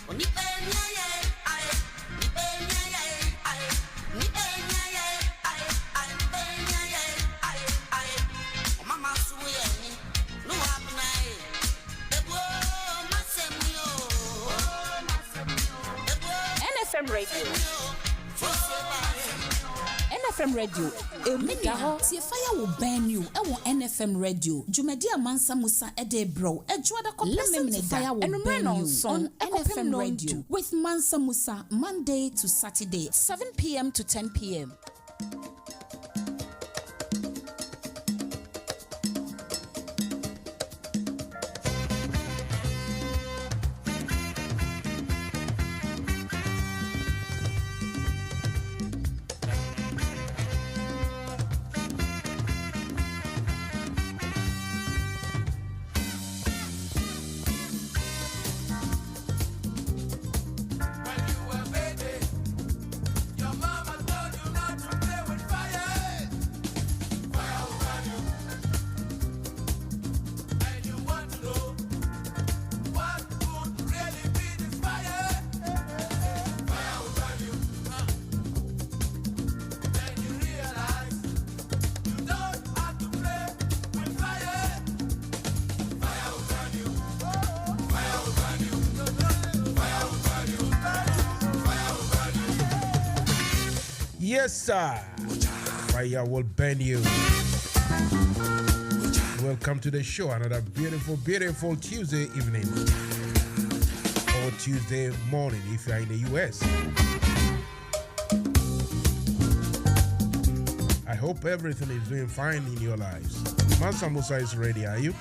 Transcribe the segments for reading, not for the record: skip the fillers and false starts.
NFM Radio. NFM Radio. Emega tie fire will burn you. NFM Radio. Jumedia Mansa Musa ede bro. Ejuada kopemene fire will burn you on NFM Radio with Mansa Musa Monday to Saturday 7 p.m. to 10 p.m. Yes, sir. Fire will burn you. Welcome to the show. Another beautiful, beautiful Tuesday evening or Tuesday morning if you are in the US. I hope everything is doing fine in your lives. Mansa Musa is ready, are you?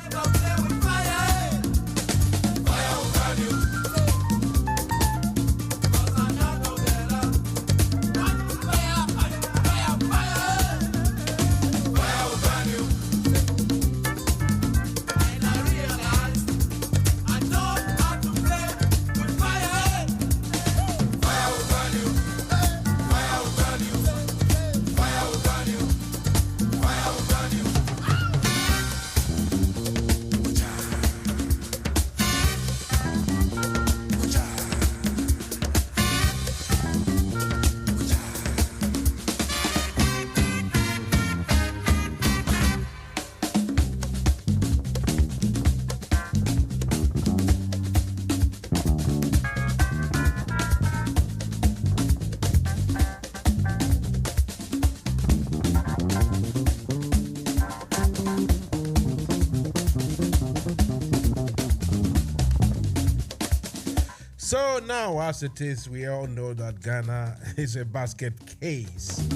So now, as it is, we all know that Ghana is a basket case.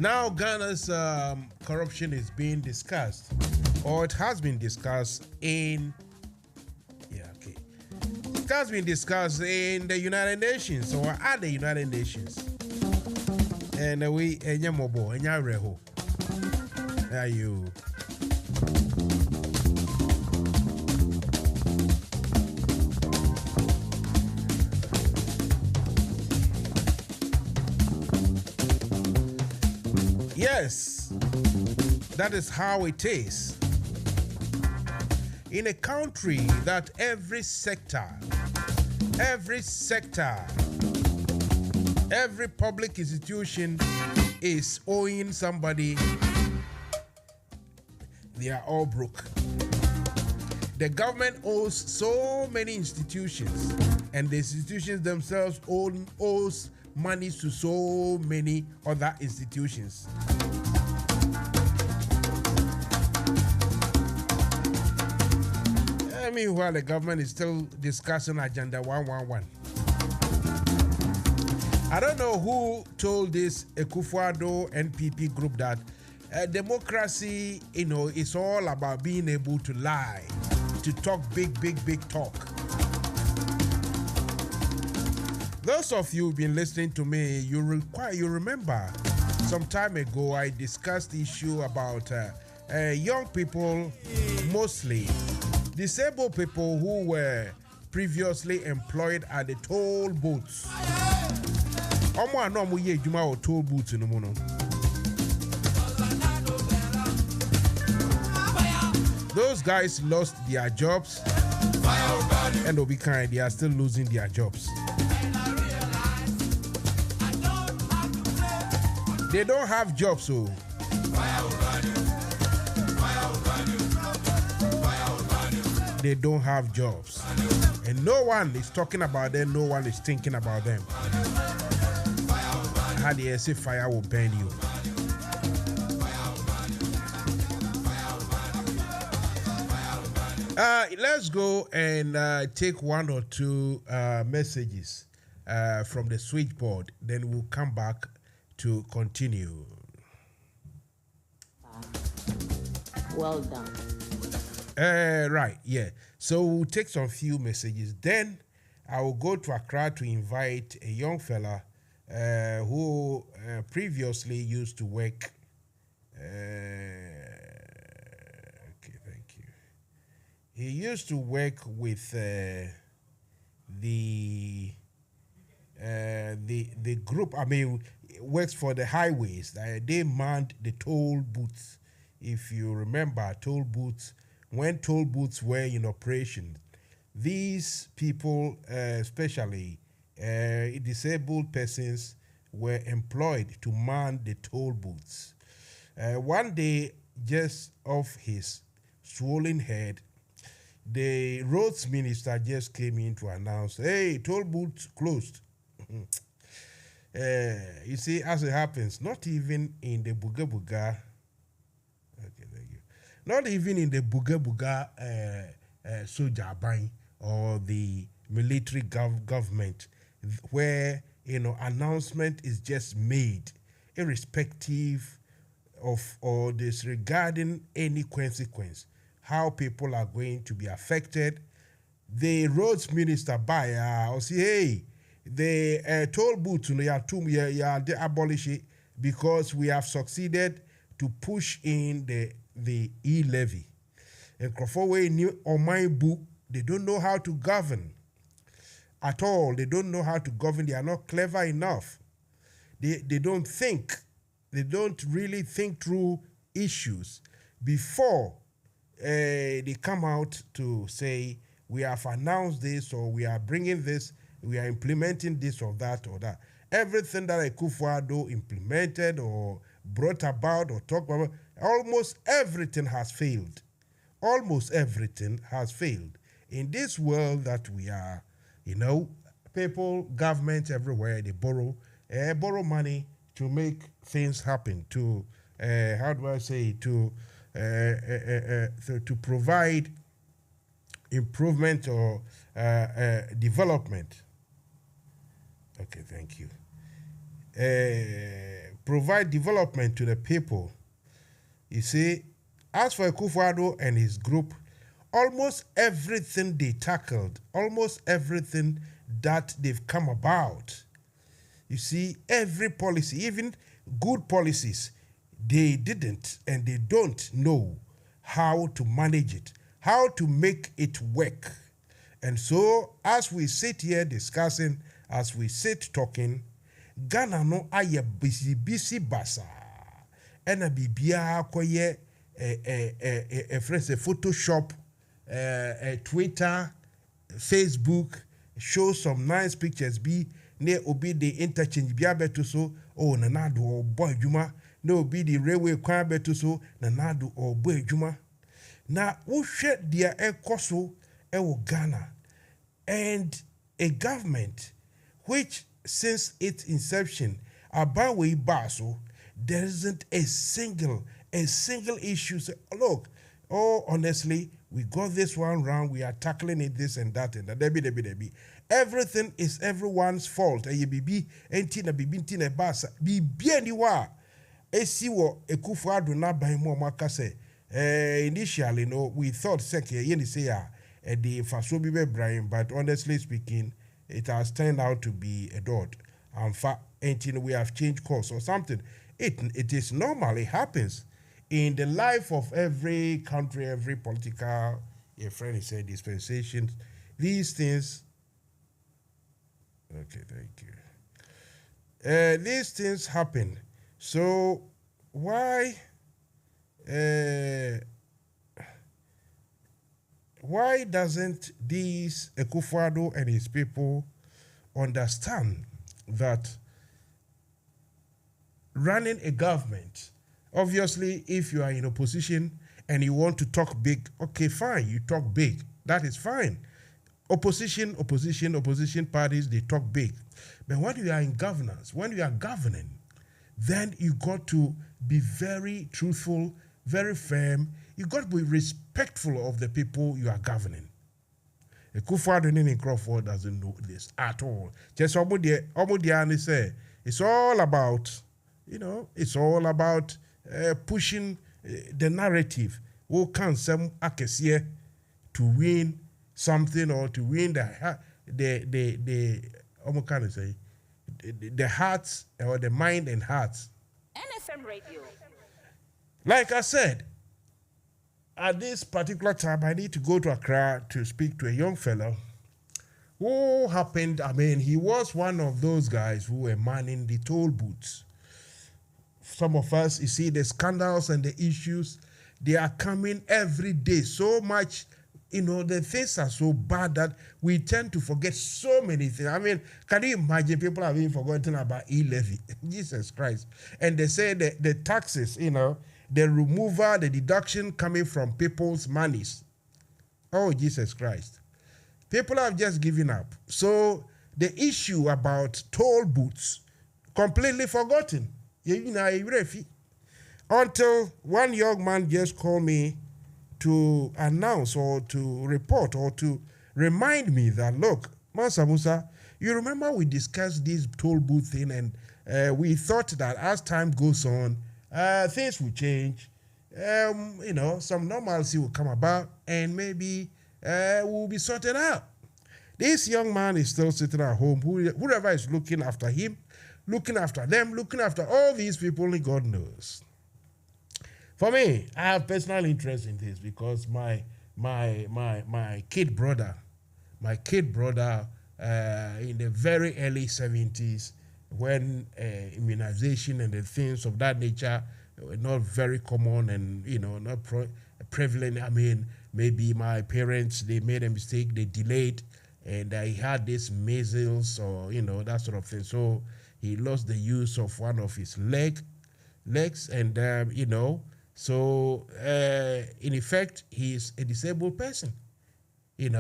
Now, Ghana's corruption is being discussed, or it has been discussed in, it has been discussed in the United Nations or at the United Nations. And we, Enyamobo, Enyareho. There you. Yes, that is how it is. In a country that every sector, every public institution is owing somebody, they are all broke. The government owes so many institutions, and the institutions themselves owes money to so many other institutions. Meanwhile, the government is still discussing Agenda 111. I don't know who told this Akufo-Addo NPP group that democracy, is all about being able to lie, to talk big talk. Those of you who've been listening to me, you remember some time ago I discussed the issue about young people, mostly disabled people who were previously employed at the toll booths. Toll booths those guys lost their jobs And Obi Kind, they are still losing their jobs. They don't have jobs, so they don't have jobs. And no one is talking about them, no one is thinking about them. How do you say fire will burn you? Let's go and take one or two messages from the switchboard. Then we'll come back to continue. Well done. Right, yeah. So we'll take some few messages. Then I will go to Accra to invite a young fella who previously used to work. Okay, thank you. He used to work with the group. I mean, works for the highways. They manned the toll booths. If you remember, toll booths. When toll booths were in operation, these people, especially disabled persons, were employed to man the toll booths. One day, just off his swollen head, the roads minister just came in to announce, hey, toll booths closed. You see, as it happens, not even in the Buga Buga, okay, thank you. Not even in the Buga Buga Soja Bang or the military government, where, announcement is just made, irrespective of or disregarding any consequence, how people are going to be affected. The roads minister or say, hey, the toll booth, they abolish it because we have succeeded to push in the e-levy. And Crawford new on my book, they don't know how to govern at all. They don't know how to govern. They are not clever enough. They don't think. They don't really think through issues before they come out to say, we have announced this, or we are bringing this, we are implementing this or that or that. Everything that Akufo-Addo implemented or brought about or talked about, almost everything has failed. Almost everything has failed. In this world that we are, people, governments everywhere, they borrow money to make things happen, to to provide improvement or development. Okay, thank you. Provide development to the people. You see, as for Akufo-Addo and his group, almost everything they tackled, almost everything that they've come about, you see, every policy, even good policies, they didn't and they don't know how to manage it, how to make it work. And so, as we sit here discussing, as we sit talking, Ghana no aye busy basa. Ena bibia koye friends Photoshop, Twitter, Facebook, show some nice pictures. Be ne obi the interchange bia beto so nanado or boy juma. Ne obi the railway kwan beto so nanado or boy juma. Na wo hwe dia ekoso ewo Ghana, and a government which since its inception abawe baso, there isn't a single issue. Say, look, honestly, we got this one wrong, we are tackling it, this and that and that. Debi. Everything is everyone's fault. Bibi entina bibintina basa. Bibi eniwa. Esi wo Akufo-Addo na ban mo maka say. Initially, we thought second say the faso bibe Brian, but honestly speaking, it has turned out to be a dot. And we have changed course or something. It is normal. It happens in the life of every country, every political. Your friend said dispensations. These things. Okay, thank you. These things happen. So why? why doesn't these Akufo-Addo and his people understand that running a government, obviously, if you are in opposition and you want to talk big, okay, fine, you talk big. That is fine. Opposition parties, they talk big. But when you are in governance, when you are governing, then you got to be very truthful, very firm. You got to be respectful of the people you are governing. Akufo-Addo and Crawford doesn't know this at all. Just Omudiani say it's all about, it's all about pushing the narrative. Who can some akesie to win something or to win the hearts or the mind and hearts. NFM Radio. Like I said, at this particular time, I need to go to Accra to speak to a young fellow who happened, he was one of those guys who were manning the toll booths. Some of us, you see, the scandals and the issues, they are coming every day. So much, the things are so bad that we tend to forget so many things. Can you imagine people have been forgotten about e-levy? Jesus Christ. And they say that the taxes, the removal, the deduction coming from people's monies. Oh, Jesus Christ. People have just given up. So the issue about toll booths, completely forgotten. Until one young man just called me to announce or to report or to remind me that, look, Mansa Musa, you remember we discussed this toll booth thing and we thought that as time goes on, things will change, some normalcy will come about and maybe we'll be sorted out. This young man is still sitting at home. Whoever is looking after him, looking after them, looking after all these people, only God knows. For me, I have personal interest in this because my kid brother, in the very early 70s, when immunization and the things of that nature were not very common and not prevalent. Maybe my parents, they made a mistake, they delayed, and he had this measles or that sort of thing. So he lost the use of one of his legs, and so in effect, he's a disabled person. He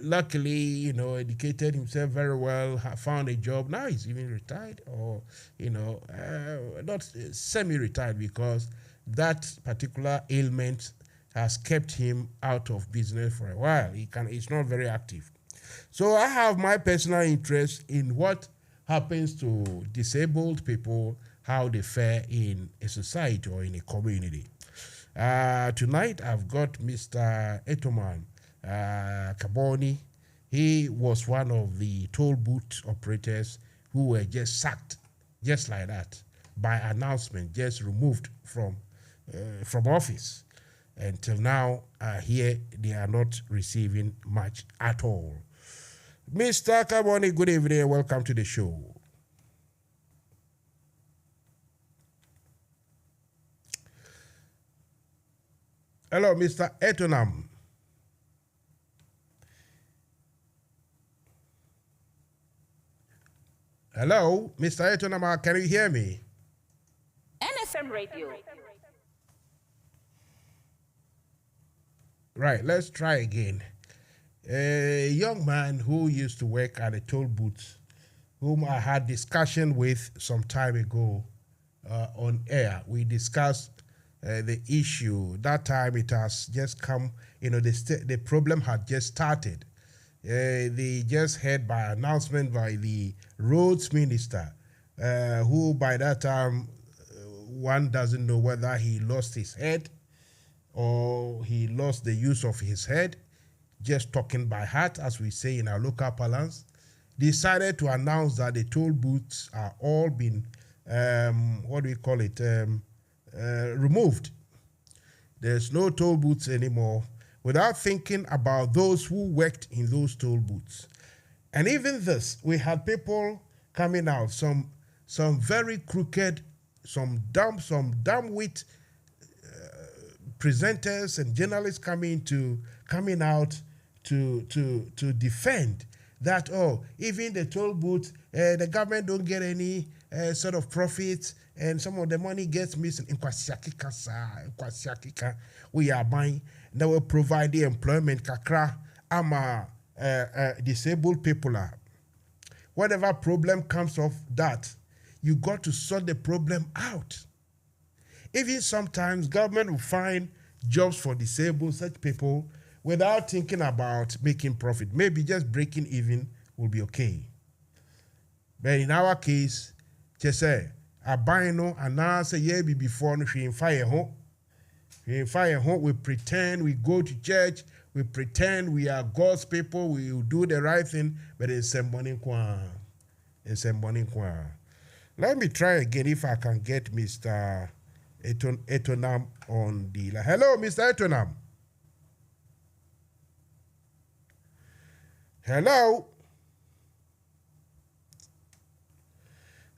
luckily, educated himself very well, found a job. Now he's even retired or, not semi-retired because that particular ailment has kept him out of business for a while. He's not very active. So I have my personal interest in what happens to disabled people, how they fare in a society or in a community. Tonight, I've got Mr. Etoman Kaboni. He was one of the toll booth operators who were just sacked, just like that, by announcement, just removed from office. Until now, here they are not receiving much at all. Mr. Kaboni, good evening and welcome to the show. Hello, Mr. Etonam. Hello, Mr. Etonam, can you hear me? NFM Radio. Right, let's try again. A young man who used to work at a toll booth, whom I had discussion with some time ago on air. We discussed the issue. That time it has just come, the problem had just started. They just heard by announcement by the roads minister, who by that time, one doesn't know whether he lost his head or he lost the use of his head, just talking by heart, as we say in our local parlance, decided to announce that the toll booths are all been, removed. There's no toll booths anymore, without thinking about those who worked in those toll booths. And even this, we had people coming out, some very crooked, some dumb-wit presenters and journalists coming out to defend that, even the toll booth, the government don't get any sort of profits, and some of the money gets missing. We are buying, that will provide the employment kakra ama disabled people are. Whatever problem comes of that, you got to sort the problem out. Even sometimes government will find jobs for disabled such people without thinking about making profit. Maybe just breaking even will be okay. But in our case, just say, I buy no, and now say, yeah, before no, we fire home. We pretend we go to church, we pretend we are God's people, we will do the right thing, but it's a morning kwa. Let me try again if I can get Mr. Etonam on the line. Hello, Mr. Etonam. Hello.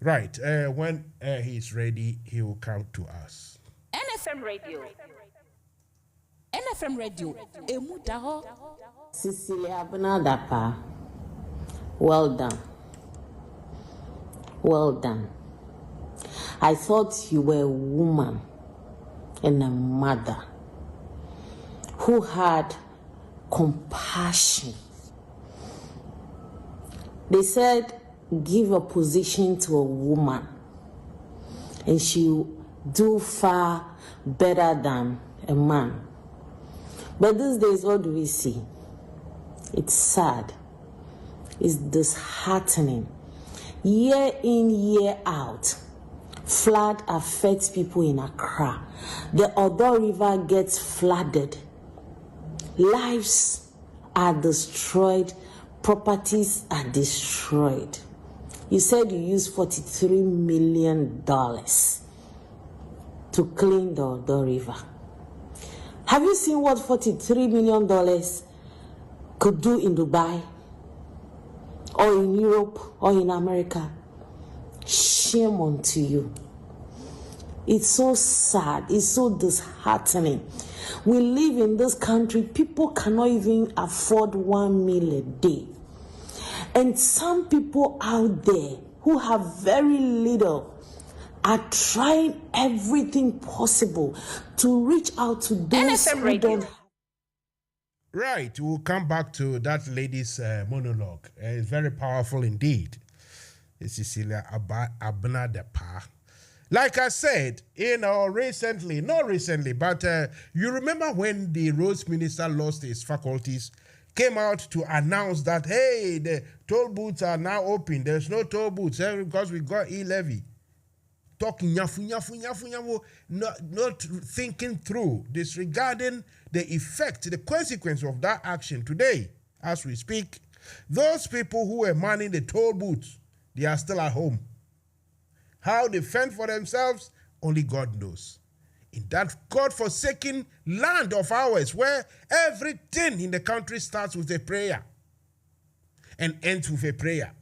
Right. When he's ready, he will come to us. NFM Radio. NFM Radio. Emudaho. Cecilia Benadapa. Well done. Well done. I thought you were a woman and a mother who had compassion. They said, give a position to a woman and she'll do far better than a man. But these days, what do we see? It's sad. It's disheartening. Year in, year out, flood affects people in Accra. The Odo River gets flooded. Lives are destroyed. Properties are destroyed. You said you used $43 million to clean the Odo River. Have you seen what $43 million could do in Dubai? Or in Europe, or in America? Shame unto you. It's so sad. It's so disheartening. We live in this country, people cannot even afford 1 meal a day. And some people out there who have very little are trying everything possible to reach out to those who don't. Right, we'll come back to that lady's monologue. It's very powerful indeed. It's Cecilia Abnadapa. Like I said, not recently, but you remember when the roads minister lost his faculties, came out to announce that, hey, the toll booths are now open. There's no toll booths because we got e-levy. Talking nyafu, not thinking through, disregarding the effect, the consequence of that action today, as we speak. Those people who were manning the toll booths, they are still at home. How they fend for themselves, only God knows. In that God-forsaken land of ours, where everything in the country starts with a prayer and ends with a prayer.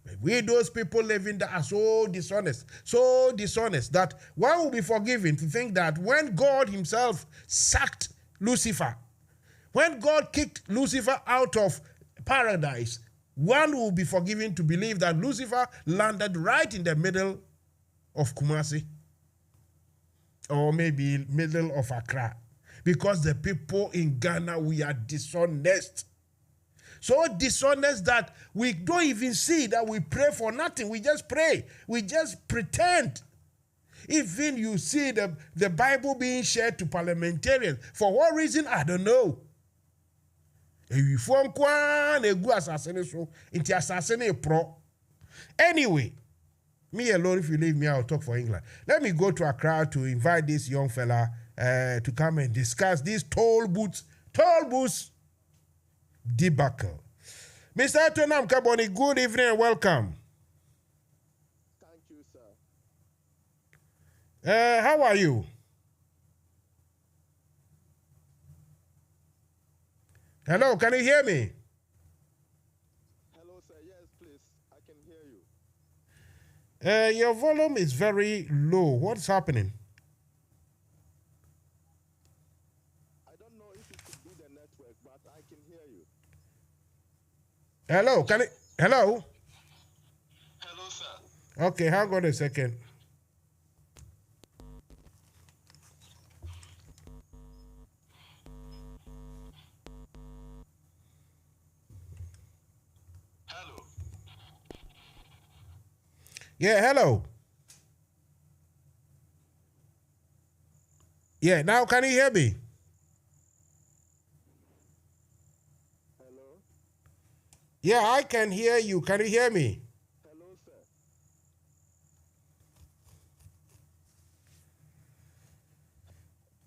But we, those people living there, are so dishonest that one will be forgiven to think that when God himself sacked Lucifer, when God kicked Lucifer out of paradise, one will be forgiven to believe that Lucifer landed right in the middle of Kumasi, or maybe middle of Accra, because the people in Ghana, we are dishonest. So dishonest that we don't even see that we pray for nothing. We just pray. We just pretend. Even you see the Bible being shared to parliamentarians. For what reason? I don't know. Anyway, me alone, if you leave me, I'll talk for England. Let me go to Accra to invite this young fella to come and discuss these toll booths debacle. Mr. Etonam Kaboni, good evening and welcome. Thank you, sir. How are you? Hello, can you hear me? Hello, sir. Yes, please. I can hear you. Your volume is very low. What's happening? you. Hello, hello? Hello, sir. Okay, hang on a second. Hello. Yeah, hello. Yeah, now can you hear me? Hello. Yeah, I can hear you. Can you hear me? Hello,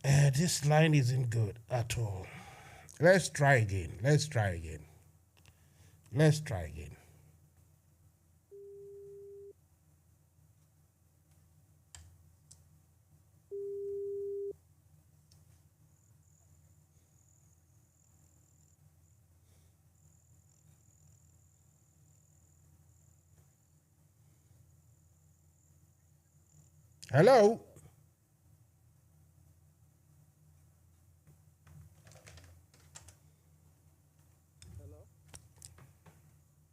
sir. This line isn't good at all. Let's try again. Let's try again. Let's try again. Hello? Hello.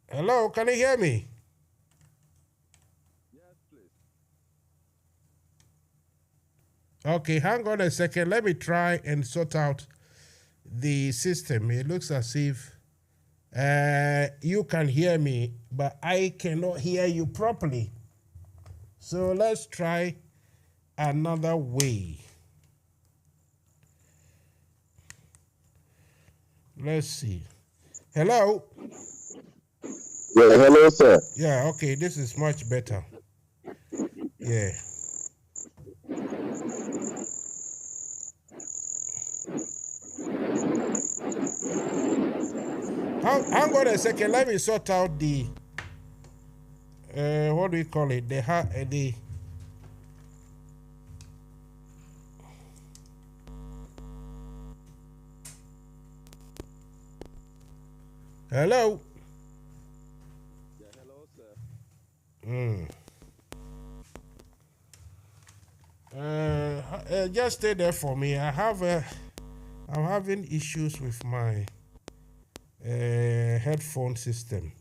Hello, can you hear me? Yes, please. Okay, hang on a second. Let me try and sort out the system. It looks as if you can hear me, but I cannot hear you properly. So let's try another way. Let's see. Hello? Yeah, hello, sir. Yeah, okay, this is much better. Yeah. Hang on a second. Let me sort out the what do we call it? The hello. Yeah, hello, sir. Just stay there for me. I'm having issues with my headphone system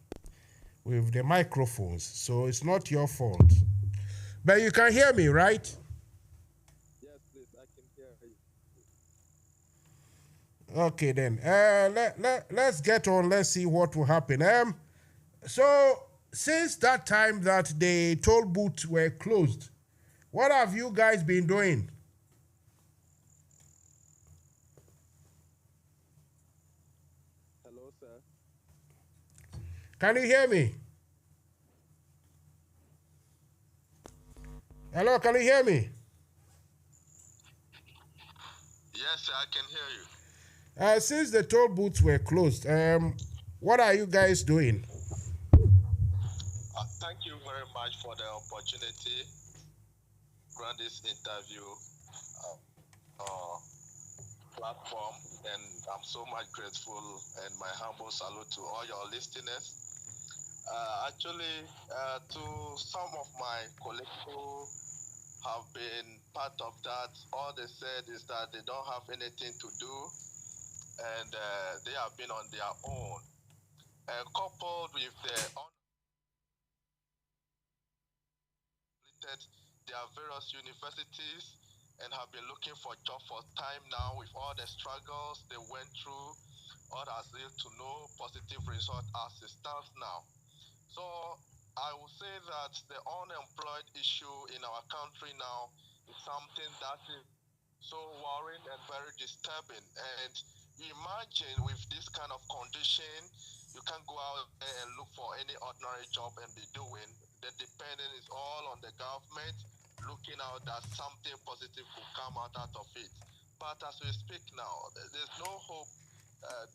with the microphones, so it's not your fault. But you can hear me, right? Yes, please. I can hear you. Okay then. Let's get on. Let's see what will happen. So since that time that the toll booths were closed, what have you guys been doing? Hello, sir. Can you hear me? Hello, can you hear me? Yes, sir. I can hear you. Since the toll booths were closed, what are you guys doing? Thank you very much for the opportunity to run this interview platform, and I'm so much grateful, and my humble salute to all your listeners. To some of my colleagues who have been part of that, all they said is that they don't have anything to do, and they have been on their own. Coupled with their their various universities and have been looking for job for time now with all the struggles they went through, all has led to no positive result as it stands now. So I would say that the unemployed issue in our country now is something that is so worrying and very disturbing. And imagine with this kind of condition, you can go out there and look for any ordinary job and be doing. The dependent is all on the government, looking out that something positive will come out of it. But as we speak now, there's no hope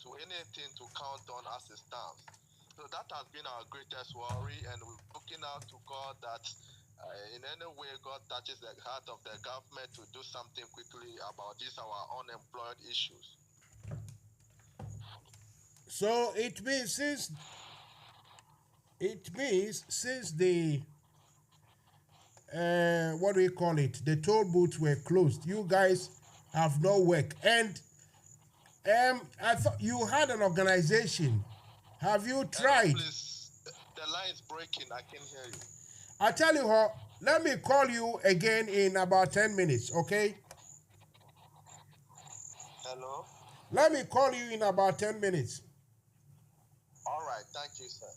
to anything to count on as it stands. So that has been our greatest worry, and we're looking out to God that in any way God touches the heart of the government to do something quickly about this our unemployed issues. So it means since the what do we call it? The toll booths were closed. You guys have no work, and I thought you had an organization. Have you tried? Please, the line is breaking. I can hear you. I tell you what, let me call you again in about 10 minutes, okay? Hello? Let me call you in about 10 minutes. All right. Thank you, sir.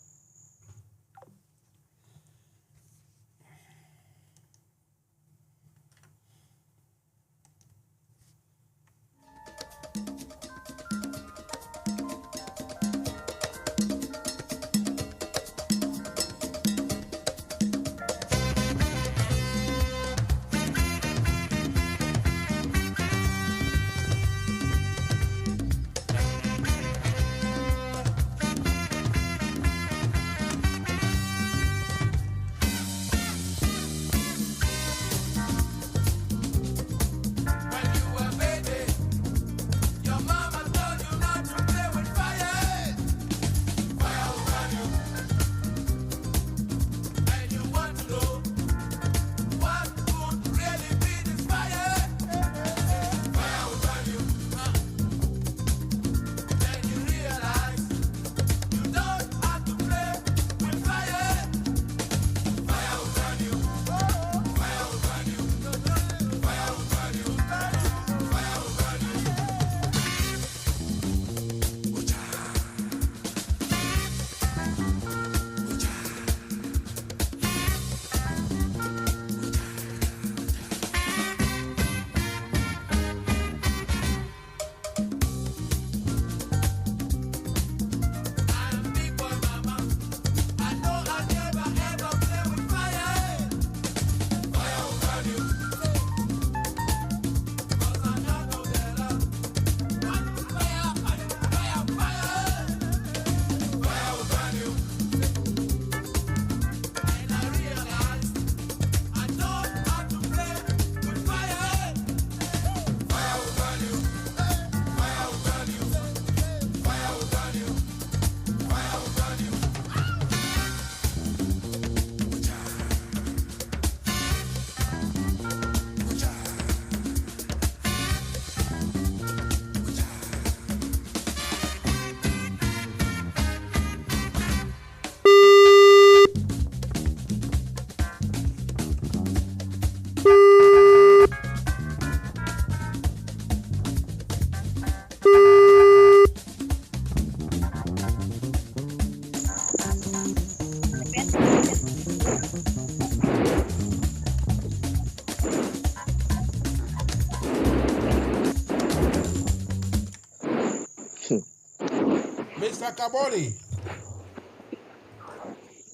Mr. Kaboli.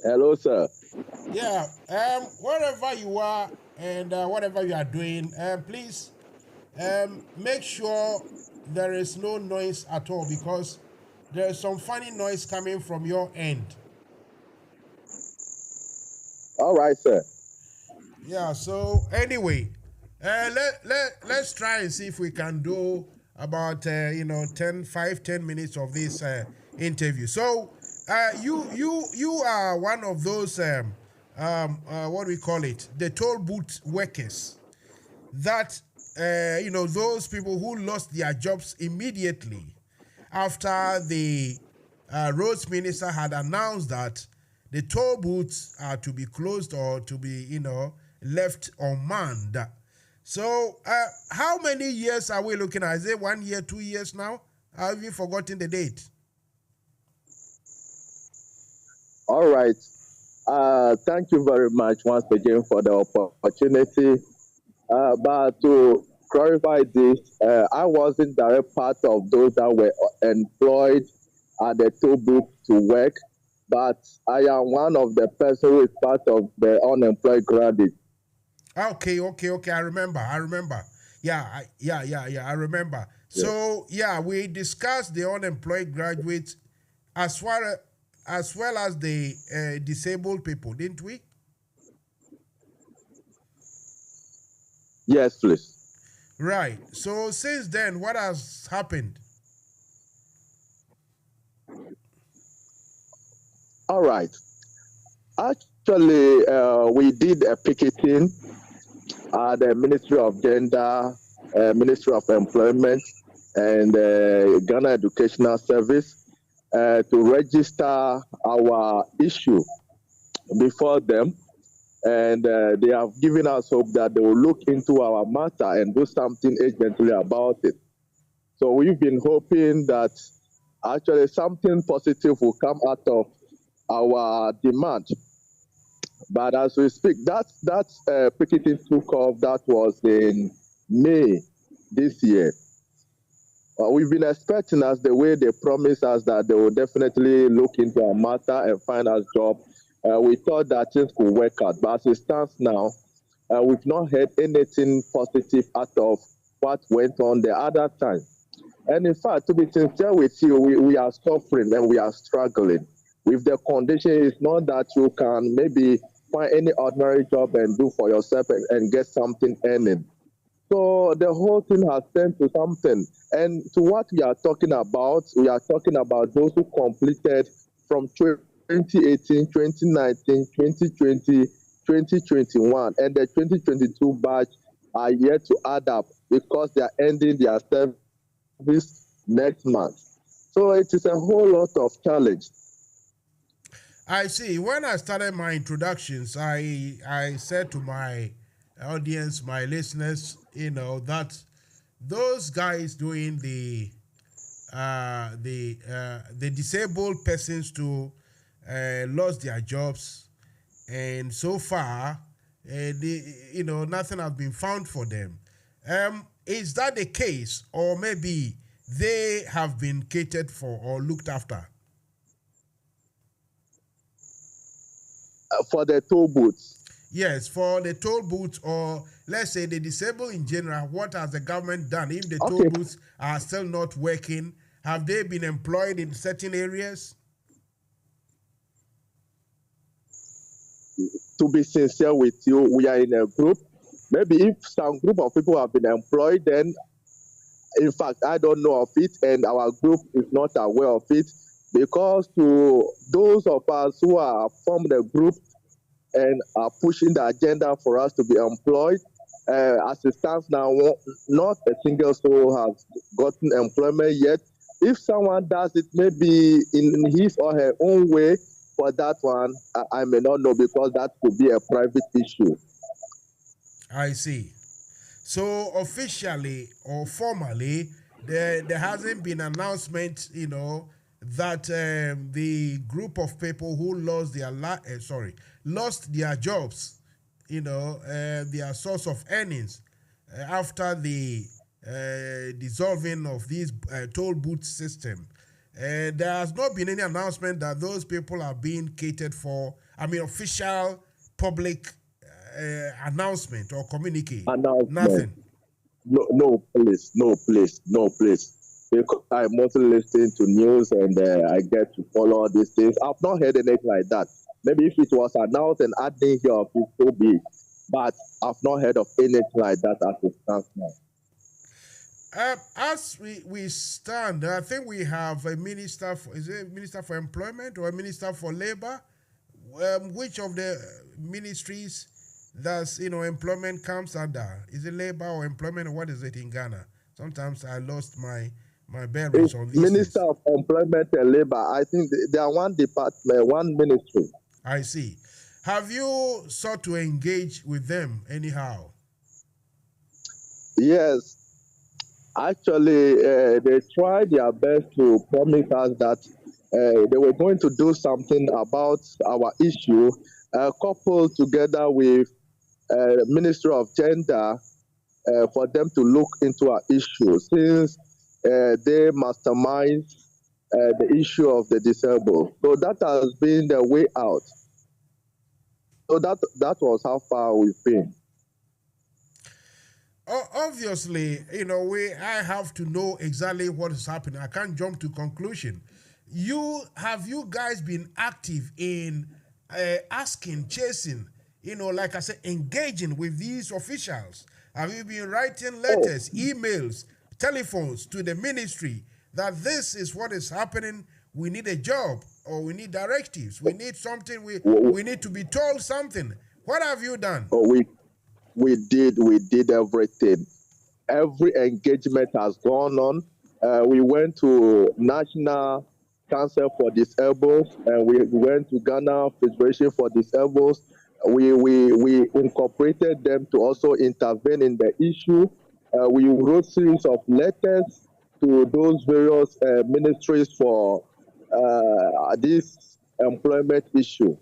Hello, sir. Yeah, wherever you are and whatever you are doing, please make sure there is no noise at all because there is some funny noise coming from your end. All right, sir. Yeah, so anyway, let's try and see if we can do about 10 minutes of this interview. So you are one of those what do we call it, the toll booth workers that those people who lost their jobs immediately after the roads minister had announced that the toll booths are to be closed or to be left unmanned. So how many years are we looking at? Is it 1 year, 2 years now? I've even forgotten the date. All right. Thank you very much once again for the opportunity. But to clarify this, I wasn't direct part of those that were employed at the toll booth to work, but I am one of the persons who is part of the unemployed graduates. Okay. I remember. Yeah, I remember. Yeah. So yeah, we discussed the unemployed graduates as well as the disabled people, didn't we? Yes, please. Right. So since then, what has happened? All right. Actually, we did a picketing at the Ministry of Gender, Ministry of Employment, and Ghana Educational Service to register our issue before them. And they have given us hope that they will look into our matter and do something urgently about it. So we've been hoping that actually something positive will come out of our demand. But as we speak, that picketing took off. That was in May this year. We've been expecting, as the way they promised us that they will definitely look into our matter and find us job. We thought that things could work out, but as it stands now, we've not heard anything positive out of what went on the other time. And in fact, to be sincere with you, we are suffering and we are struggling. With the condition, it's not that you can maybe find any ordinary job and do for yourself and get something earning. So the whole thing has turned to something. And to what we are talking about those who completed from 2018, 2019, 2020, 2021, and the 2022 batch are yet to add up because they are ending their service next month. So it is a whole lot of challenge. I see. When I started my introductions, I said to my audience, my listeners, that those guys doing the disabled persons to lost their jobs, and so far, nothing has been found for them. Is that the case, or maybe they have been catered for or looked after? For the toll booths. Yes, for the toll booths, or let's say the disabled in general, what has the government done? If the toll booths are still not working, have they been employed in certain areas? To be sincere with you, we are in a group. Maybe if some group of people have been employed, then in fact, I don't know of it, and our group is not aware of it, because to those of us who are formed a group and are pushing the agenda for us to be employed, as it stands now, not a single soul has gotten employment yet. If someone does it maybe in his or her own way, for that one, I may not know, because that could be a private issue. I see. So officially or formally, there hasn't been an announcement, that the group of people who lost their jobs, their source of earnings after the dissolving of this toll booth system. There has not been any announcement that those people are being catered for. Official public announcement or communique. Nothing. No, please. Because I'm mostly listening to news and I get to follow all these things. I've not heard anything like that. Maybe if it was announced and adding here, it could be. But I've not heard of anything like that as it stands now. As we stand, I think we have a minister for employment or a minister for labor? Which of the ministries does employment comes under? Is it labor or employment, or what is it in Ghana? Sometimes I lost my bearings on these Minister things. of Employment and Labor. I think they are one department, one ministry. I see. Have you sought to engage with them anyhow? Yes. Actually, they tried their best to promise us that they were going to do something about our issue, coupled together with Ministry of Gender, for them to look into our issue, since they mastermind the issue of the disabled. So that has been the way out. So that was how far we've been. Obviously, I have to know exactly what is happening. I can't jump to conclusion. Have you guys been active in asking, chasing, like I said, engaging with these officials? Have you been writing letters, emails, telephones to the ministry that this is what is happening? We need a job, or we need directives. We need something. We need to be told something. What have you done? We did everything. Every engagement has gone on. We went to National Council for Disabled, and we went to Ghana Federation for Disabled. We incorporated them to also intervene in the issue. We wrote series of letters to those various ministries for this employment issue.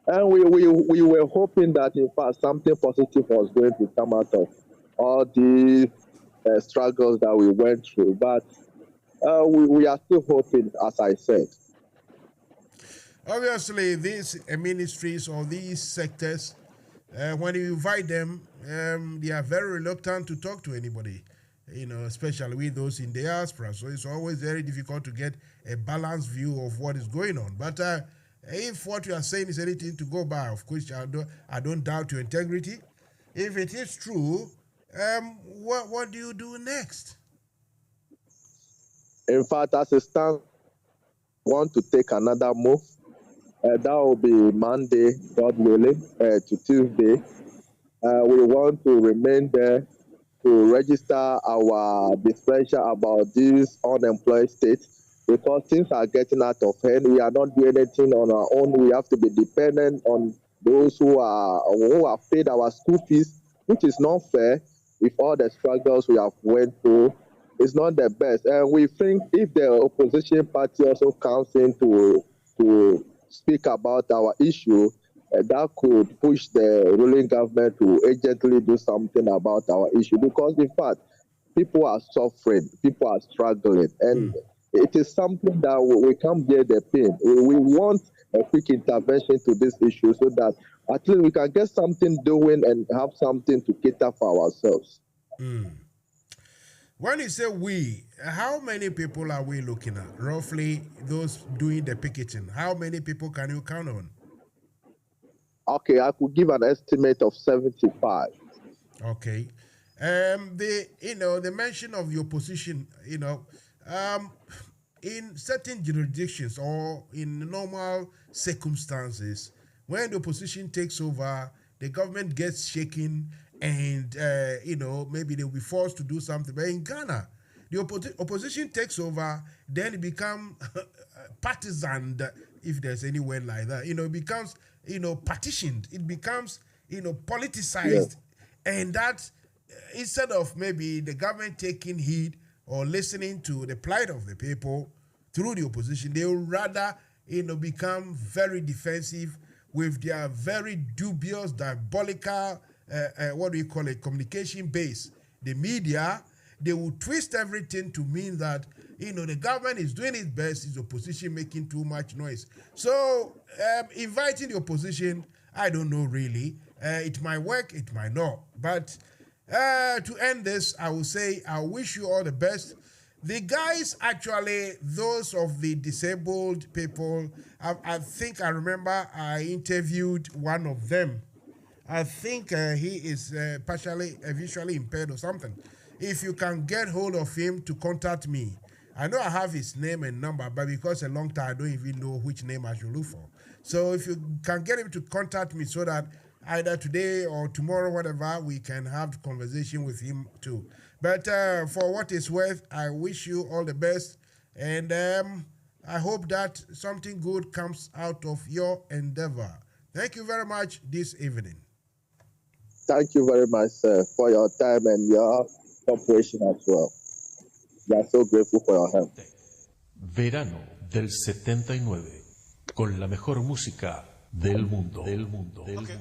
And we were hoping that, in fact, something positive was going to come out of all these struggles that we went through. But we are still hoping, as I said. Obviously, these ministries or these sectors, when you invite them, they are very reluctant to talk to anybody, especially with those in diaspora. So it's always very difficult to get a balanced view of what is going on. But if what you are saying is anything to go by, of course, I don't doubt your integrity. If it is true, what do you do next? In fact, as it stands, I want to take another move. That will be Monday, God willing, to Tuesday. We want to remain there to register our differential about this unemployed state, because things are getting out of hand. We are not doing anything on our own. We have to be dependent on those who have paid our school fees, which is not fair with all the struggles we have went through. It's not the best. And we think if the opposition party also comes in to speak about our issue, that could push the ruling government to urgently do something about our issue. Because, in fact, people are suffering, people are struggling, and it is something that we can't bear the pain. We want a quick intervention to this issue so that at least we can get something doing and have something to cater for ourselves. When you say we, how many people are we looking at? Roughly, those doing the picketing. How many people can you count on? Okay, I could give an estimate of 75. Okay. The mention of your position, in certain jurisdictions or in normal circumstances, when the opposition takes over, the government gets shaken and, maybe they'll be forced to do something. But in Ghana, the opposition takes over, then it becomes partisan, if there's any word like that. It becomes, partitioned. It becomes, politicized. Yeah. And that, instead of maybe the government taking heed or listening to the plight of the people through the opposition, they will rather, become very defensive with their very dubious, diabolical, communication base. The media, they will twist everything to mean that, the government is doing its best, is opposition making too much noise. So, inviting the opposition, I don't know really. It might work, it might not. But to end this, I will say I wish you all the best. The guys, actually, those of the disabled people, I think I remember I interviewed one of them. I think he is partially visually impaired or something. If you can get hold of him to contact me, I know I have his name and number, but because a long time I don't even know which name I should look for. So if you can get him to contact me so that either today or tomorrow, whatever, we can have conversation with him too. But for what it's worth, I wish you all the best. And I hope that something good comes out of your endeavor. Thank you very much this evening. Thank you very much, sir, for your time and your cooperation as well. We are so grateful for your help. Verano del 79, con la mejor música del mundo. Okay,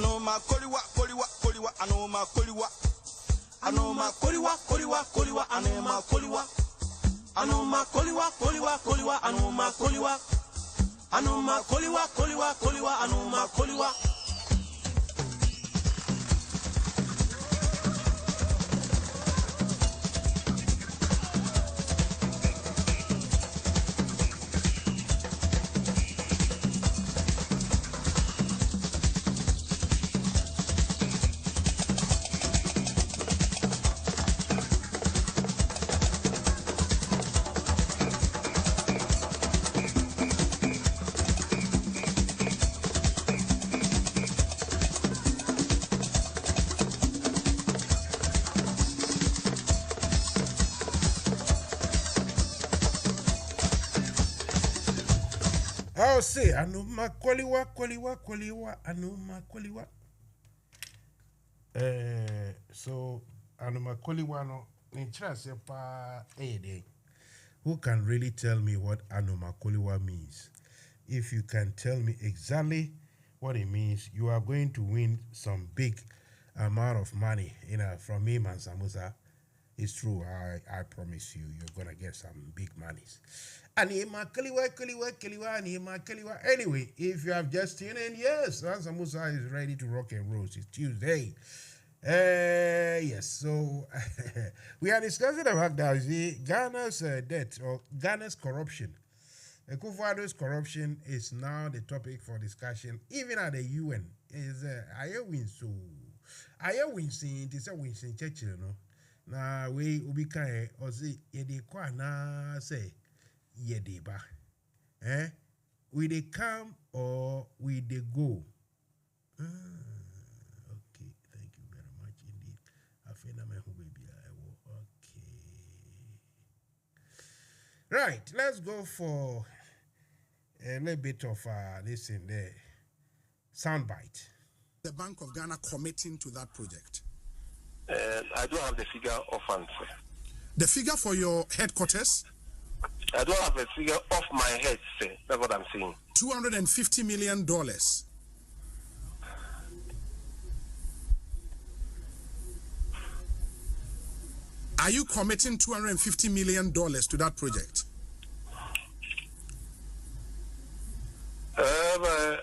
Anoma koliwa koliwa koliwa anoma koliwa. Anoma koliwa koliwa koliwa anoma koliwa. Anoma koliwa koliwa koliwa anoma koliwa. Anoma koliwa koliwa koliwa anoma koliwa. Oh, say, anuma kwaliwa, anuma kwaliwa. So, anuma kwaliwa no, interest pa day. Who can really tell me what anuma kwaliwa means? If you can tell me exactly what it means, you are going to win some big amount of money, from me, Mansa Musa. It's true. I promise you, you're gonna get some big monies. Anima kaliwa. Anyway, if you have just tuned in, yes, Mansa Musa is ready to rock and roll. It's Tuesday. Yes. So we are discussing about Ghana's debt or Ghana's corruption. Kufuor's corruption is now the topic for discussion, even at the UN. Is Aye Winston, it is a Winston Churchill, no. Na we ubi kai ozi yede kwa na say yede ba. We dey come or we dey go. Okay, thank you very much indeed. Afena me hu baby okay. Right, let's go for a little bit of this in there. Soundbite. The Bank of Ghana committing to that project. I don't have the figure of funds. The figure for your headquarters? I don't have a figure off my head, sir. That's what I'm saying. $250 million. Are you committing $250 million to that project? I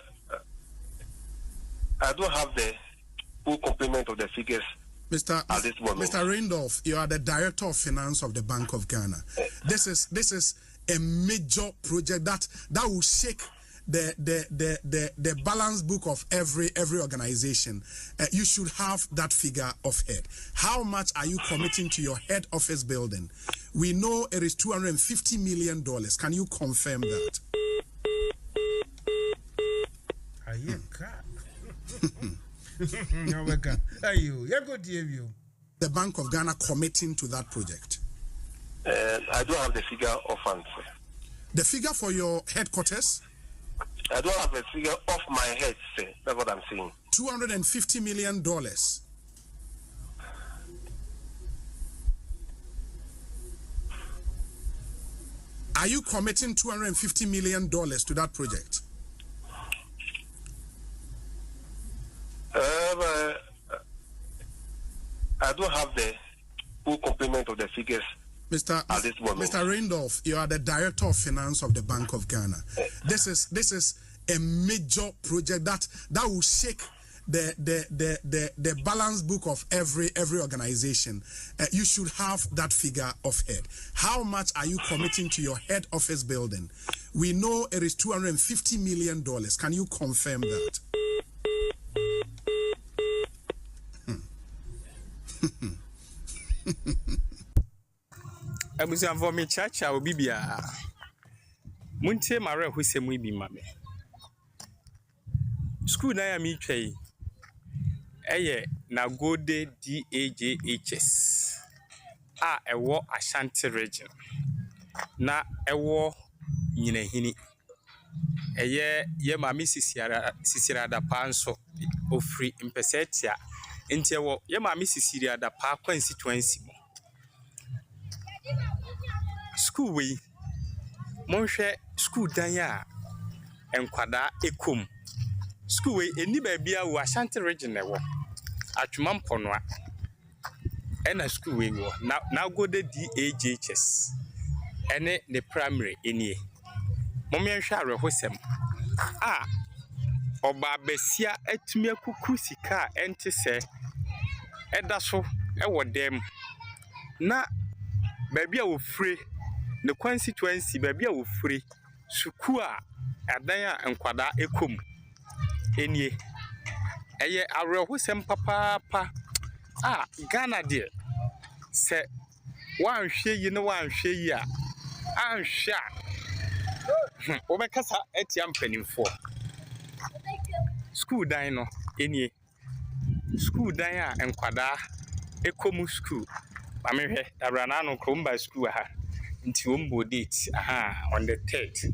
don't have the full complement of the figures. Mr. Randolph, you are the Director of Finance of the Bank of Ghana. This is a major project that will shake the balance book of every organization. You should have that figure of head. How much are you committing to your head office building? We know it is $250 million. Can you confirm that? The Bank of Ghana committing to that project. I don't have the figure of funds. The figure for your headquarters? I don't have a figure off my head, sir. That's what I'm saying. $250 million. Are you committing $250 million to that project? I don't have the full complement of the figures. Mr. Randolph, you are the Director of Finance of the Bank of Ghana. This is a major project that will shake the balance book of every organization. You should have that figure of head. How much are you committing to your head office building? We know it is $250 million. Can you confirm that? Abusan for me chacha obi bia. Muntie mare husem ibi mame. School na ya mi twai. Eye Nagode DAJHS. Ewo Ashanti region. Na ewo Nyinahini. Ye mami sisira da panso ofri impesetia. Nti ewo ye mami sisira da pa constituency mo. School we monhwe school dan ya enkwada ekom school we eni ba bia wo Ashanti region e wo atwuma mponoa ena school we wo na go the DAJHS ene the primary enie momye hwa arehosem oba besia atumi akuku sika ente se eda so ewo dem na babia wo free the constituency babia wo free suku a adan a nkwada ekom enie eye arehosem papa Ghana de se wanhwe yi ne wanhwe yi a anhwe a obekasa etia mpanimfo school dan no enie school dan a nkwada ekomu school amehwe dabrana no kromba school ha nti ombo date on the 3rd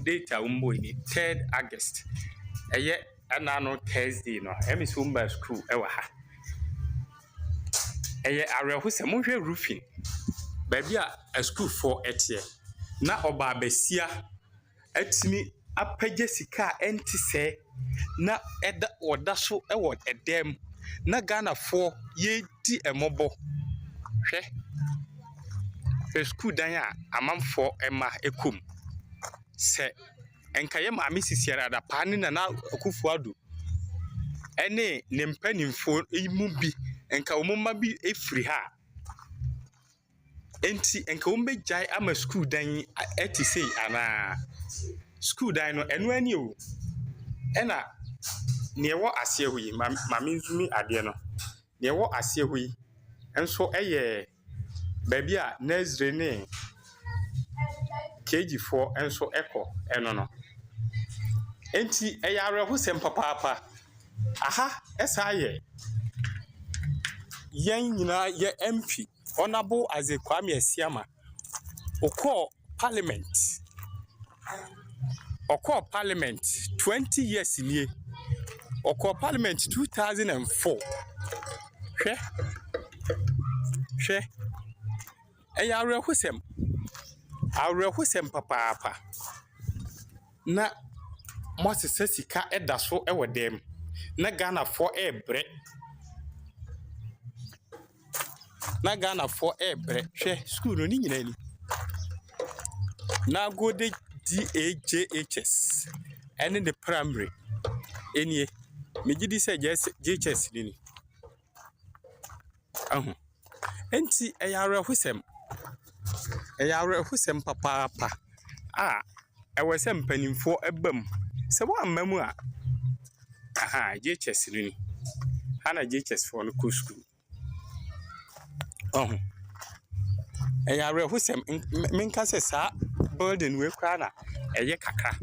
data ombo ni 3rd August eye anano Thursday no emiso omba school ewa ha eye arehose monhwe roofing babia a school for etie na oba besia atimi apagye sika enti se na eda oda so ewo edem na Ghana for ye di emobo hwe school dan a amamfo ema ekum se enkaye maami sisiara da pa ne na akufuadu ene ne mpanimfo imu bi enka omomma bi efiri ha enti enka ombejai ama school dan eti sei ana school dan no eno ani o ena ne wo ase hoyi maami nzumi ade no ne wo ase hoyi enso eye baby a nursery ne KG4 enso eko eno no enti eyare husem papa aha esaye yen nyina ye MP honorable Azekwame Asiama okọ parliament 20 years nie okọ parliament 2004 hwe eyare husem papa na Moses sika eda so ewo dem na Ghana for ebre hwe school no ni nyina ni na go de DAJHS and the primary enie megidi se JHS ni enti eyare husem papa ewese mpanimfo ebam se wa mamu a JHS ni hana JHS for no cool school eyare husem menka se sa building we kwa na eye kakra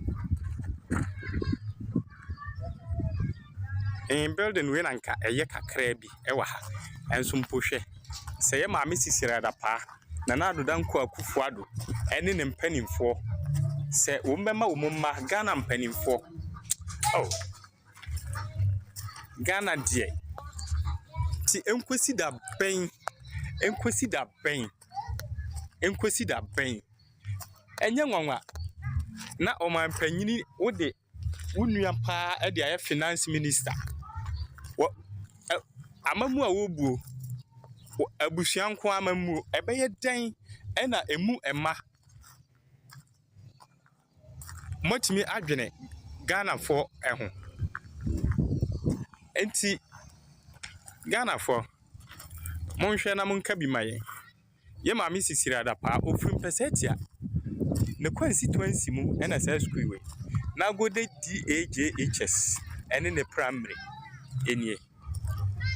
building we nanka eye kakra bi ewa ha enso mpohwe se ye maami sisira da pa na adoda nko akufuado ene ne mpanimfo se wombema womma Ghana mpanimfo Ghana die ti enkwesi da ben enye nwanwa na oman panyini wode wunua pa e de aye finance minister amamu a wobuo abusuanko amamu ebeye den ena emu ema motimi adwene Ghana for eho enti Ghana for monhwe na monka bi maye ye maami sisira da pa ofrim pesetia ne constituency mu ena say school we na go de DAJHS ene ne primary enie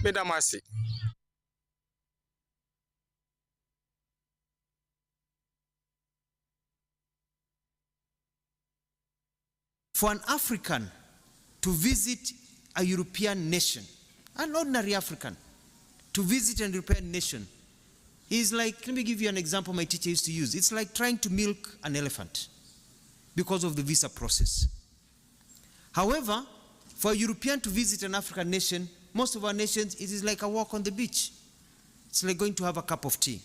medamase. For an African to visit a European nation, an ordinary African to visit a European nation is like, let me give you an example my teacher used to use. It's like trying to milk an elephant because of the visa process. However, for a European to visit an African nation, most of our nations, it is like a walk on the beach. It's like going to have a cup of tea.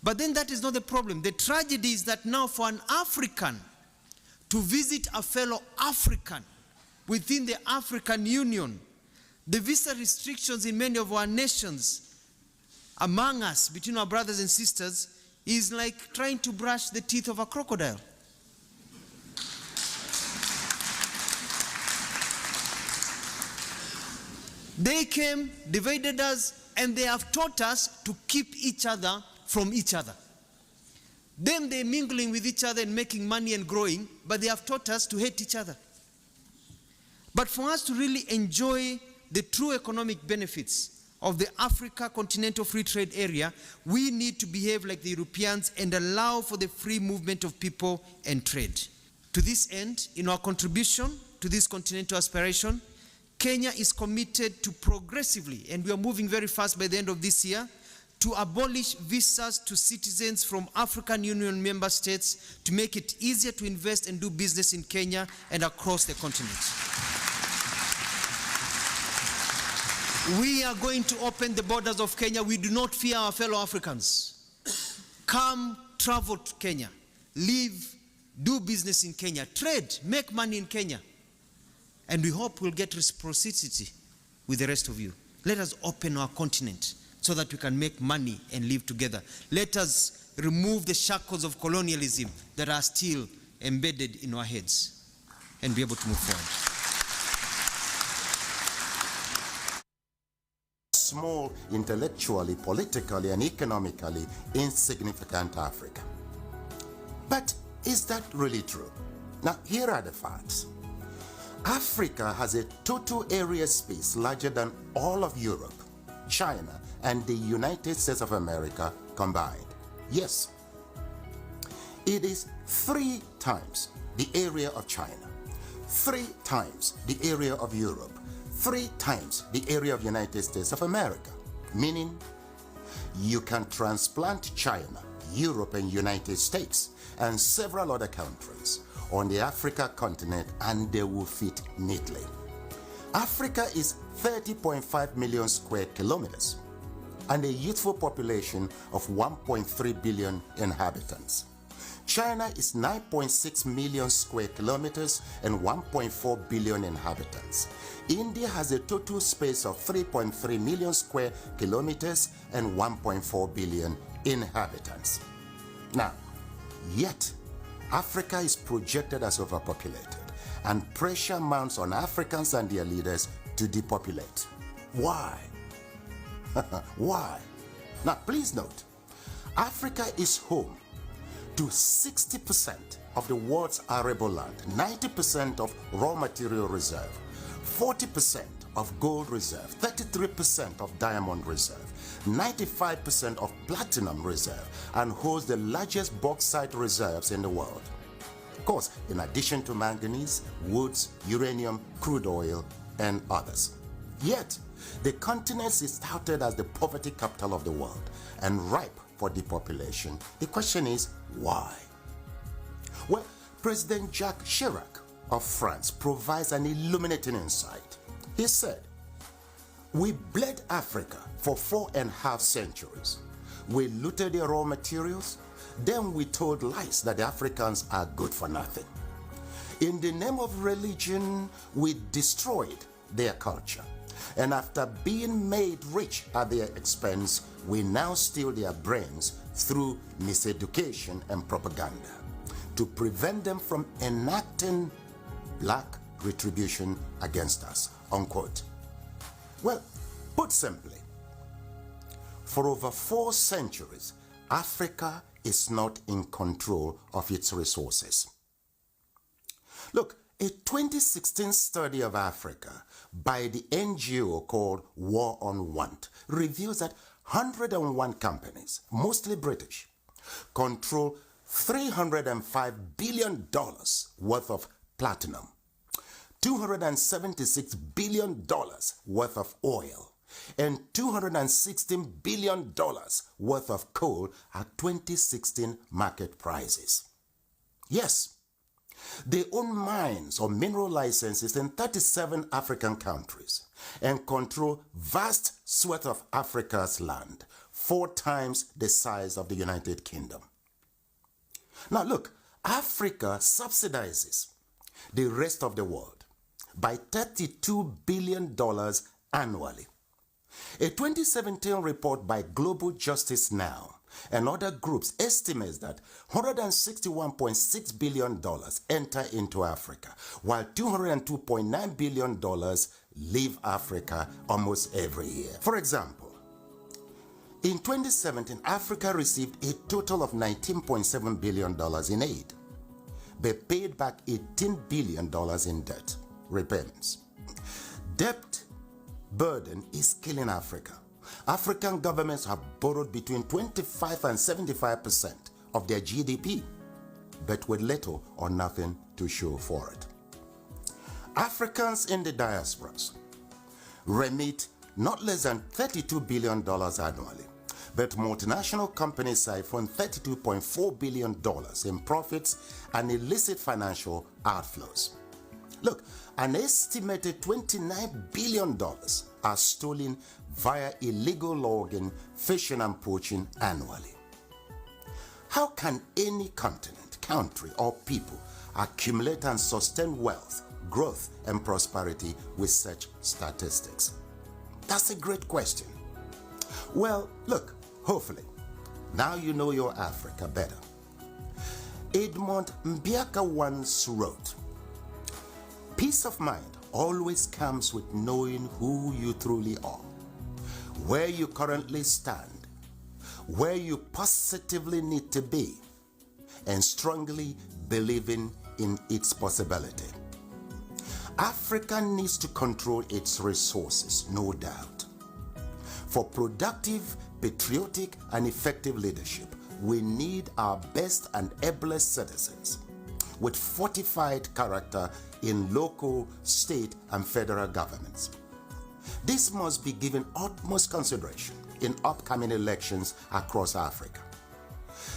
But then that is not the problem. The tragedy is that now for an African to visit a fellow African within the African Union. The visa restrictions in many of our nations, among us, between our brothers and sisters, is like trying to brush the teeth of a crocodile. They came, divided us, and they have taught us to keep each other from each other. Them, they're mingling with each other and making money and growing, but they have taught us to hate each other. But for us to really enjoy the true economic benefits of the Africa Continental Free Trade Area, we need to behave like the Europeans and allow for the free movement of people and trade. To this end, in our contribution to this continental aspiration, Kenya is committed to progressively, and we are moving very fast by the end of this year, to abolish visas to citizens from African Union member states to make it easier to invest and do business in Kenya and across the continent. We are going to open the borders of Kenya. We do not fear our fellow Africans. Come, travel to Kenya, live, do business in Kenya, trade, make money in Kenya. And we hope we'll get reciprocity with the rest of you. Let us open our continent so that we can make money and live together. Let us remove the shackles of colonialism that are still embedded in our heads and be able to move forward. Small, intellectually, politically, and economically insignificant Africa. But is that really true? Now, here are the facts. Africa has a total area space larger than all of Europe, China, and the United States of America combined. Yes, it is 3 times the area of China, 3 times the area of Europe, 3 times the area of United States of America, meaning you can transplant China, Europe, and United States, and several other countries on the Africa continent, and they will fit neatly. Africa is 30.5 million square kilometers and a youthful population of 1.3 billion inhabitants. China is 9.6 million square kilometers and 1.4 billion inhabitants. India has a total space of 3.3 million square kilometers and 1.4 billion inhabitants. Now, yet, Africa is projected as overpopulated, and pressure mounts on Africans and their leaders to depopulate. Why? Why? Now, please note, Africa is home to 60% of the world's arable land, 90% of raw material reserve, 40% of gold reserve, 33% of diamond reserve, 95% of platinum reserve, and holds the largest bauxite reserves in the world. Of course, in addition to manganese, woods, uranium, crude oil, and others. Yet, the continent is touted as the poverty capital of the world and ripe for depopulation. The question is, why? Well, President Jacques Chirac of France provides an illuminating insight. He said, "We bled Africa for 4.5 centuries. We looted their raw materials, then we told lies that the Africans are good for nothing. In the name of religion, we destroyed their culture. And after being made rich at their expense, we now steal their brains through miseducation and propaganda to prevent them from enacting black retribution against us," unquote. Well, put simply, for over 4 centuries, Africa is not in control of its resources. Look, a 2016 study of Africa by the NGO called War on Want reveals that 101 companies, mostly British, control $305 billion worth of platinum, $276 billion worth of oil, and $216 billion worth of coal at 2016 market prices. Yes, they own mines or mineral licenses in 37 African countries and control vast swaths of Africa's land, 4 times the size of the United Kingdom. Now look, Africa subsidizes the rest of the world by $32 billion annually. A 2017 report by Global Justice Now and other groups estimates that $161.6 billion enter into Africa, while $202.9 billion leave Africa almost every year. For example, in 2017, Africa received a total of $19.7 billion in aid, but paid back $18 billion in debt repayments. Debt burden is killing Africa. African governments have borrowed between 25 and 75% of their GDP, but with little or nothing to show for it. Africans in the diasporas remit not less than $32 billion annually, but multinational companies siphon $32.4 billion in profits and illicit financial outflows. Look, an estimated $29 billion are stolen via illegal logging, fishing and poaching annually. How can any continent, country or people accumulate and sustain wealth, growth and prosperity with such statistics? That's a great question. Well, look, hopefully, now you know your Africa better. Edmund Mbiaka once wrote, "Peace of mind always comes with knowing who you truly are, where you currently stand, where you positively need to be, and strongly believing in its possibility." Africa needs to control its resources, no doubt. For productive, patriotic, and effective leadership, we need our best and ablest citizens with fortified character in local, state, and federal governments. This must be given utmost consideration in upcoming elections across Africa.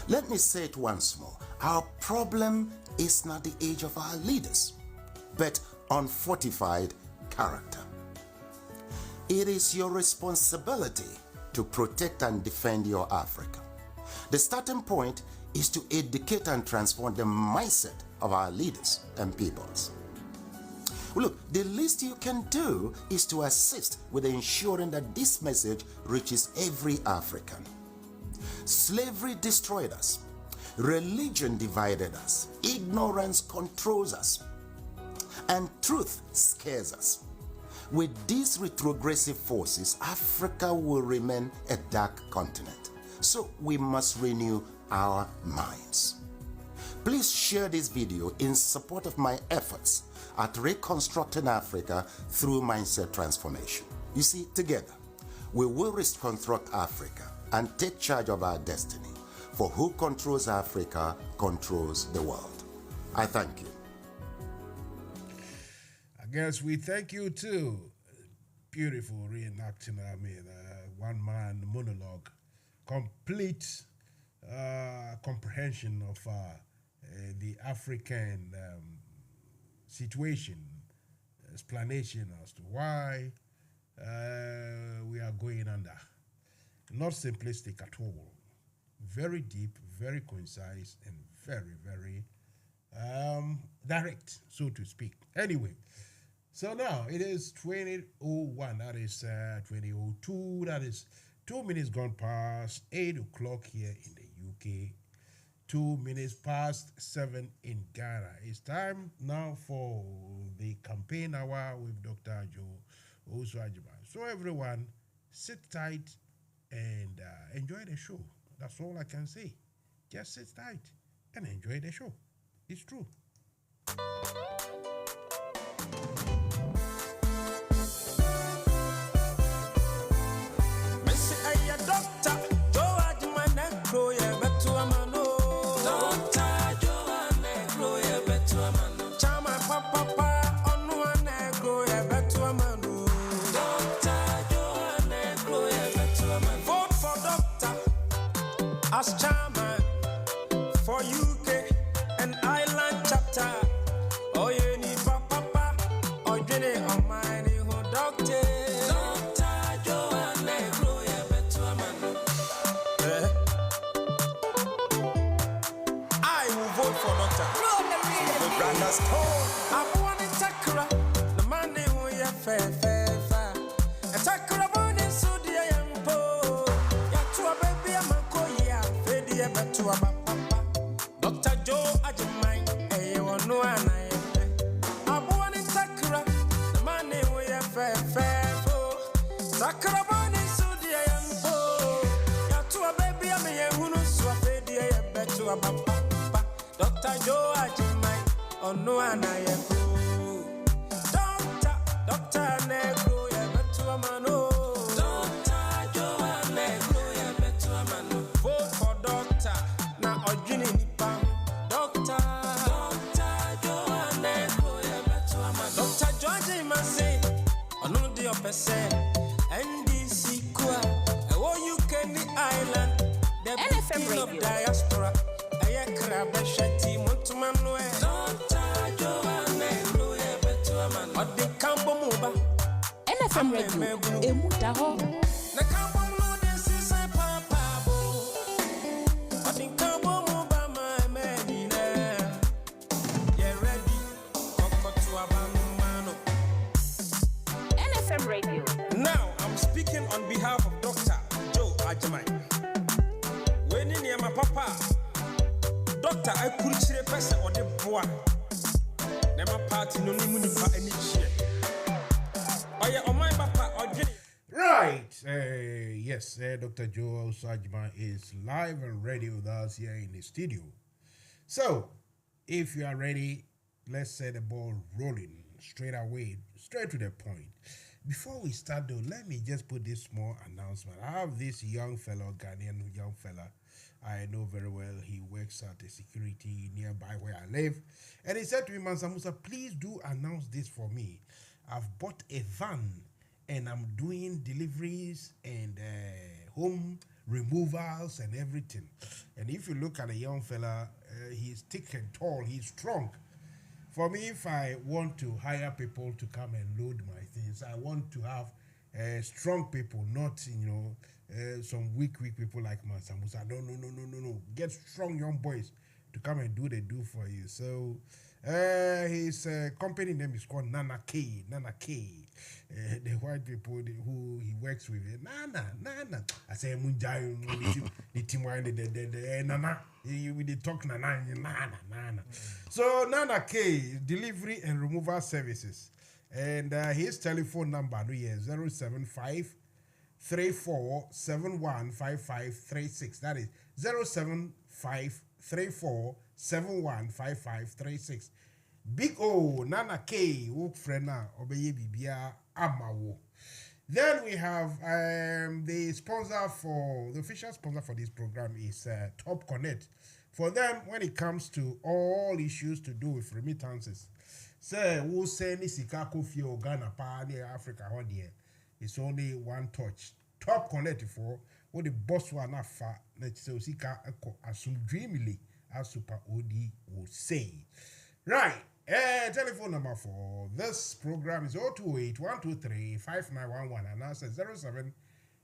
Let me say it once more. Our problem is not the age of our leaders, but unfortified character. It is your responsibility to protect and defend your Africa. The starting point is to educate and transform the mindset of our leaders and peoples. Look, the least you can do is to assist with ensuring that this message reaches every African. Slavery destroyed us. Religion divided us. Ignorance controls us. And truth scares us. With these retrogressive forces, Africa will remain a dark continent. So we must renew our minds. Please share this video in support of my efforts at reconstructing Africa through mindset transformation. You see, together, we will reconstruct Africa and take charge of our destiny. For who controls Africa controls the world. I thank you. I guess we thank you too. Beautiful reenacting, one-man monologue. Complete comprehension of the African situation, explanation as to why we are going under. Not simplistic at all. Very deep, very concise, and very, very direct, so to speak. Anyway, so now it is 20:01, that is 20:02, that is 2 minutes gone past 8 o'clock here in the UK, 2 minutes past 7 in Ghana. It's time now for the campaign hour with Dr. Joe Oswajiba. So everyone, sit tight and enjoy the show. That's all I can say. Just sit tight and enjoy the show. It's true. As chairman for UK and Ireland chapter, oh you need papa, oh you need on my new doctor. Doctor Joanne, Gloria Betuaman. I will vote for Dr. ya fe fe fa. Atakra boni sudi ya mpo. Ya tuwa baby ya manko ya fedi ya betuwa papa. Dr. Joe Ajimai eye wonu anayefe. Abuwa ni takra mane we ya fe fe fo. Takra boni sudi ya mpo. Ya tuwa baby ya me ye hunu suwa fedi ya betuwa papa. Dr. Joe Ajimai onu anayefe. Doctor Negro, ya betu amano. Doctor Joe Negro, ya betu amano. Vote for doctor, na ojini nipa. Doctor Joe Negro, ya betu amano. Doctor George Mase, onu di opese. NDC kwa, ewo UK ni island. The NFM Radio of diaspora. Aya krabe shati montumano e. Doctor Joe Negro, ya betu amano. Odi kambo muba. NFM Radio, emudaho. Na kambo no desi sai papa bo. Odi kambo muba ma medina. You ready? Kokotu abanu mano. NFM Radio. Now I'm speaking on behalf of Dr. Joe Ajimai. Weni ni ma papa. Doctor I kurichire pese ode boa. Na ma party no ni munipa ani chie. Right. Yes, Dr. Joe Sajma is live and ready with us here in the studio. So, if you are ready, let's set the ball rolling straight away, straight to the point. Before we start though, let me just put this small announcement. I have this young fellow, Ghanaian young fella, I know very well. He works at a security nearby where I live. And he said to me, Mansa Musa, please do announce this for me. I've bought a van and I'm doing deliveries and home removals and everything. And if you look at a young fella, he's thick and tall, he's strong. For me, if I want to hire people to come and load my things, I want to have strong people, not, some weak people like Mansa Musa. No. Get strong young boys to come and do the do for you. So his company name is called Nana K. The white people who he works with, Nana. I say Munjai, the team the Nana. We they talk Nana. So Nana K delivery and removal services, and his telephone number is 075 34 71 5536. That is 075 34 71 5536. Big O Nana K work friend now obeye bibia amawo. Then we have the official sponsor for this program is Top Connect. For them, when it comes to all issues to do with remittances, say who send Sika Kofi or Ghana pa near Africa one year. It's only one touch. Top Connect for what the boss one afa let so Sika eko asum dreamily as Super OD will say. Right. Telephone number for this program is 028 123 5911 and answer 07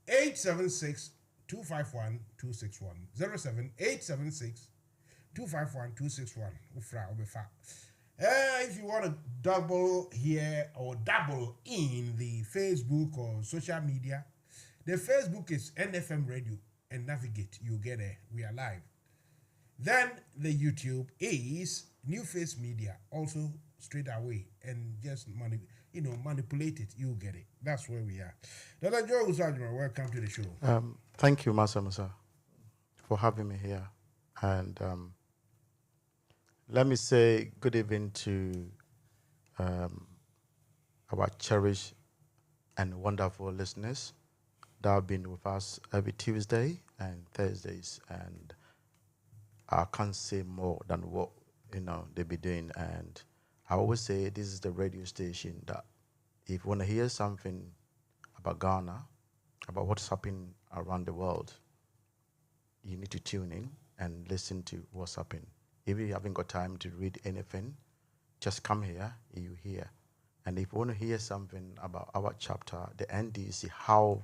876 251 261 07 876 251 261. If you want to double here or double in the Facebook or social media, the Facebook is NFM Radio and navigate. You get it. We are live. Then the YouTube is New Face Media, also straight away, and just manipulate it. You get it. That's where we are. Dr. Joe Usajima, welcome to the show. Thank you, Mansa Musa, for having me here. And let me say good evening to our cherished and wonderful listeners that have been with us every Tuesday and Thursdays. And I can't say more than what they be doing. And I always say this is the radio station that if you want to hear something about Ghana, about what's happening around the world, you need to tune in and listen to what's happening. If you haven't got time to read anything, just come here, you hear. And if you want to hear something about our chapter, the NDC, how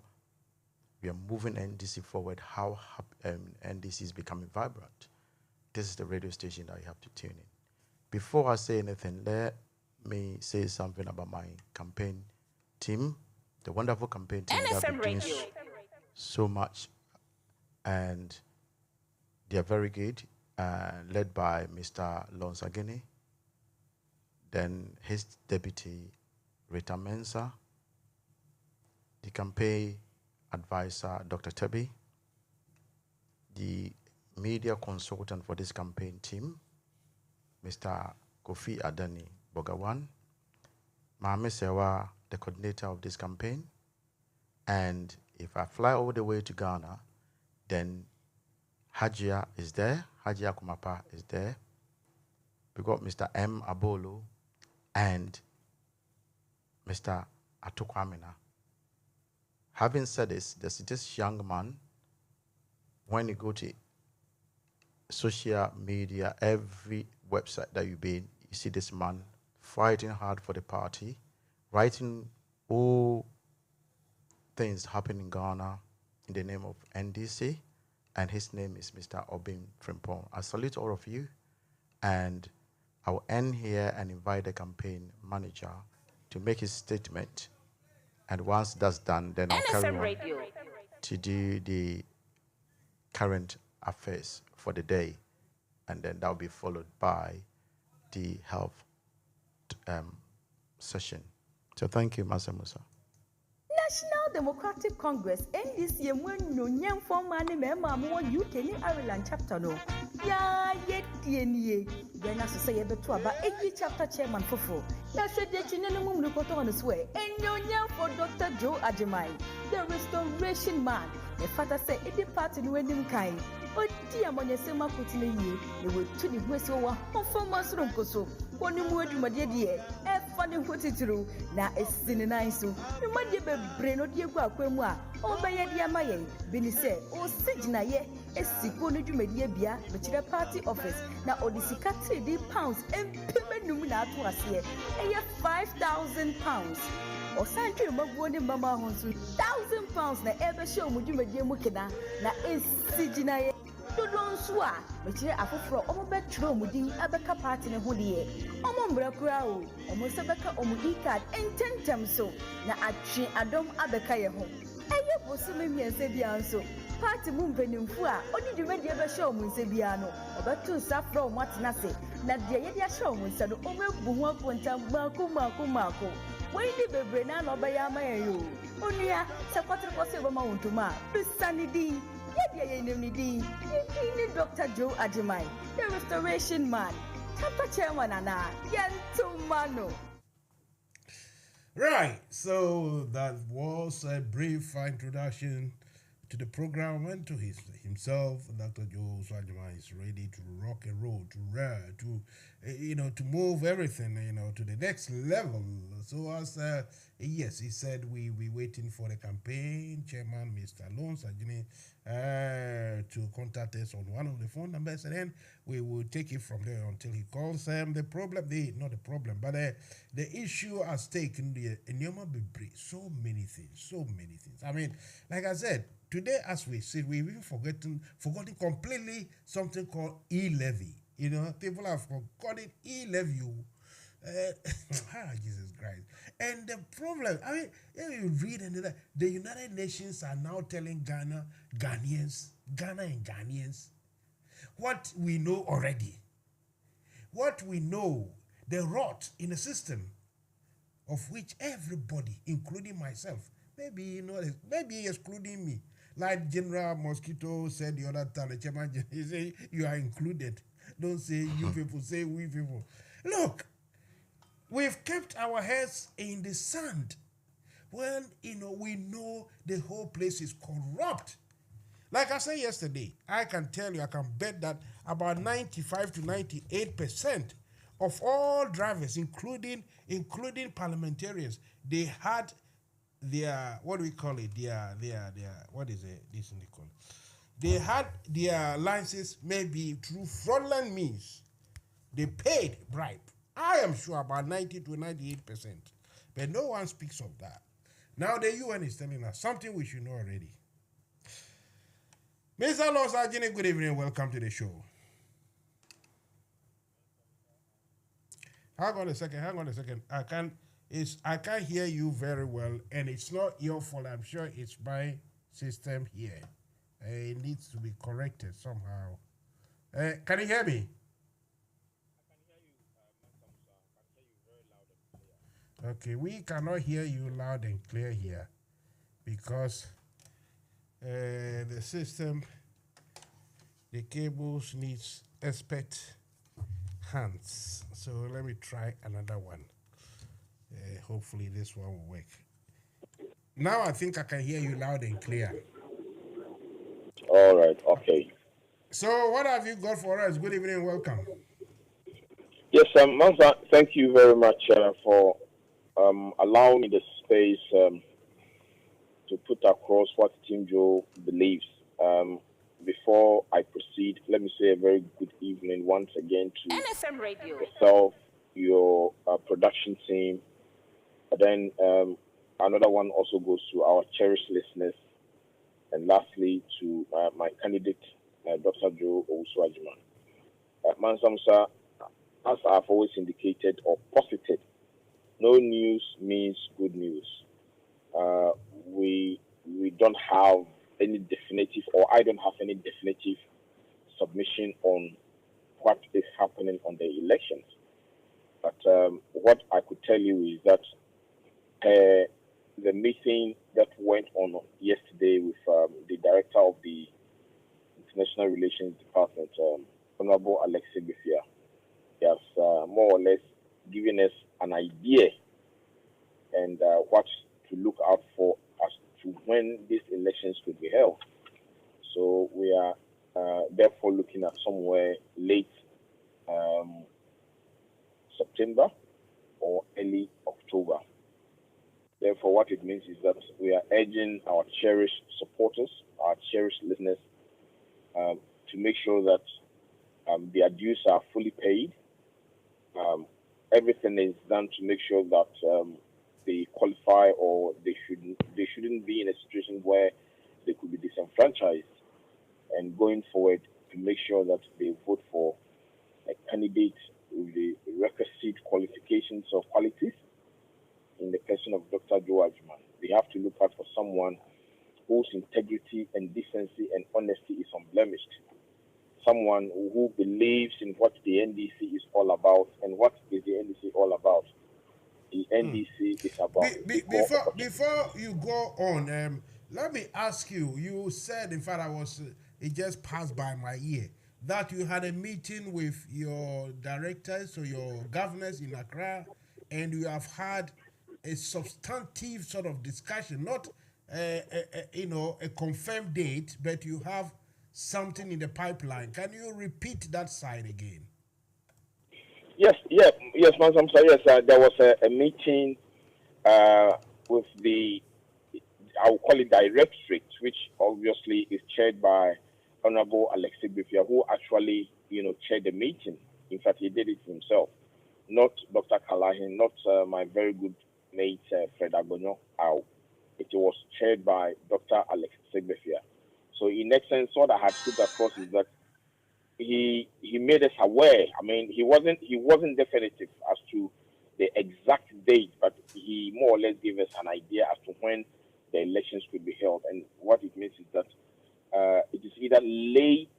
we are moving NDC forward, how NDC is becoming vibrant, this is the radio station that you have to tune in. Before I say anything, let me say something about my campaign team, the wonderful campaign team that have NFM been doing Radio. so much, and they are very good, led by Mr. Lonsagini, then his deputy, Rita Mensa, the campaign advisor, Dr. Tebi, the media consultant for this campaign team, Mr. Kofi Adani Bogawan, Mahame Sewa, the coordinator of this campaign, and if I fly all the way to Ghana, then Hajia is there, Hajia Kumapa is there. We got Mr. M. Abolo and Mr. Atukwamina. Having said this, there's this young man, when you go to social media, every website that you've been, you see this man fighting hard for the party, writing all things happening in Ghana in the name of NDC, and his name is Mr. Obin Frimpong. I salute all of you, and I will end here and invite the campaign manager to make his statement. And once that's done, then I'll carry on Radio. to do the current affairs for the day, and then that will be followed by the health session. So thank you, Mansa Musa. National Democratic Congress NDC no nyam former ne mema mo UK ni Ireland chapter no ya yedie then as say beto aba chapter chairman fofo ya hwede chinye no mum koto on swear enyonya for Dr. Joe Ajimai, the restoration man. The father say the party no enim kai odi amonyesema kotile ye ne wetu ni hwese wa former sronkoso woni mu adumade de e fa ne hotituru na esini nan so numade bebre no de egu akwemu a obeye de amaye bini se o sigina ye esiko no dwumade bia be kire party office na odisika 3 pounds empemenum na ato ase eye 5,000 pounds or santi maguo ni mama honsu 1,000 pounds na ebe show mu dwumade mu kina na esigina ye dodon so a be kire afoforo omo betro omudin abeka party ne ho de omo mbrakura o omo se beka omudi card ententem so na atwe adom abeka ye ho eye bosome miense bia nso party mu mpanimfu a odi dwumade ebe show mu nse bia no obetu safro omo atena se na de ye de show mu nse no omo ebu ho aponta mako when the bebre na no be ya mayo onua se kwatre kwose be ma wontuma bisanidi ye ni Dr. Joe Ajimai, the restoration man, chapter chairman ana yentumano. Right, so that was a brief introduction to the program and to himself. Dr. Joe Ajimai is ready to rock and roll, to move everything, to the next level. So as yes, he said we waiting for the campaign chairman, Mr. Lonsagini, to contact us on one of the phone numbers, and then we will take it from there until he calls. The issue has taken the so many things. I mean, like I said, today as we sit, we've even forgotten completely something called e-levy. People have forgotten e-levy. Jesus Christ. And the problem, I mean, if you read the United Nations are now telling Ghana and Ghanaians what we know already. What we know, the rot in the system of which everybody, including myself, maybe excluding me, like General Mosquito said the other time, the chairman, he said, you are included. Don't say you people, say we people. Look, we've kept our heads in the sand when, we know the whole place is corrupt. Like I said yesterday, I can tell you, I can bet that about 95 to 98% of all drivers, including parliamentarians, they had their, what do we call it? What is it? This thing they call it. They had their licenses maybe through fraudulent means. They paid bribe. I am sure about 90 to 98%. But no one speaks of that. Now the UN is telling us something we should know already. Mr. Lonsagini, good evening. Welcome to the show. Hang on a second. I can't hear you very well, and it's not your fault. I'm sure it's my system here. It needs to be corrected somehow. Can you hear me? Okay, we cannot hear you loud and clear here because the system, the cables needs expert hands. So let me try another one. Hopefully this one will work. Now I think I can hear you loud and clear. All right, okay. So what have you got for us? Good evening, welcome. Yes, Mansa, thank you very much for allowing me the space to put across what Team Joe believes. Before I proceed, let me say a very good evening once again to NFM Radio, yourself, your production team. And then another one also goes to our cherished listeners. And lastly, to my candidate, Dr. Joe Owusu-Agyemang. Mansa Musa, as I've always indicated or posited, no news means good news. We don't have any definitive, or I don't have any definitive submission on what is happening on the elections. But what I could tell you is that the meeting that went on yesterday with the director of the International Relations Department, Honorable Alexei Befia, he has more or less given us an idea and what to look out for as to when these elections could be held. So we are therefore looking at somewhere late September or early October. Therefore, what it means is that we are urging our cherished supporters, our cherished listeners, to make sure that their dues are fully paid. Everything is done to make sure that they qualify, or they shouldn't be in a situation where they could be disenfranchised. And going forward, to make sure that they vote for a candidate with the requisite qualifications or qualities in the person of Dr. Joe Agyemang. They have to look out for someone whose integrity and decency and honesty is unblemished. Someone who believes in what the NDC is all about. And what is the NDC all about? The NDC is about... Before you go on, let me ask you, you said, in fact, it just passed by my ear, that you had a meeting with your directors or your governors in Accra, and you have had a substantive sort of discussion, not a confirmed date, but you have something in the pipeline. Can you repeat that side again? Yes, Mansa Musa. Yes, there was a meeting with the, I will call it directorate, which obviously is chaired by Honorable Alexei Befia, who actually, chaired the meeting. In fact, he did it himself, not Dr. Kalahin, not my very good mate Fred Agbonyo. It was chaired by Dr. Alexei Befia. So in essence, what I had put across is that he made us aware. I mean, he wasn't definitive as to the exact date, but he more or less gave us an idea as to when the elections could be held. And what it means is that it is either late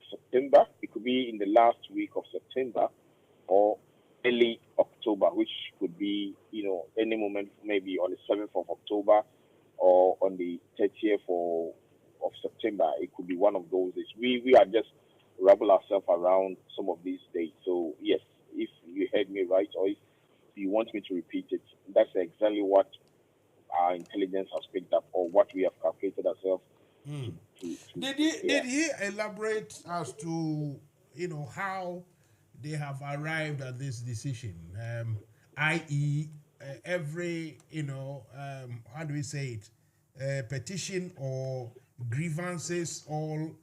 September, it could be in the last week of September, or early October, which could be, any moment, maybe on the 7th of October or on the 30th of September. It could be one of those days. We are just wrabble ourselves around some of these dates. So yes, if you heard me right, or if you want me to repeat it, that's exactly what our intelligence has picked up, or what we have calculated ourselves. Did he elaborate as to how they have arrived at this decision, i.e. Every how do we say it, petition or grievances all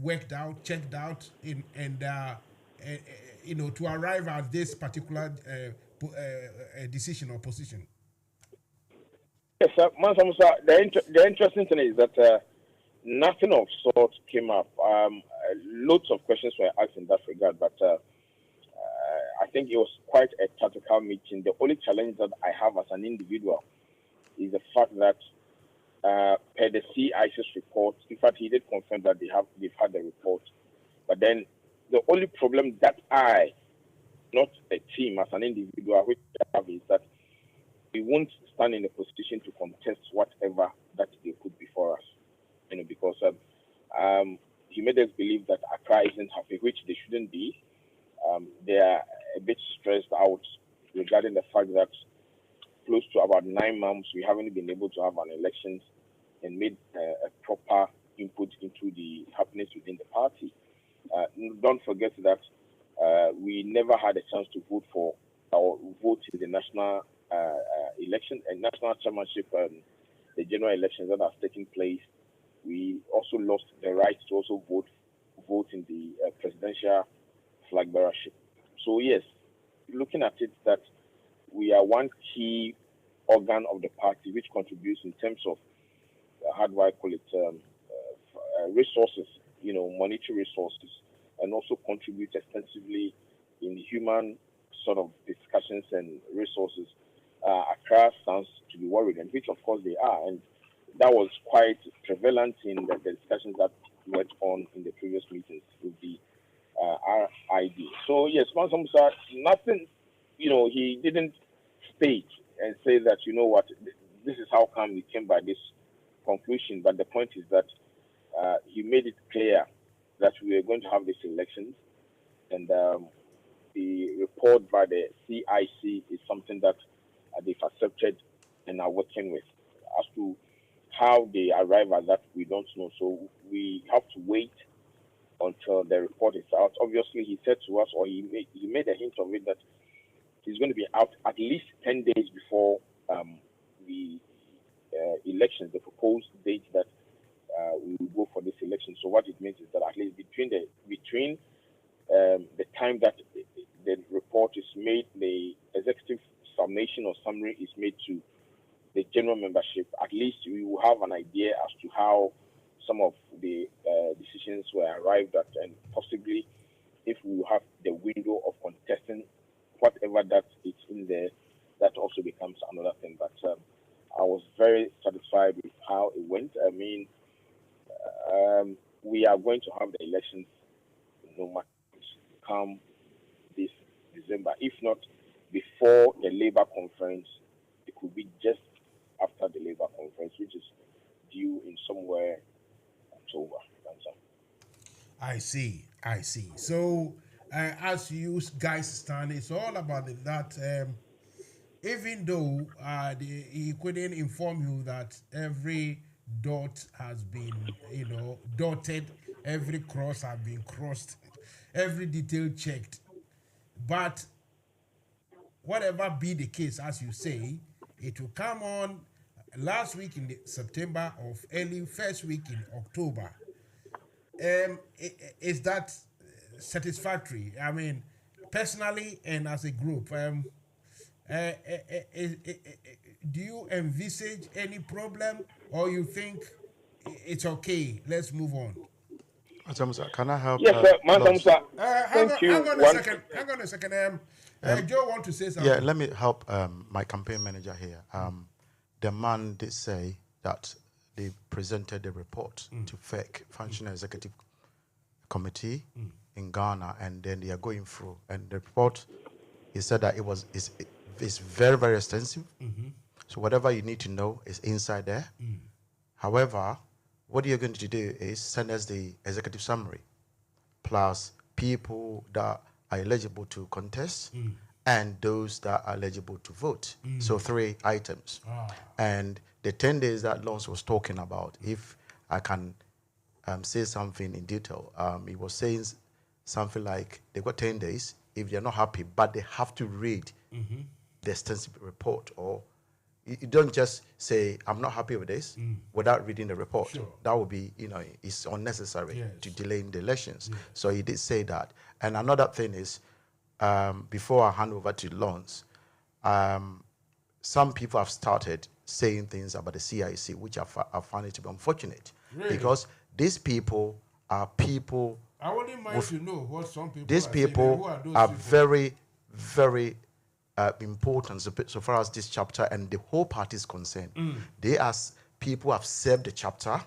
worked out, checked out, to arrive at this particular decision or position? Yes, Mansa Musa, the interesting thing is that nothing of sort came up. Loads of questions were asked in that regard, but I think it was quite a tactical meeting. The only challenge that I have as an individual is the fact that per the CIC's report, in fact, he did confirm that they've had the report. But then the only problem that I, not a team, as an individual, which I have is that we won't stand in a position to contest whatever that they put before us. Because he made us believe that Accra isn't happy, which they shouldn't be. They are a bit stressed out regarding the fact that close to about 9 months we haven't been able to have an elections and made a proper input into the happenings within the party. Don't forget that we never had a chance to vote for or vote in the national election and national chairmanship, the general elections that have taken place. We also lost the right to also vote in the presidential flag bearership. So yes, looking at it, that we are one key organ of the party which contributes in terms of how do I call it, resources, monetary resources, and also contribute extensively in human sort of discussions and resources. Accra stands to be worried, and which of course they are, and that was quite prevalent in the discussions that went on in the previous meetings with the RID. So yes, Mansa Musa, nothing, he didn't state and say that, this is how come we came by this conclusion. But the point is that he made it clear that we are going to have these elections, and the report by the CIC is something that they've accepted and are working with. As to how they arrive at that, we don't know. So we have to wait until the report is out. Obviously, he said to us, or he made a hint of it, that he's going to be out at least 10 days before the elections, the proposed date that we will go for this election. So what it means is that at least between the time that the report is made, the executive summation or summary is made to the general membership, at least we will have an idea as to how some of the decisions were arrived at, and possibly if we have the window of contesting whatever that is in there, that also becomes another thing. But I was very satisfied with how it went. I mean, we are going to have the elections no matter come this December. If not before the Labour conference, it could be just after the Labour conference, which is due in somewhere October. I see. So, as you guys stand, it's all about that. Even though he couldn't inform you that every dot has been, dotted, every cross has been crossed, every detail checked. But whatever be the case, as you say, it will come on last week in September or early first week in October. Is that satisfactory? I mean, personally and as a group, do you envisage any problem, or you think it's okay, let's move on? Mansa Musa, can I help? Yes, sir. Mansa Musa. Hang on a second. Joe want to say something. Yeah, let me help my campaign manager here. The man did say that they presented the report to FEC, Functional Executive Committee in Ghana, and then they are going through. And the report, he said that it's very, very extensive. So whatever you need to know is inside there. However, what you're going to do is send us the executive summary, plus people that are eligible to contest, and those that are eligible to vote. So 3 items. And the 10 days that Lons was talking about, if I can say something in detail, he was saying something like they've got 10 days if they're not happy, but they have to read the extensive report. Or you don't just say, I'm not happy with this, without reading the report. Sure. That would be, it's unnecessary to delay in the elections. So he did say that. And another thing is, before I hand over to Lons, some people have started saying things about the CIC, which I find it to be unfortunate. Really? Because these people are people. I wouldn't mind to know what some people these people are very very important so far as this chapter and the whole party is concerned. They, as people, have served the chapter.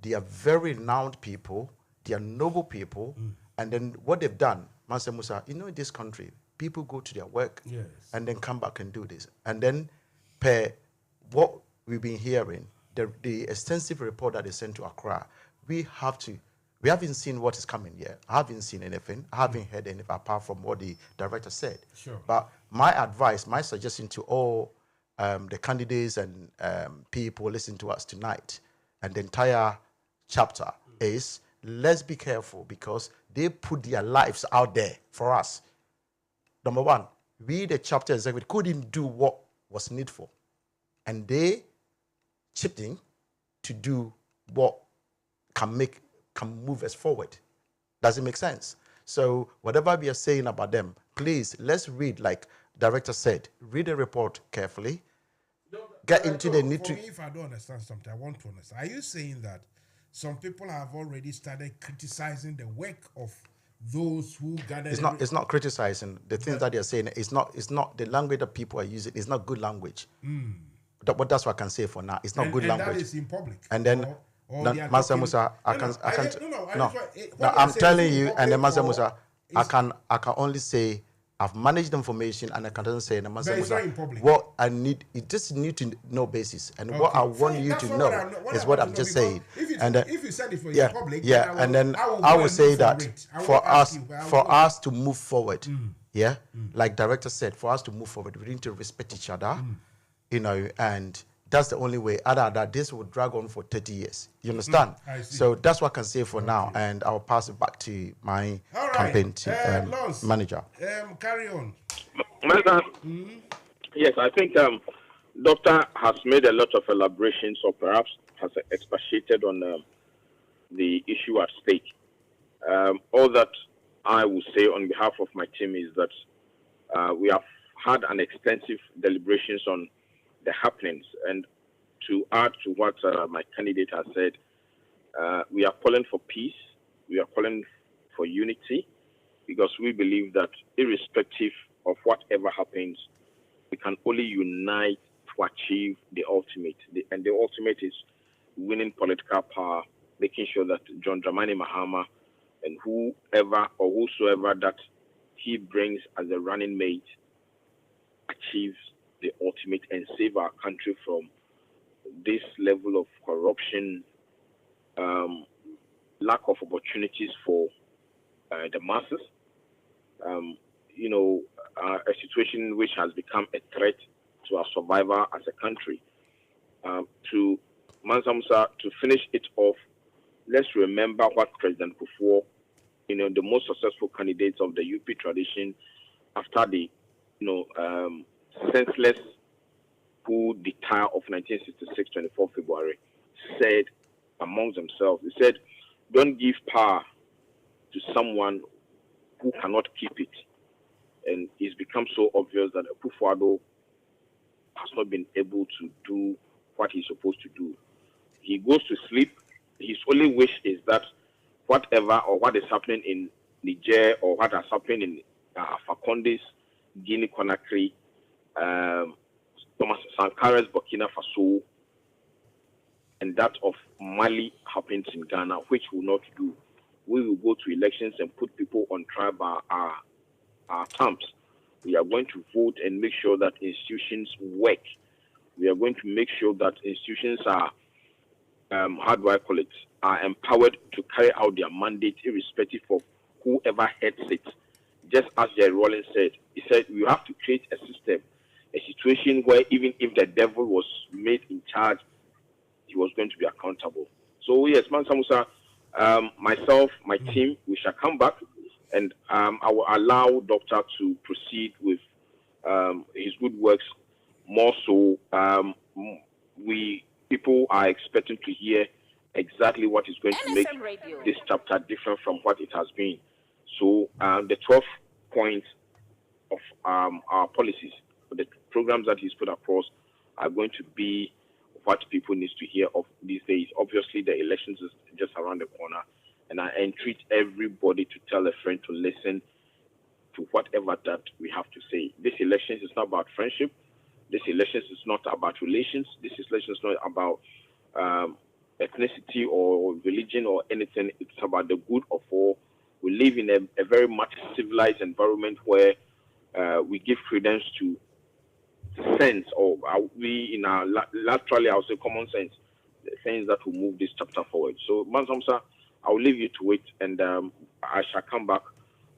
They are very renowned people. They are noble people. And then what they've done, Mansa Musa, in this country, people go to their work and then come back and do this. And then, per what we've been hearing, the extensive report that they sent to Accra, we haven't seen what is coming yet. I haven't seen anything. I haven't heard anything apart from what the director said. Sure. But my advice, my suggestion to all the candidates and people listening to us tonight and the entire chapter is, let's be careful, because they put their lives out there for us. Number one, we, the chapter executive, couldn't do what was needful. And they chipped in to do what can move us forward. Does it make sense? So whatever we are saying about them, please, let's read, like director said, read the report carefully. Get into the nitty. For me, if I don't understand something, I want to understand. Are you saying that some people have already started criticizing the work of those who gathered? It's not criticizing. The things that they're saying, it's not the language that people are using. It's not good language. But that's what I can say for now. It's not good language. And that is in public. And then, Mansa Musa, I'm telling you, and then Mansa Musa, I can only say I've managed the information, and I can only say, Mansa Musa, what I need, you just need to know basis, and what I want you to know is what I'm just saying. And then, if you said it for your public, and then I will say that for us to move forward, like director said, for us to move forward, we need to respect each other, and that's the only way. Other than that, this will drag on for 30 years. You understand? So that's what I can say for now, and I'll pass it back to my campaign manager. Carry on. Yes, I think Doctor has made a lot of elaborations, or perhaps has expatiated on the issue at stake. All that I will say on behalf of my team is that we have had an extensive deliberations on the happenings, and to add to what my candidate has said, we are calling for peace, we are calling for unity, because we believe that irrespective of whatever happens, we can only unite to achieve the ultimate. And the ultimate is winning political power, making sure that John Dramani Mahama and whoever or whosoever that he brings as a running mate achieves the ultimate and save our country from this level of corruption, lack of opportunities for the masses, a situation which has become a threat to our survival as a country. To Mansa Musa, to finish it off, let's remember what President Kufuor, the most successful candidates of the UP tradition after the, senseless coup d'etat of 1966, 24 February, said among themselves, they said, don't give power to someone who cannot keep it. And it's become so obvious that Akufo-Addo has not been able to do what he's supposed to do. He goes to sleep. His only wish is that whatever or what is happening in Niger or what has happened in Fakonde's Guinea-Conakry, Thomas Sankare's Burkina Faso, and that of Mali happens in Ghana, which will not do. We will go to elections and put people on trial by our terms. We are going to vote and make sure that institutions work. We are going to make sure that institutions are, are empowered to carry out their mandate irrespective of whoever heads it. Just as Jerry Rawlings said, he said, we have to create a system, a situation where even if the devil was made in charge, he was going to be accountable. So yes, Mansa Musa, myself, my team, we shall come back, and I will allow Doctor to proceed with his good works. More so, people are expecting to hear exactly what is going to make this chapter different from what it has been. So the 12 points of our policies, the programs that he's put across, are going to be what people need to hear of these days. Obviously, the elections is just around the corner, and I entreat everybody to tell a friend to listen to whatever that we have to say. This election is not about friendship. This election is not about relations. This election is not about ethnicity or religion or anything. It's about the good of all. We live in a very much civilized environment where we give credence to sense, or we in our laterally, I would say common sense, the things that will move this chapter forward. So, Mansa Musa, I will leave you to it, and I shall come back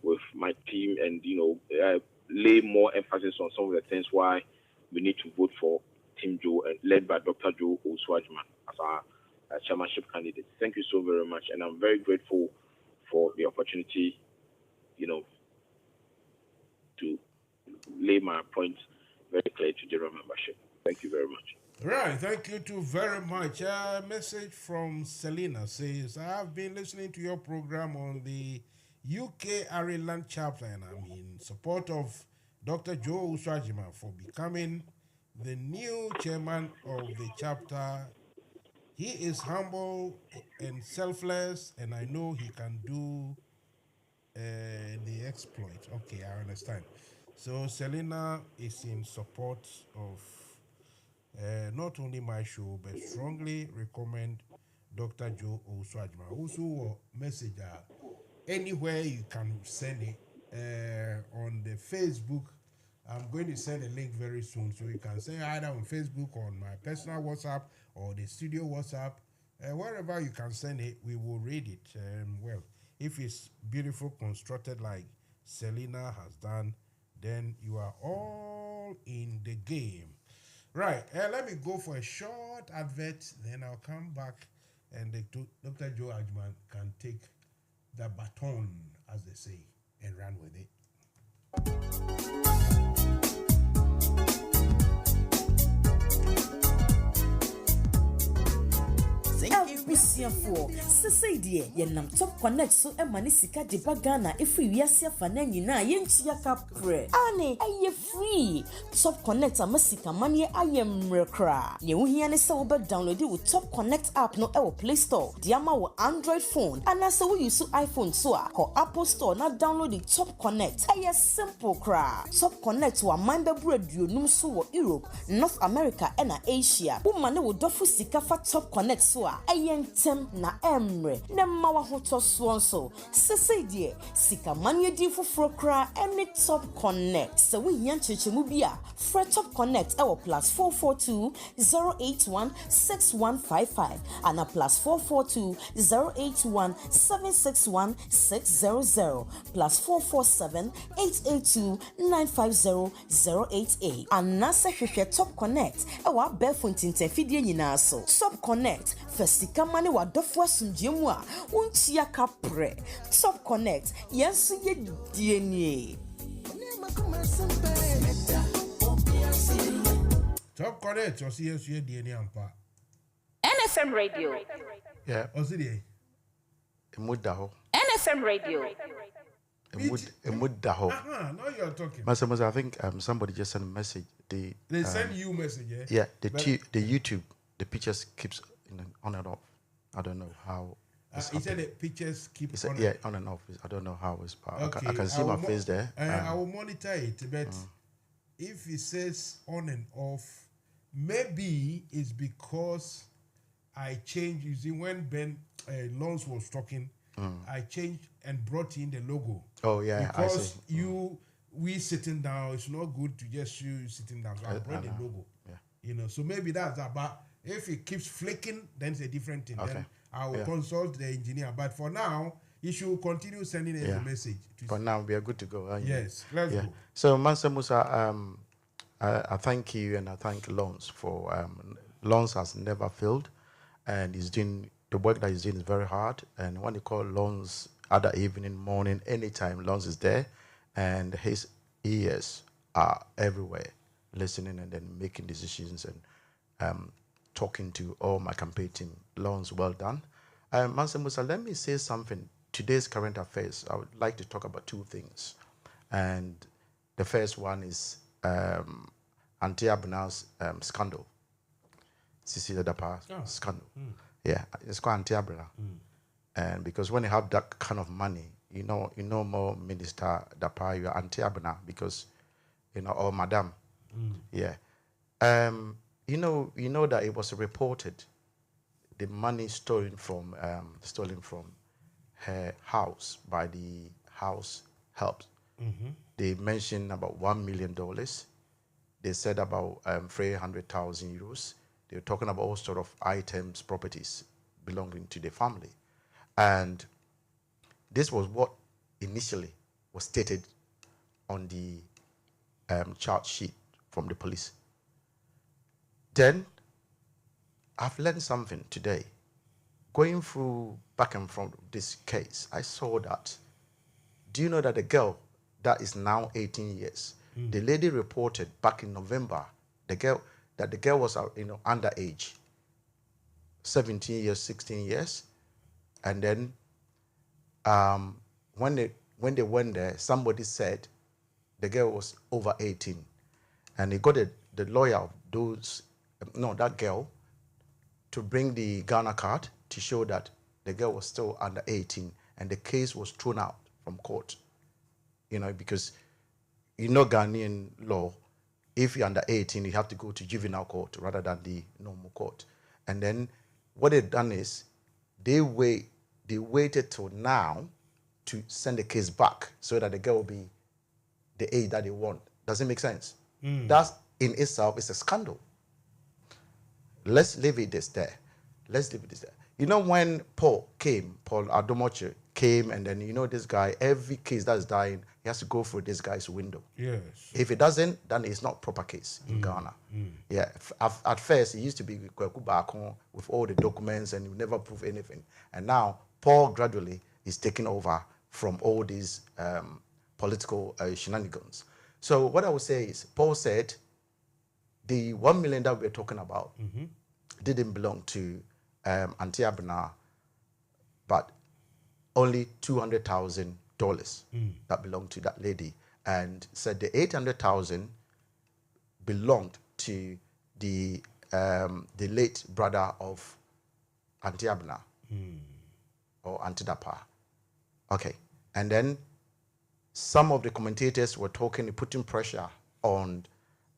with my team and lay more emphasis on some of the things why we need to vote for Team Joe, led by Dr. Joe Oswajman as our chairmanship candidate. Thank you so very much, and I'm very grateful for the opportunity, to lay my points very clear to general membership. Thank you very much. Right, thank you too very much. A message from Selena says, I have been listening to your program on the UK Ireland chapter, and I'm in support of Dr. Joe Uswajima for becoming the new chairman of the chapter. He is humble and selfless, and I know he can do the exploit. Okay, I understand. So Selena is in support of not only my show, but strongly recommend Dr. Joe Oswajima. Also, message anywhere you can send it on the Facebook. I'm going to send a link very soon, so you can send either on Facebook or on my personal WhatsApp or the studio WhatsApp. Wherever you can send it, we will read it. Well, if it's beautiful constructed like Selena has done, then you are all in the game. Right, let me go for a short advert, then I'll come back and Dr. Joe Ajman can take the baton, as they say, and run with it. Abusiafo sese die ye nam top connect so emani sika de bagana efi wiase afa na nyina ye nchia kapre ane aye free top connect amasika mane aye mrekra ye wohia ne se wo be download wo top connect app no e wo Play Store de ama wo Android phone ana se wo use iPhone so a ko Apple Store na download the top connect aye simple kra top connect wa man be buraduonum so wo Europe, North America and Asia wo mane wo dofo sika fa top connect so a aye tem na emre na mawa hoto so sese die sika manye di foforo kra any top connect so we yan chechemu bia fra top connect e wo +442 081 6155 and a +442 081 761 600 +447 882 950 088 and nasa hwehwe top connect e wa befontin tafidie nyina so top connect Fesika mane wa dofo asumdiem a wontia kapre top connect yenso ye dienie Top connect or see ye dienie ampa NFM Radio. Yeah, osidi Emudaho. NFM Radio. Emudaho. Now you're talking. Mansa Musa, I think somebody just sent a message. They send you message, yeah? Yeah, the YouTube, the pictures keeps on and off. I don't know how. He said the pictures keep on. Yeah, on and off. I don't know how it's part. Okay. I can see my face there. I will monitor it, but if it says on and off, maybe it's because I changed. You see, when Ben Lons was talking, I changed and brought in the logo. Oh yeah, because we sitting down, it's not good to just you sitting down. So I brought the logo. Yeah. So maybe that's that. But if it keeps flicking, then it's a different thing. Okay. Then I will consult the engineer. But for now, you should continue sending us a message. For now, we are good to go. Yes, let's go. So Mansa Musa, I thank you and I thank Lons for Lons has never failed, and he's doing the work that he's doing is very hard. And when you call Lons, other evening, morning, anytime, Lons is there, and his ears are everywhere, listening and then making decisions and talking to all my campaign team. Lons, well done. Mansa Musa, let me say something. Today's current affairs, I would like to talk about two things. And the first one is Auntie Abna's scandal. Sisi Dadapa scandal. Yeah, it's called Auntie Abna. And because when you have that kind of money you know more Minister Dapa, your Auntie Abena, because, or Madam. Yeah. You know that it was reported the money stolen from her house by the house help. They mentioned about $1 million. They said about 300,000 euros. They were talking about all sort of items, properties belonging to the family. And this was what initially was stated on the charge sheet from the police. Then, I've learned something today. Going through back and forth this case, I saw that. Do you know that the girl that is now 18 years, the lady reported back in November, the girl was underage, 17 years, 16 years, and then when they went there, somebody said the girl was over 18, and they got the lawyer of that girl to bring the Ghana card to show that the girl was still under 18, and the case was thrown out from court. Because Ghanaian law, if you're under 18, you have to go to juvenile court rather than the normal court. And then what they've done is they waited till now to send the case back so that the girl will be the age that they want. Does it make sense? That in itself is a scandal. Let's leave it there. When Paul Adomoche came, and then this guy, every case that is dying, he has to go through this guy's window. Yes. If it doesn't, then it's not proper case in Ghana. Yeah. At first, it used to be with all the documents, and you never prove anything. And now Paul gradually is taking over from all these political shenanigans. So what I would say is, Paul said the 1 million that we're talking about didn't belong to Auntie Abena, but only $200,000 that belonged to that lady, and said the 800,000 belonged to the late brother of Auntie Abena or Auntie Dapa. Okay, and then some of the commentators were putting pressure on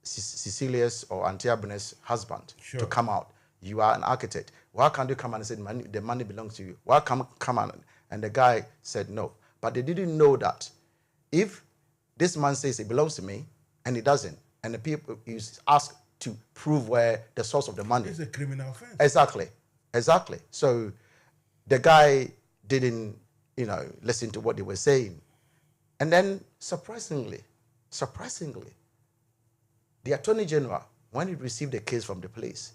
Cecilia's or Auntie Abena's husband to come out. You are an architect. Why can't you come and say the money belongs to you? Why come on? And the guy said no. But they didn't know that if this man says it belongs to me and it doesn't, and the people is asked to prove where the source of the money. It's a criminal offense. Exactly. So the guy didn't, listen to what they were saying. And then surprisingly, the Attorney General, when he received the case from the police,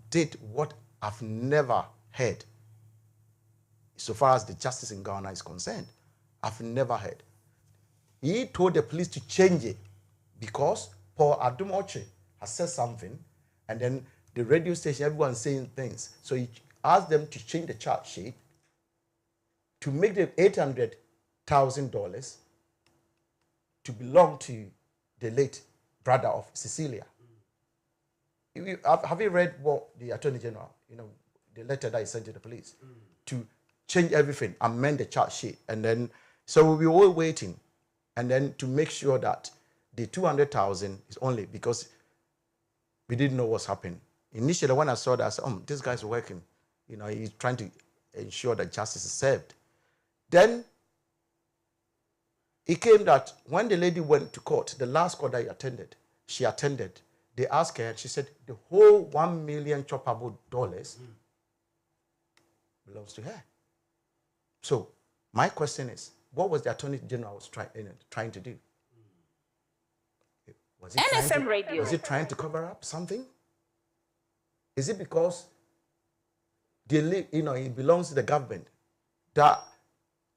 did what I've never heard so far as the justice in Ghana is concerned. I've never heard. He told the police to change it because Paul Adomoche has said something, and then the radio station, everyone's saying things. So he asked them to change the charge sheet to make the $800,000 to belong to the late brother of Cecilia. Have you read what the Attorney General, the letter that he sent to the police to change everything, amend the charge sheet, and then so we were waiting, and then to make sure that the 200,000 is only because we didn't know what's happening. Initially, when I saw that, I said, this guy's working. He's trying to ensure that justice is served. Then it came that when the lady went to court, the last court that she attended, they asked her, and she said the whole $1 million choppable dollars belongs to her. So my question is, what was the Attorney General trying to do? Was NFM Radio. Was he trying to cover up something? Is it because it belongs to the government that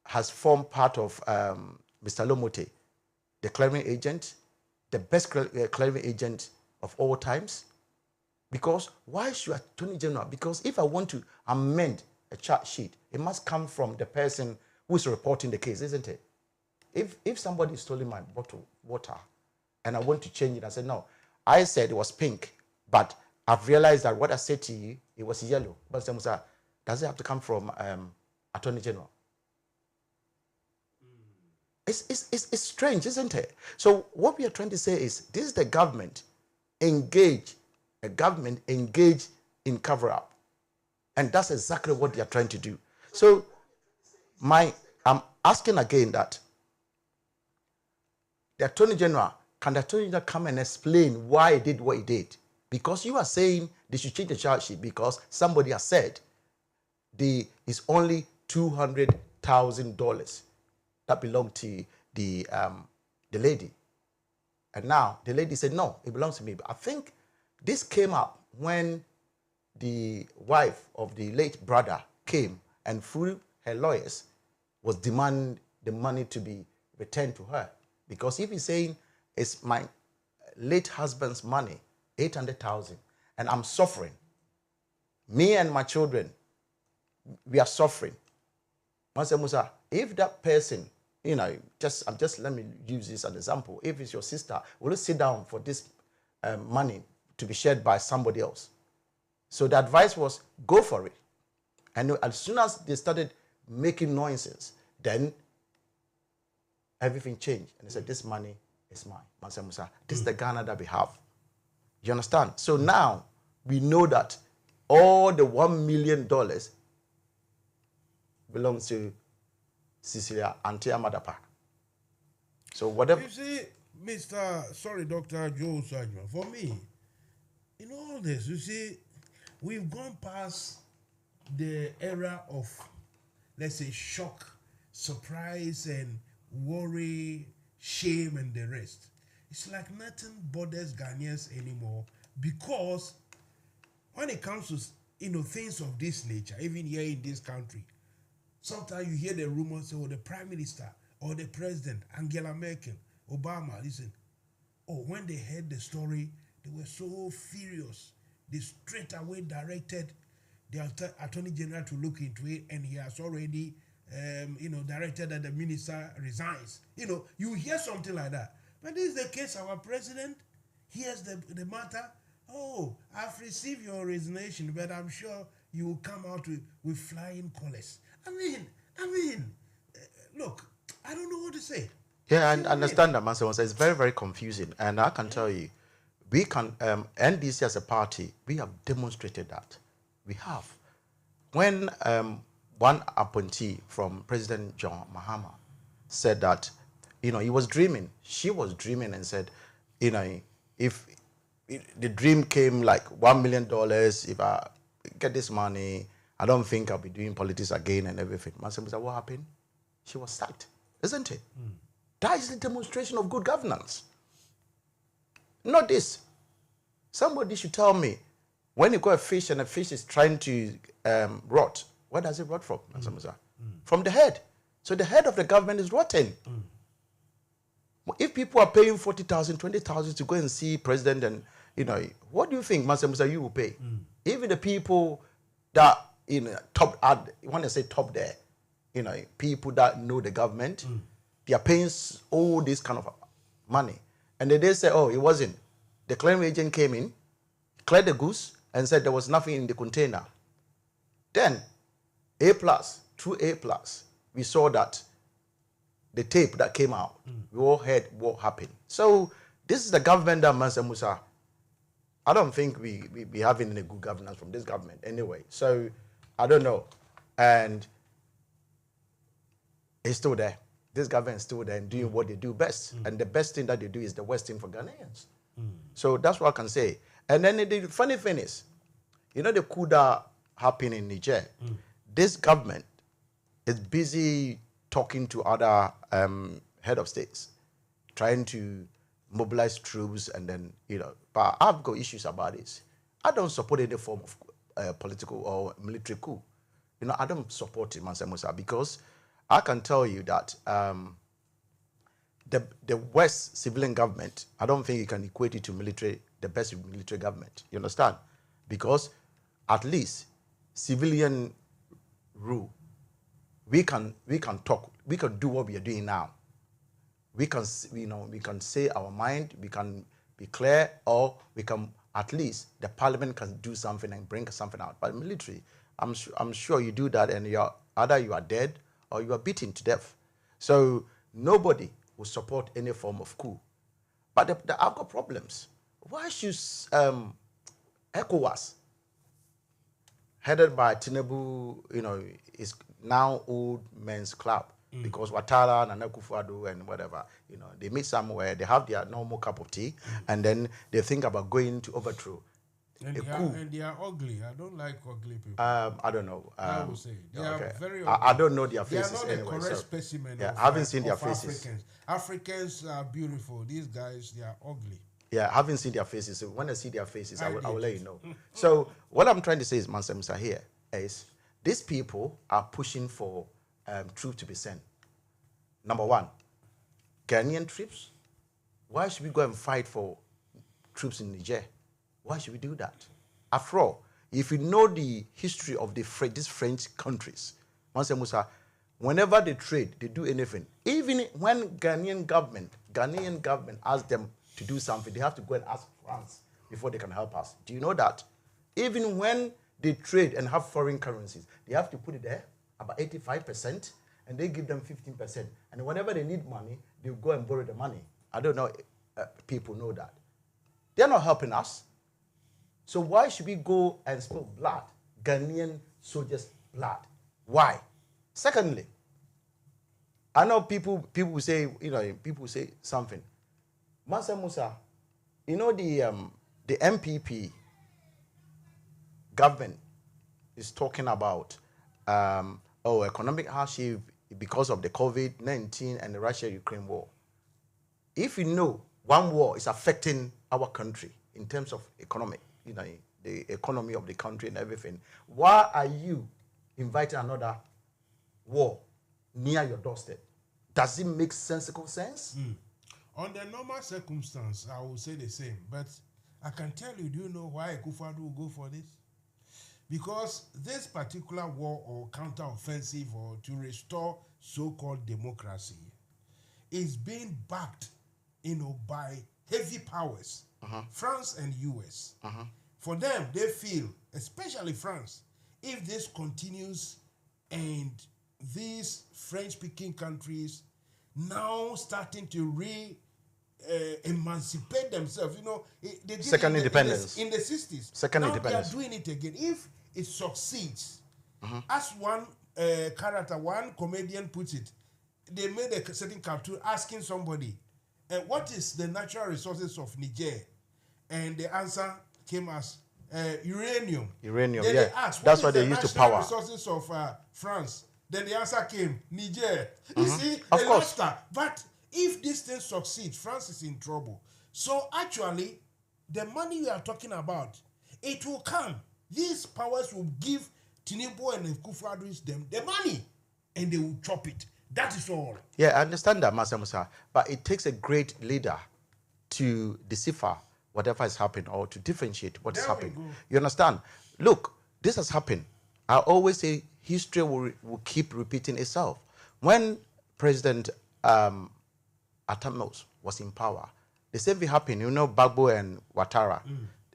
has formed part of Mr. Lomote, the clearing agent, the best clearing agent of all times? Because why should Attorney General? Because if I want to amend a charge sheet, it must come from the person who is reporting the case, isn't it? If somebody is stealing my bottle of water and I want to change it, I said, no, I said it was pink, but I've realized that what I said to you, it was yellow. But Mansa Musa, does it have to come from Attorney General? It's strange, isn't it? So what we are trying to say is this is the government engaged in cover-up. And that's exactly what they are trying to do. So I'm asking again that the Attorney General, can the Attorney General come and explain why he did what he did? Because you are saying they should change the charge sheet because somebody has said it's only $200,000 that belonged to the lady. And now the lady said, no, it belongs to me. But I think this came up when the wife of the late brother came and through her lawyers was demanding the money to be returned to her. Because if he's saying it's my late husband's money, 800,000, and I'm suffering, me and my children, we are suffering. Mansa Musa, if that person, let me use this as an example. If it's your sister, will you sit down for this money to be shared by somebody else? So the advice was, go for it. And as soon as they started making noises, then everything changed. And they said, this money is mine, Mansa Musa. This is the Ghana that we have. You understand? So now we know that all the $1 million belongs to Cecilia Antia Madapa. So whatever. You see, Dr. Joe Sajman, for me, in all this, you see, we've gone past the era of, let's say, shock, surprise, and worry, shame, and the rest. It's like nothing bothers Ghanaians anymore because when it comes to things of this nature, even here in this country, sometimes you hear the rumors, the Prime Minister or the President, Angela Merkel, Obama, listen. When they heard the story, they were so furious. They straight away directed the Attorney General to look into it, and he has already, directed that the minister resigns. You hear something like that. But this is the case. Our president hears the matter. I've received your resignation, but I'm sure you will come out with flying colors. I mean, look, I don't know what to say. Yeah, I understand that, Mansa Musa. It's very, very confusing. And I can tell you, we can, NDC as a party, we have demonstrated that. We have. When one appointee from President John Mahama said that, he was dreaming, she was dreaming and said, if the dream came like $1 million, if I get this money, I don't think I'll be doing politics again and everything. Mansa Musa, what happened? She was sacked, isn't it? That is the demonstration of good governance. Not this. Somebody should tell me, when you got a fish and a fish is trying to rot, where does it rot from, Mansa Musa? From the head. So the head of the government is rotten. If people are paying 40,000, 20,000 to go and see president, and what do you think, Mansa Musa, you will pay? Even the people that top, when I say top there, people that know the government, they are paying all this kind of money, and they say, it wasn't. The clearing agent came in, cleared the goods, and said there was nothing in the container. Then through A+, we saw that the tape that came out, we all heard what happened. So this is the government that Mansa Musa, I don't think we having any good governance from this government anyway. So I don't know. And it's still there. This government is still there and doing what they do best. And the best thing that they do is the worst thing for Ghanaians. So that's what I can say. And then the funny thing is, the coup that happened in Niger, this government is busy talking to other head of states, trying to mobilize troops, and then, but I've got issues about this. I don't support any form of political or military coup. I don't support it, Mansa Musa, because I can tell you that the West civilian government, I don't think you can equate it to military, the best military government. You understand? Because at least civilian rule, we can talk, we can do what we are doing now. We can, we can say our mind, we can be clear, or we can, at least the parliament can do something and bring something out. But military, I'm sure you do that and either you are dead or you are beaten to death. So nobody will support any form of coup. But I've got problems. Why should ECOWAS, headed by Tinubu, is now old men's club, because Ouattara, Nana Akufo-Addo, and whatever, they meet somewhere, they have their normal cup of tea, and then they think about going to overthrow. And they are ugly. I don't like ugly people. I don't know. I would say they are very ugly. I don't know their faces. They are not anyway, the correct specimen. I haven't seen their faces. Africans. Africans are beautiful. These guys, they are ugly. Yeah, I haven't seen their faces. So when I see their faces, I will let you know. So what I'm trying to say is, Mansa Musa here, is these people are pushing for troops to be sent. Number one, Ghanaian troops. Why should we go and fight for troops in Niger? Why should we do that? After all, if you know the history of these French countries, Mansa Musa, whenever they trade, they do anything. Even when Ghanaian government asks them to do something, they have to go and ask France before they can help us. Do you know that? Even when they trade and have foreign currencies, they have to put it there, about 85%, and they give them 15%. And whenever they need money, they go and borrow the money. I don't know if people know that. They're not helping us. So why should we go and spill blood, Ghanaian soldiers' blood? Why? Secondly, I know people say, people say something. Mansa Musa, the MPP government is talking about economic hardship because of the COVID-19 and the Russia-Ukraine war. If you know one war is affecting our country in terms of economic, the economy of the country and everything, why are you inviting another war near your doorstep? Does it make sensible sense? Under normal circumstance, I will say the same. But I can tell you, do you know why Akufo-Addo will go for this? Because this particular war or counter-offensive or to restore so-called democracy is being backed, by heavy powers, France and US. For them, they feel, especially France, if this continues and these French-speaking countries now starting to emancipate themselves, they did Second independence in the 60s. Second now independence. They are doing it again. If it succeeds, as one comedian puts it, they made a certain cartoon asking somebody, what is the natural resources of Niger? And the answer came as uranium. Uranium, then yeah. They asked, that's what they used to power. Resources of France. Then the answer came, Niger. You see, of course. But if this thing succeeds, France is in trouble. So actually, the money we are talking about, it will come. These powers will give Tinubu and Akufo-Addo them the money, and they will chop it. That is all. Yeah, I understand that, Mansa Musa, but it takes a great leader to decipher whatever is happening or to differentiate what is happening. You understand? Look, this has happened. I always say history will keep repeating itself. When President Atamos was in power, the same thing happened. Gbagbo and Ouattara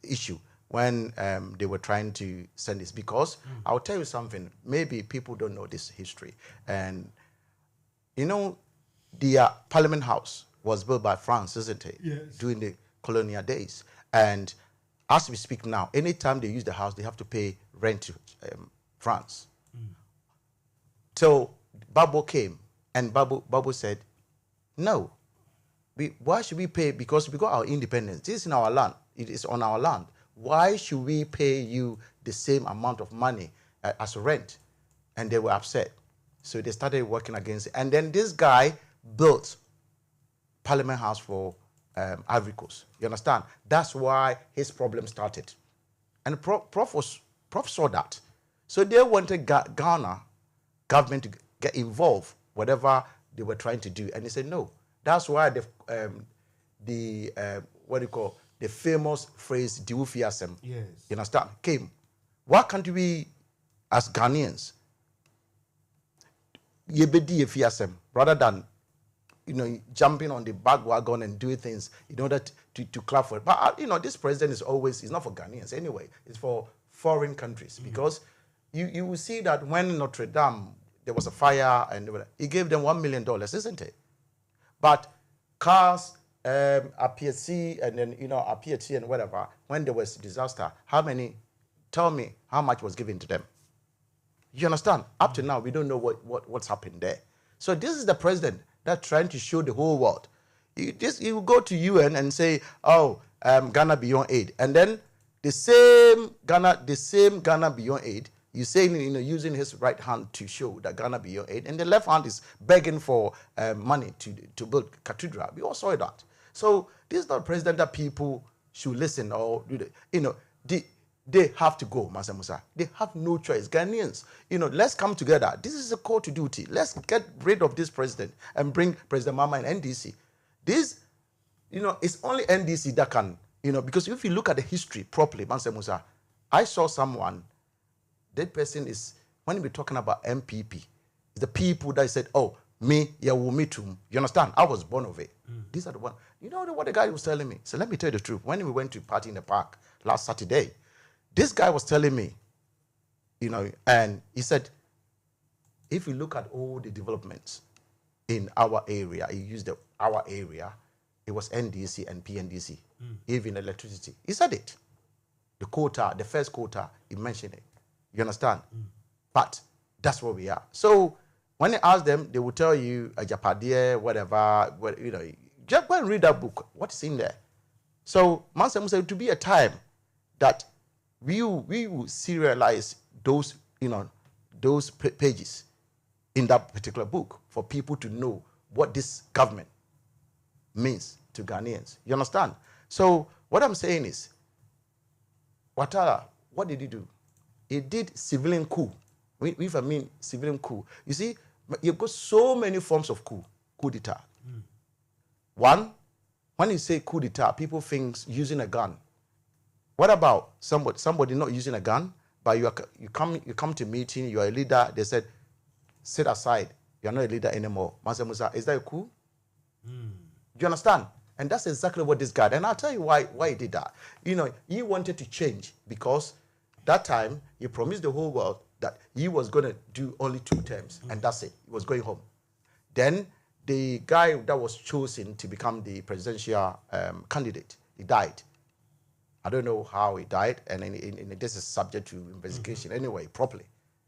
issue when they were trying to send this. Because I'll tell you something, maybe people don't know this history. And the Parliament House was built by France, isn't it? Yes. During the colonial days. And as we speak now, anytime they use the house, they have to pay rent to France. So Gbagbo came, and Gbagbo said, no, why should we pay? Because we got our independence. This is in our land. It is on our land. Why should we pay you the same amount of money as rent? And they were upset. So they started working against it. And then this guy built Parliament House for Ivory Coast. You understand? That's why his problem started. And Prof saw that. So they wanted Ghana government to get involved, whatever they were trying to do. And he said, no. That's why the famous phrase, Diwufiasem, yes, you understand, came. Why can't we, as Ghanaians, yebedi efiasem, rather than jumping on the bandwagon and doing things in order to clap for it. But this president is not for Ghanaians anyway. It's for foreign countries, because you will see that when Notre Dame there was a fire and he gave them $1 million, isn't it? But cars, RPSC, and then, RPSC and whatever, when there was disaster, tell me how much was given to them? You understand? Up to now, we don't know what's happened there. So this is the president that's trying to show the whole world. You go to UN and say, Ghana beyond aid. And then the same Ghana beyond aid, you say, using his right hand to show that Ghana beyond aid, and the left hand is begging for money to build cathedral. We all saw that. So this is not a president that people should listen or they have to go, Mansa Musa. They have no choice. Ghanaians, let's come together. This is a call to duty. Let's get rid of this president and bring President Mama and NDC. This, it's only NDC that can, because if you look at the history properly, Mansa Musa, I saw someone, that person is, when we're talking about MPP, the people that said, me too. You understand? I was born of it. These are the ones. You know what the guy was telling me? So let me tell you the truth. When we went to party in the park last Saturday, this guy was telling me, and he said, if you look at all the developments in our area, he used our area, it was NDC and PNDC, even electricity. He said it. The quota, the first quota, he mentioned it. You understand? But that's where we are. So when I ask them, they will tell you a Japadia, whatever, just go and read that book. What's in there? So Mansa Musa, to be a time that we will serialize those, those pages in that particular book for people to know what this government means to Ghanaians. You understand? So what I'm saying is, Ouattara, what did he do? He did civilian coup. If I mean civilian coup, you see, you've got so many forms of coup d'etat. One, when you say coup d'etat, people think using a gun. What about somebody not using a gun, but you come to a meeting, you are a leader, they said, sit aside, you're not a leader anymore. Mansa Musa, is that a coup? Do you understand? And that's exactly what this guy, and I'll tell you why he did that. He wanted to change because that time he promised the whole world that he was going to do only 2 terms, and that's it. He was going home. Then the guy that was chosen to become the presidential candidate, he died. I don't know how he died, and this is subject to investigation anyway, properly.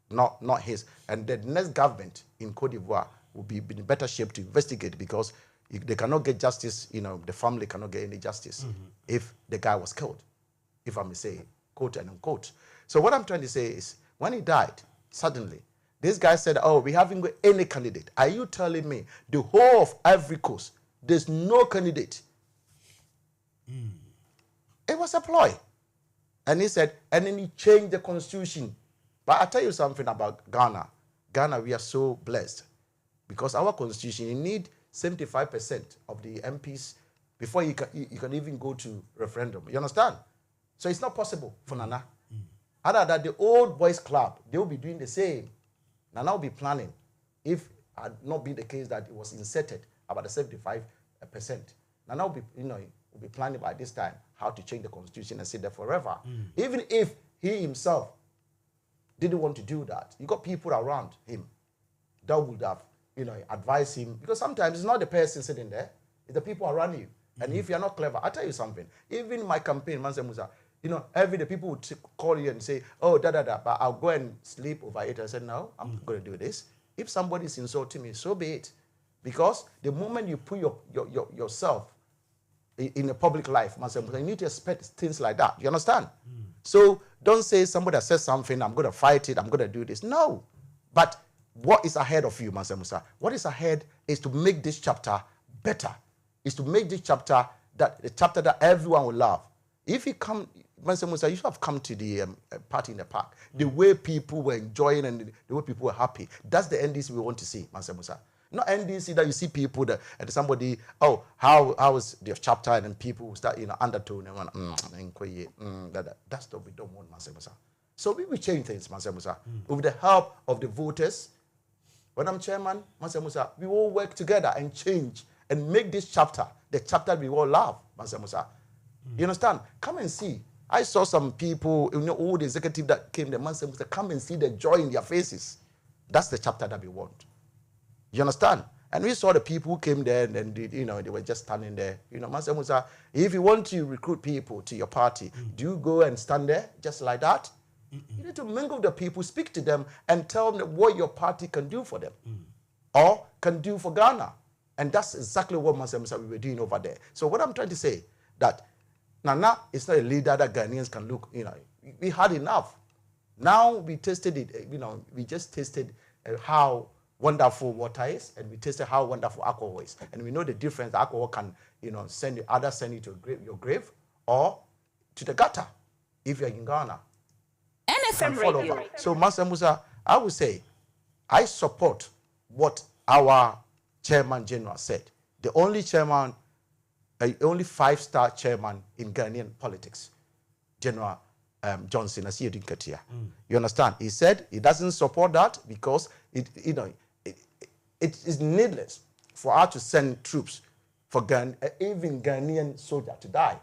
Not his. And the next government in Cote d'Ivoire will be in better shape to investigate because they cannot get justice, the family cannot get any justice if the guy was killed, if I may say, quote and unquote. So what I'm trying to say is, when he died, suddenly, this guy said, we haven't got any candidate. Are you telling me the whole of Ivory Coast, there's no candidate? It was a ploy. And he said, and then he changed the constitution. But I'll tell you something about Ghana. Ghana, we are so blessed because our constitution, you need 75% of the MPs before you can even go to referendum. You understand? So it's not possible for Nana. Other than the old boys club, they will be doing the same. Nana will be planning, if had not been the case that it was inserted about the 75%. Nana will be planning by this time how to change the constitution and sit there forever. Even if he himself didn't want to do that, you got people around him that would have, advised him. Because sometimes it's not the person sitting there, it's the people around you. And if you're not clever, I'll tell you something. Even my campaign, Mansa Musa, every day people would call you and say, but I'll go and sleep over it. I said, no, I'm going to do this. If somebody is insulting me, so be it. Because the moment you put yourself in a public life, Mansa Musa, you need to expect things like that. You understand? So don't say somebody that says something, I'm going to fight it, I'm going to do this. No. But what is ahead of you, Mansa Musa? What is ahead is to make this chapter better. Is to make this chapter the chapter that everyone will love. If you come, Mansa Musa, you should have come to the party in the park. The way people were enjoying and the way people were happy. That's the NDC we want to see, Mansa Musa. Not NDC that you see people that and somebody, how is the chapter, and then people will start undertone and that's what we don't want, Mansa Musa. So we will change things, Mansa Musa. With the help of the voters. When I'm chairman, Mansa Musa, we all work together and change and make this chapter the chapter we all love, Mansa Musa. You understand? Come and see. I saw some people, all the executive that came there, Mansa Musa, come and see the joy in their faces. That's the chapter that we want. You understand? And we saw the people who came there and they were just standing there. Mansa Musa, if you want to recruit people to your party, do you go and stand there just like that? You need to mingle with the people, speak to them, and tell them what your party can do for them or can do for Ghana. And that's exactly what Mansa Musa we were doing over there. So what I'm trying to say, that Nana is not a leader that Ghanaians can look, we had enough. Now we tasted it, we just tasted how wonderful water is, and we tasted how wonderful alcohol is. And we know the difference. Alcohol can, send you to your grave or to the gutter if you're in Ghana. NFM Radio. So, Mansa Musa, I would say, I support what our chairman general said. The only chairman, only 5-star chairman in Ghanaian politics, General Johnson, as you didn't You understand? He said he doesn't support that because it is needless for us to send troops for even Ghanaian soldier to die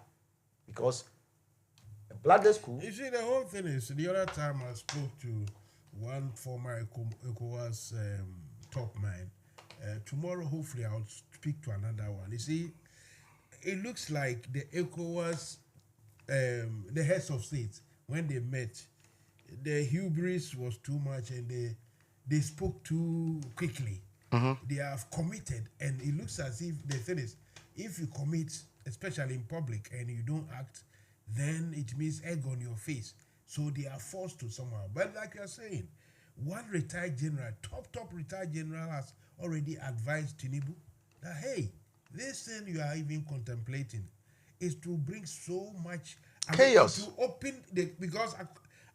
because a bloodless coup. You see, the whole thing is the other time I spoke to one former ECOWAS top man. Tomorrow, hopefully, I'll speak to another one. You see, it looks like the ECOWAS, the heads of states, when they met, the hubris was too much and they spoke too quickly. They have committed, and it looks as if the thing is, if you commit, especially in public, and you don't act, then it means egg on your face. So they are forced to somehow. But like you're saying, one retired general, top retired general, has already advised Tinubu that, hey, this thing you are even contemplating is to bring so much chaos. To open because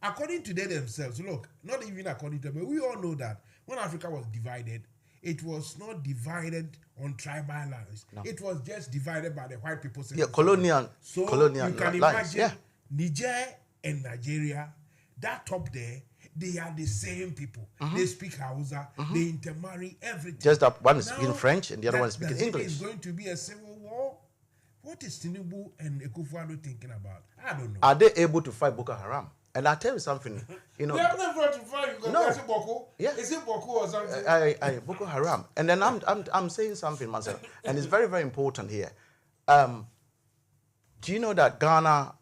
according to them themselves, look, not even according to them, but we all know that when Africa was divided, it was not divided on tribal lines. No. It was just divided by the white people. Yeah, colonial. So you can lines. imagine Niger and Nigeria, that top there, they are the same people. They speak Hausa, they intermarry, everything. Just that one is speaking French and the other one is speaking English. Is going to be a civil war. What is Tinubu and Akufo-Addo thinking about? I don't know. Are they able to fight Boko Haram? And I'll tell you something, They are never to fight because no. Is it Boko? Yeah. Is it Boko or something? Boko Haram. And then I'm saying something myself, and it's very, very important here. Do you know that Ghana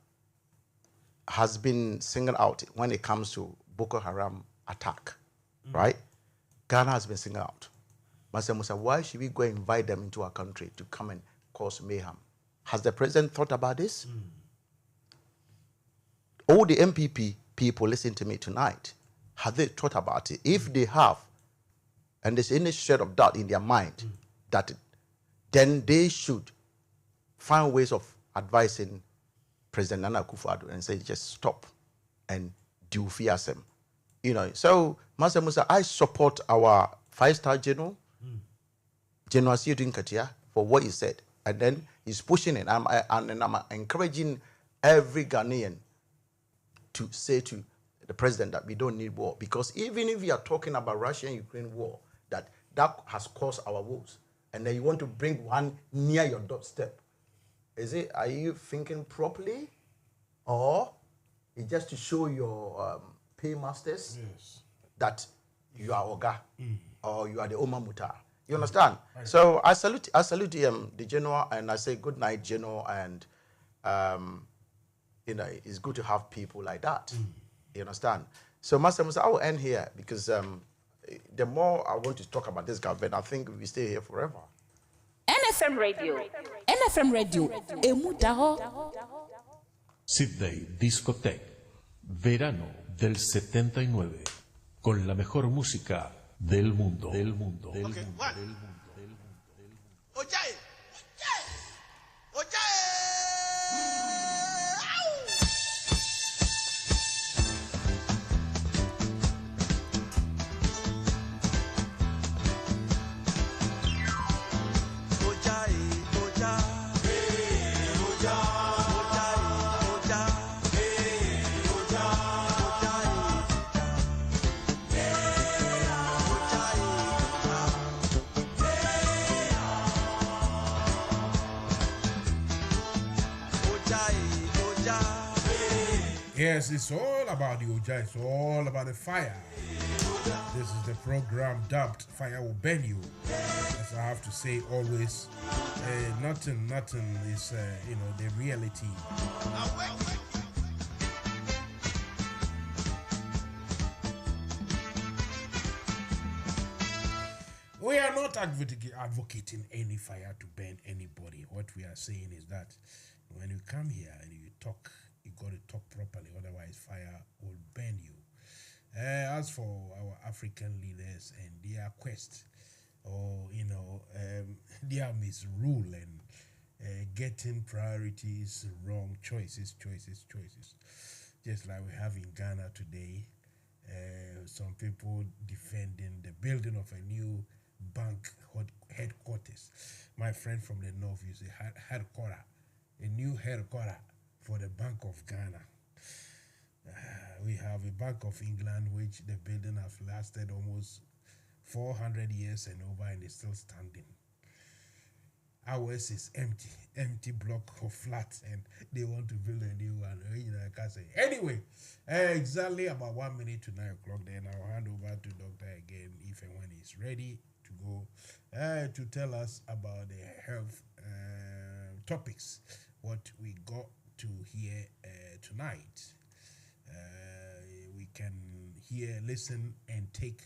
has been singled out when it comes to Boko Haram attack, right? Ghana has been singled out. Mansa Musa, why should we go and invite them into our country to come and cause mayhem? Has the president thought about this? All the MPP people listen to me tonight, have they thought about it? If they have, and there's any shred of doubt in their mind, that then they should find ways of advising President Nana Akufo-Addo and say, just stop and do fiasem. So Mansa Musa, I support our 5-star general, General Siodin Katia, for what he said. And then he's pushing it. And I'm encouraging every Ghanaian to say to the president that we don't need war. Because even if we are talking about Russia and Ukraine war, that has caused our woes. And then you want to bring one near your doorstep. Are you thinking properly? Or it's just to show your paymasters that you are Oga or you are the Oma Muta? You understand? Right. So I salute the general, and I say good night, general, and it's good to have people like that. You understand? So Mansa Musa, I will end here because the more I want to talk about this government, I think we stay here forever. NFM Radio. NFM Radio. Sydney Discotheque. Verano del 79. Con la mejor música del mundo. Del mundo. Del mundo. Del mundo. Del mundo. Oye. Yes, it's all about the Oja. It's all about the fire. This is the program dubbed Fire Will Burn You. As I have to say always, nothing is, the reality. We are not advocating any fire to burn anybody. What we are saying is that when you come here and you talk, you got to talk properly, otherwise fire will burn you. As for our African leaders and their quest, or their misrule and getting priorities wrong, choices. Just like we have in Ghana today, some people defending the building of a new bank headquarters. My friend from the north used a new headquarter for the Bank of Ghana. We have a Bank of England, which the building has lasted almost 400 years and over, and is still standing. Ours is empty block of flats, and they want to build a new one. I can't say. Anyway, exactly about 1 minute to 9 o'clock. Then I'll hand over to Doctor again if and when he's ready to go to tell us about the health topics. What we got to hear tonight. We can listen, and take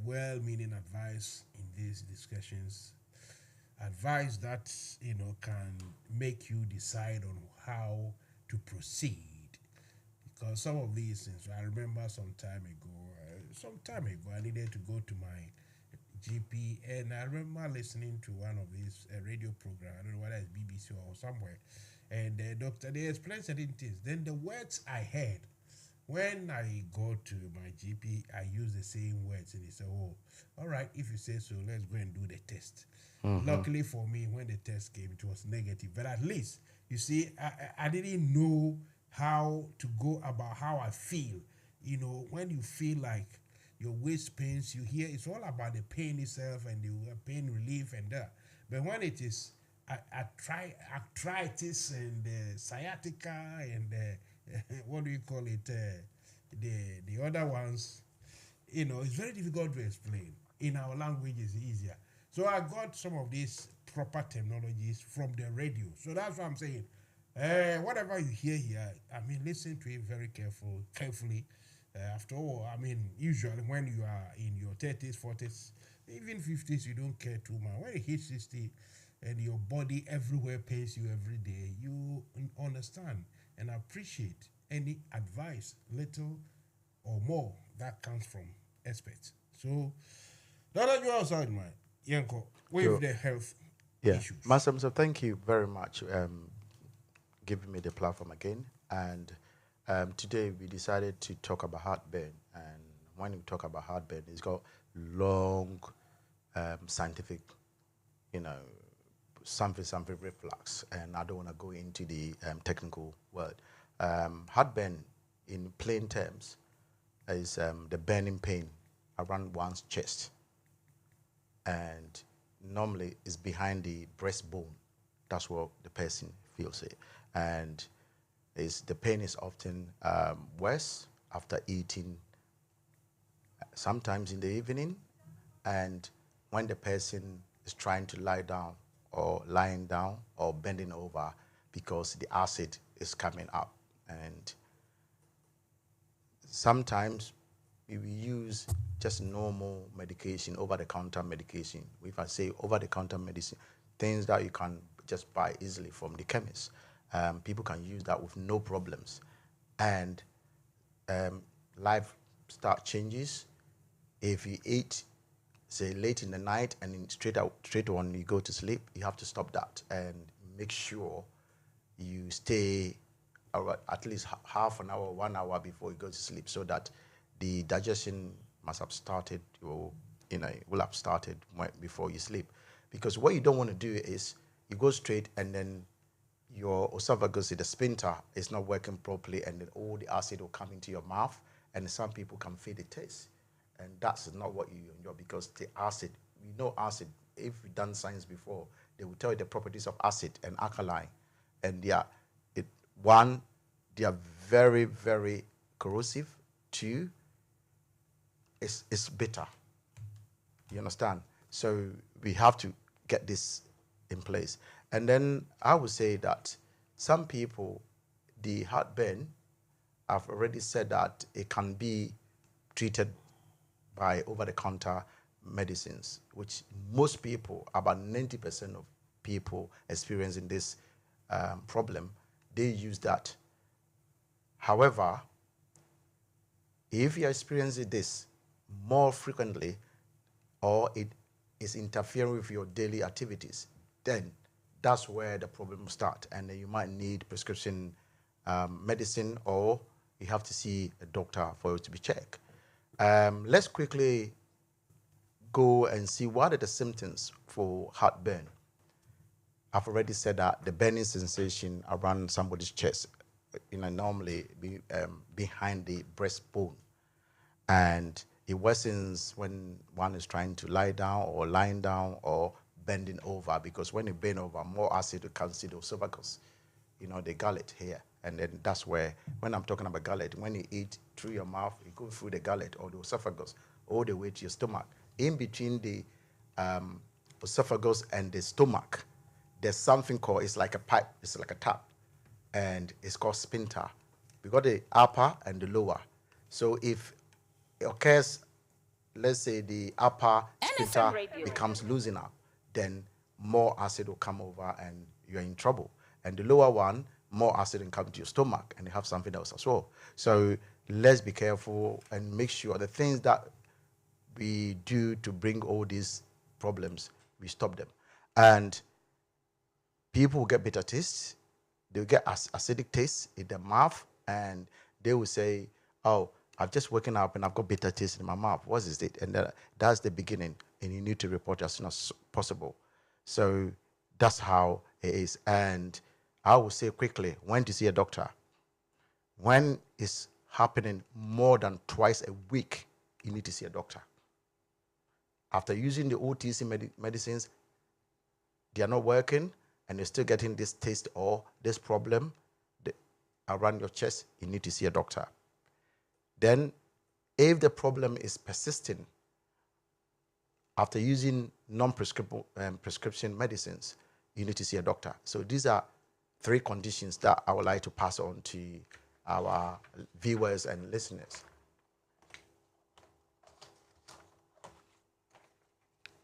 well-meaning advice in these discussions. Advice that can make you decide on how to proceed. Because some of these things, I remember some time ago, I needed to go to my GP, and I remember listening to one of these radio programs. I don't know whether it's BBC or somewhere, and the doctor, they explained certain things. Then the words I heard, when I go to my GP, I use the same words, and he said, "Oh, all right, if you say so, let's go and do the test." Luckily for me, when the test came, it was negative. But at least, you see, I didn't know how to go about how I feel. When you feel like your waist pains, you hear it's all about the pain itself and the pain relief and that. But when it is arthritis and sciatica and what do you call it? The other ones, it's very difficult to explain. In our language, it's easier. So I got some of these proper terminologies from the radio. So that's what I'm saying. Whatever you hear here, listen to it very carefully. After all, usually when you are in your 30s, 40s, even 50s, you don't care too much. When you hit 60 and your body everywhere pains you every day, you understand and appreciate any advice, little or more, that comes from experts. So, don't you outside, man. Yanko, with the health issues. Mansa Musa, thank you very much giving me the platform again. And today we decided to talk about heartburn. And when we talk about heartburn, it's got long scientific, something reflux. And I don't want to go into the technical word. Heartburn, in plain terms, is the burning pain around one's chest. And normally it's behind the breastbone. That's what the person feels it. And the pain is often worse after eating, sometimes in the evening, and when the person is trying to lie down or lying down or bending over because the acid is coming up. And sometimes we use just normal medication, over-the-counter medication. If I say over-the-counter medicine, things that you can just buy easily from the chemist. People can use that with no problems. And lifestyle changes. If you eat, say, late in the night and then straight on you go to sleep, you have to stop that and make sure you stay at least half an hour, 1 hour before you go to sleep, so that the digestion must have started, or will have started before you sleep. Because what you don't want to do is you go straight and then your esophagus, the sphincter, is not working properly, and then all the acid will come into your mouth, and some people can feel the taste. And that's not what you enjoy, because the acid, acid, if you've done science before, they will tell you the properties of acid and alkaline. And they are very, very corrosive. 2, is bitter. You understand? So we have to get this in place. And then I would say that some people, the heartburn, I've already said that it can be treated by over-the-counter medicines, which most people, about 90% of people experiencing this problem, they use that. However, if you're experiencing this more frequently, or it is interfering with your daily activities, then that's where the problem will start, and then you might need prescription medicine, or you have to see a doctor for it to be checked. Let's quickly go and see what are the symptoms for heartburn. I've already said that the burning sensation around somebody's chest, normally behind the breastbone, and it worsens when one is trying to lie down or lying down or bending over, because when you bend over, more acid will come to the esophagus, the gullet here. And then that's where, when I'm talking about gullet, when you eat through your mouth, it goes through the gullet or the esophagus all the way to your stomach. In between the esophagus and the stomach, there's something called, it's like a pipe, it's like a tap, and it's called sphincter. We got the upper and the lower. So if it occurs, let's say the upper sphincter becomes loosened up, then more acid will come over and you're in trouble. And the lower one, more acid will come to your stomach, and you have something else as well. So let's be careful and make sure the things that we do to bring all these problems, we stop them. And people will get bitter taste, they'll get acidic taste in their mouth, and they will say, oh, I've just woken up and I've got bitter taste in my mouth. What is it? And that's the beginning, and you need to report as soon as possible. So that's how it is. And I will say quickly, when to see a doctor. When it's happening more than twice a week, you need to see a doctor. After using the OTC medicines, they are not working, and you're still getting this taste or this problem around your chest, you need to see a doctor. Then, if the problem is persisting after using non-prescription medicines, you need to see a doctor. So these are 3 conditions that I would like to pass on to our viewers and listeners.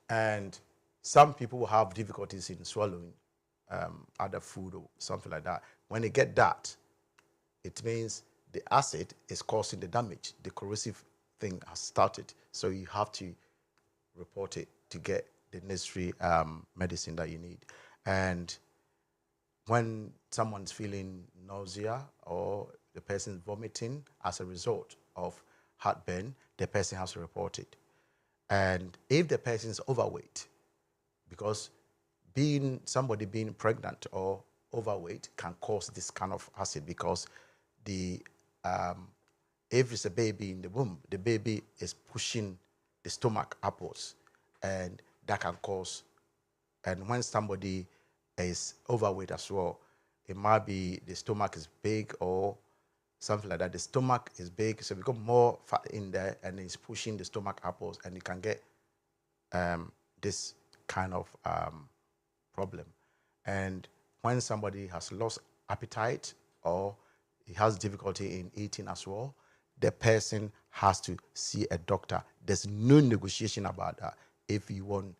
And some people will have difficulties in swallowing other food or something like that. When they get that, it means the acid is causing the damage. The corrosive thing has started. So you have to report it to get the necessary medicine that you need. And when someone's feeling nausea or the person's vomiting as a result of heartburn, the person has to report it. And if the person is overweight, because somebody being pregnant or overweight can cause this kind of acid, because if it's a baby in the womb, the baby is pushing the stomach upwards, and that can cause. And when somebody is overweight as well, it might be the stomach is big or something like that. The stomach is big, so we got more fat in there, and it's pushing the stomach upwards, and you can get this kind of problem. And when somebody has lost appetite or he has difficulty in eating as well, the person has to see a doctor. There's no negotiation about that if you want,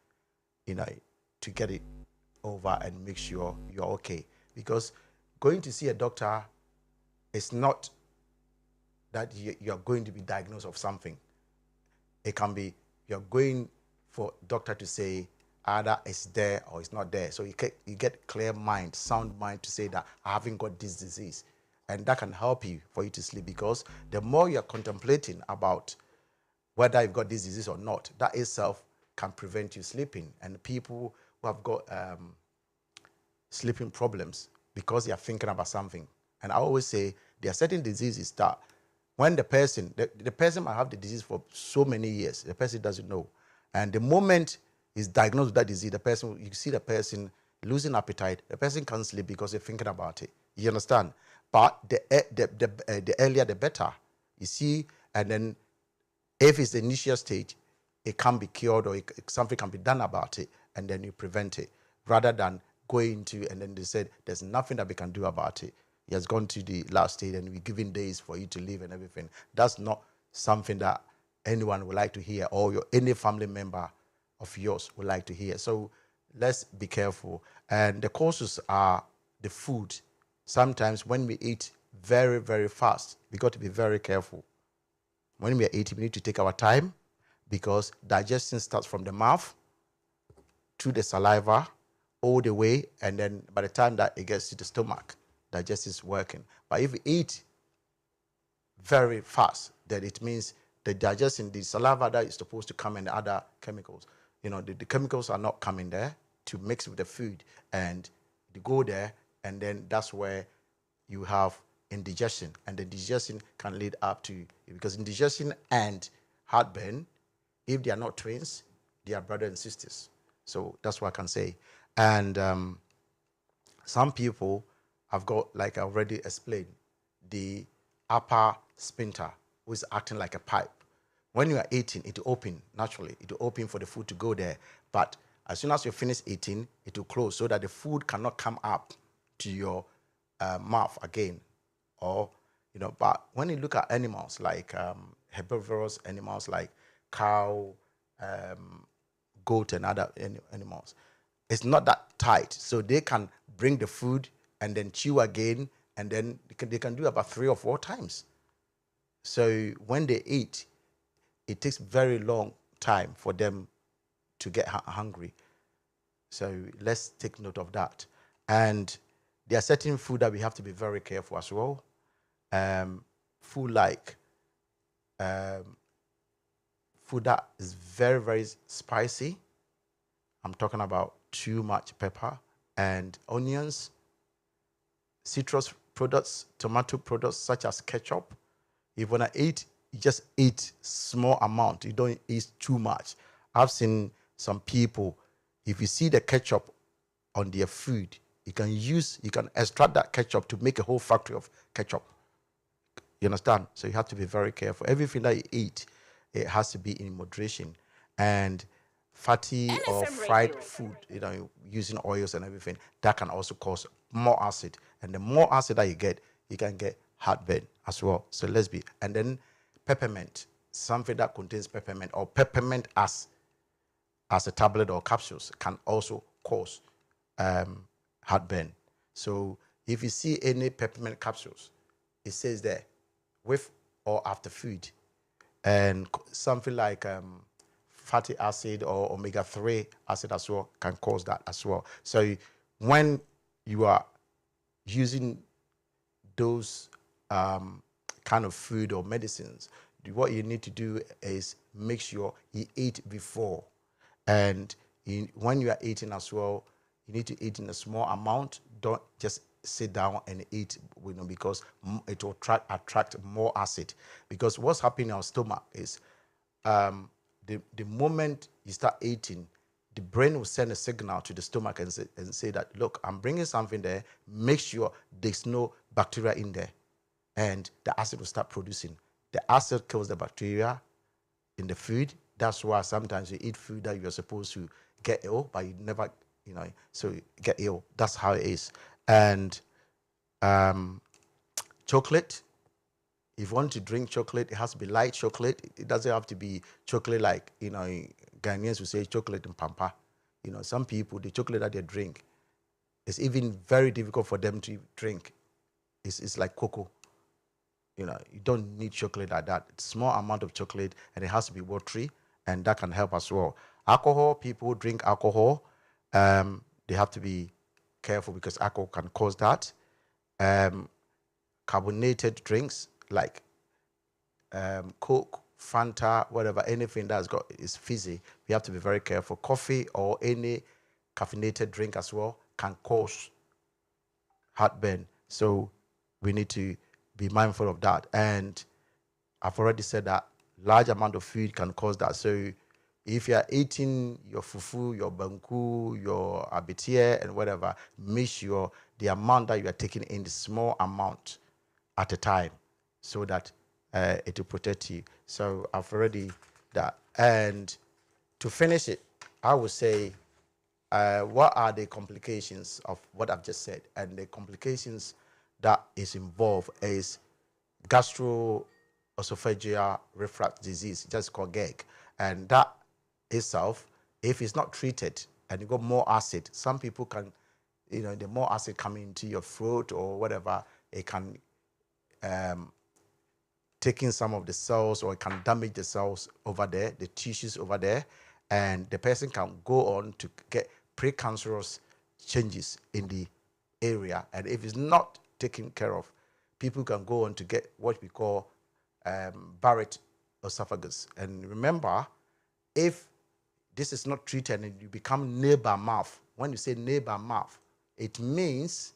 to get it over and make sure you're okay. Because going to see a doctor is not that you're going to be diagnosed of something. It can be you're going for doctor to say either it's there or it's not there. So you get clear mind, sound mind to say that I haven't got this disease. And that can help you for you to sleep, because the more you're contemplating about whether you've got this disease or not, that itself can prevent you sleeping. And people who have got sleeping problems because they are thinking about something. And I always say there are certain diseases that when the person might have the disease for so many years, the person doesn't know. And the moment he's diagnosed with that disease, you see the person losing appetite, the person can't sleep because they're thinking about it. You understand? But the earlier, the better. You see, and then If it's the initial stage, it can be cured or something can be done about it, and then you prevent it, rather than going to, and then they said, there's nothing that we can do about it. He has gone to the last stage and we're giving days for you to live and everything. That's not something that anyone would like to hear, or any family member of yours would like to hear. So let's be careful. And the causes are the food. Sometimes when we eat very, very fast, we got to be very careful. When we are eating, we need to take our time, because digestion starts from the mouth to the saliva all the way, and then by the time that it gets to the stomach, digestion is working. But if we eat very fast, then it means the digestion, the saliva that is supposed to come, and the other chemicals, the chemicals are not coming there to mix with the food, and they go there, and then that's where you have indigestion, and the digestion can lead up to, because indigestion and heartburn, if they are not twins, they are brothers and sisters. So that's what I can say. And some people have got, like I already explained, the upper sphincter, which is acting like a pipe. When you are eating, it will open naturally. It will open for the food to go there. But as soon as you finish eating, it will close so that the food cannot come up to your mouth again. Or, but when you look at animals like herbivorous animals like cow, goat, and other animals, it's not that tight. So they can bring the food and then chew again, and then they can do about 3 or 4 times. So when they eat, it takes very long time for them to get hungry. So let's take note of that. And there are certain food that we have to be very careful as well. Food like food that is very, very spicy. I'm talking about too much pepper and onions, citrus products, tomato products such as ketchup. If you want to eat, you just eat small amount. You don't eat too much. I've seen some people, if you see the ketchup on their food, you can extract that ketchup to make a whole factory of ketchup. You understand? So you have to be very careful. Everything that you eat, it has to be in moderation. And fatty NFM or fried Radio. Food, using oils and everything, that can also cause more acid. And the more acid that you can get heartburn as well. So let's be. And then peppermint, something that contains peppermint, or peppermint as a tablet or capsules, can also cause heartburn. So if you see any peppermint capsules, it says there, with or after food, and something like fatty acid or omega-3 acid as well can cause that as well. So when you are using those kind of food or medicines, what you need to do is make sure you eat before. And when you are eating as well, you need to eat in a small amount. Don't just sit down and eat, because it will attract more acid. Because what's happening in our stomach is the moment you start eating, the brain will send a signal to the stomach and say that, look, I'm bringing something there. Make sure there's no bacteria in there. And the acid will start producing. The acid kills the bacteria in the food. That's why sometimes you eat food that you're supposed to get ill, but you never, so you get ill. That's how it is. And chocolate, if you want to drink chocolate, it has to be light chocolate. It doesn't have to be chocolate like, Ghanaians will say chocolate and pampa. Some people, the chocolate that they drink, it's even very difficult for them to drink. It's like cocoa. You don't need chocolate like that. It's small amount of chocolate, and it has to be watery, and that can help as well. Alcohol, people drink alcohol. They have to be careful because alcohol can cause that. Carbonated drinks like Coke, Fanta, whatever, anything is fizzy, we have to be very careful. Coffee or any caffeinated drink as well can cause heartburn. So we need to be mindful of that. And I've already said that large amount of food can cause that. So if you're eating your fufu, your banku, your abetia, and whatever, make sure the amount that you are taking in is small amount at a time, so that it will protect you. So I've already that. And to finish it, I would say, what are the complications of what I've just said? And the complications that is involved is gastroesophageal reflux disease, just called GERD. And that itself, if it's not treated and you got more acid, some people can, the more acid coming into your throat or whatever, it can take in some of the cells, or it can damage the cells over there, the tissues over there, and the person can go on to get precancerous changes in the area. And if it's not taken care of, people can go on to get what we call Barrett esophagus. And remember, if this is not treated and you become neighbor mouth, when you say neighbor mouth, it means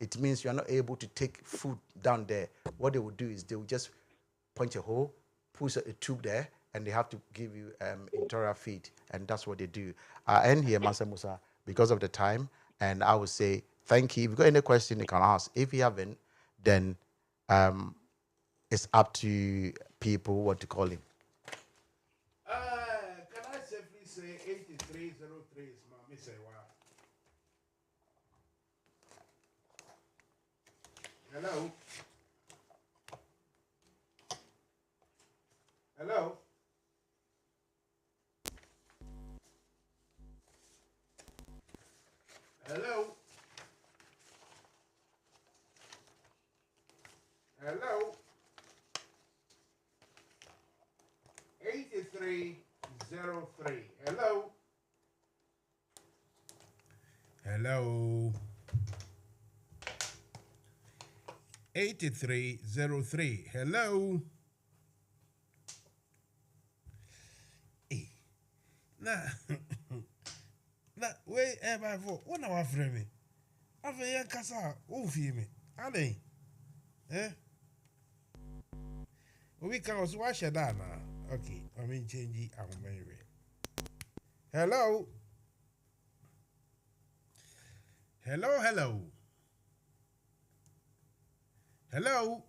you are not able to take food down there. What they will do is they will just punch a hole, push a tube there, and they have to give you enteral feed, and that's what they do. I end here, Mansa Musa, because of the time, and I would say thank you. If you've got any question, you can ask. If you haven't, then it's up to people what to call him. Can I safely say 8303 is Mami Sewa? Hello? Hello? Hello? Hello? 8303. Hello? Hello? 8303. Hello? Hey. Nah, wait, my phone. What now, friend? I've a young casa. Oh, feel me. Are they? We can also wash it down now. Okay, I mean, change it. I'm married. Hello? Hello, hello. Hello?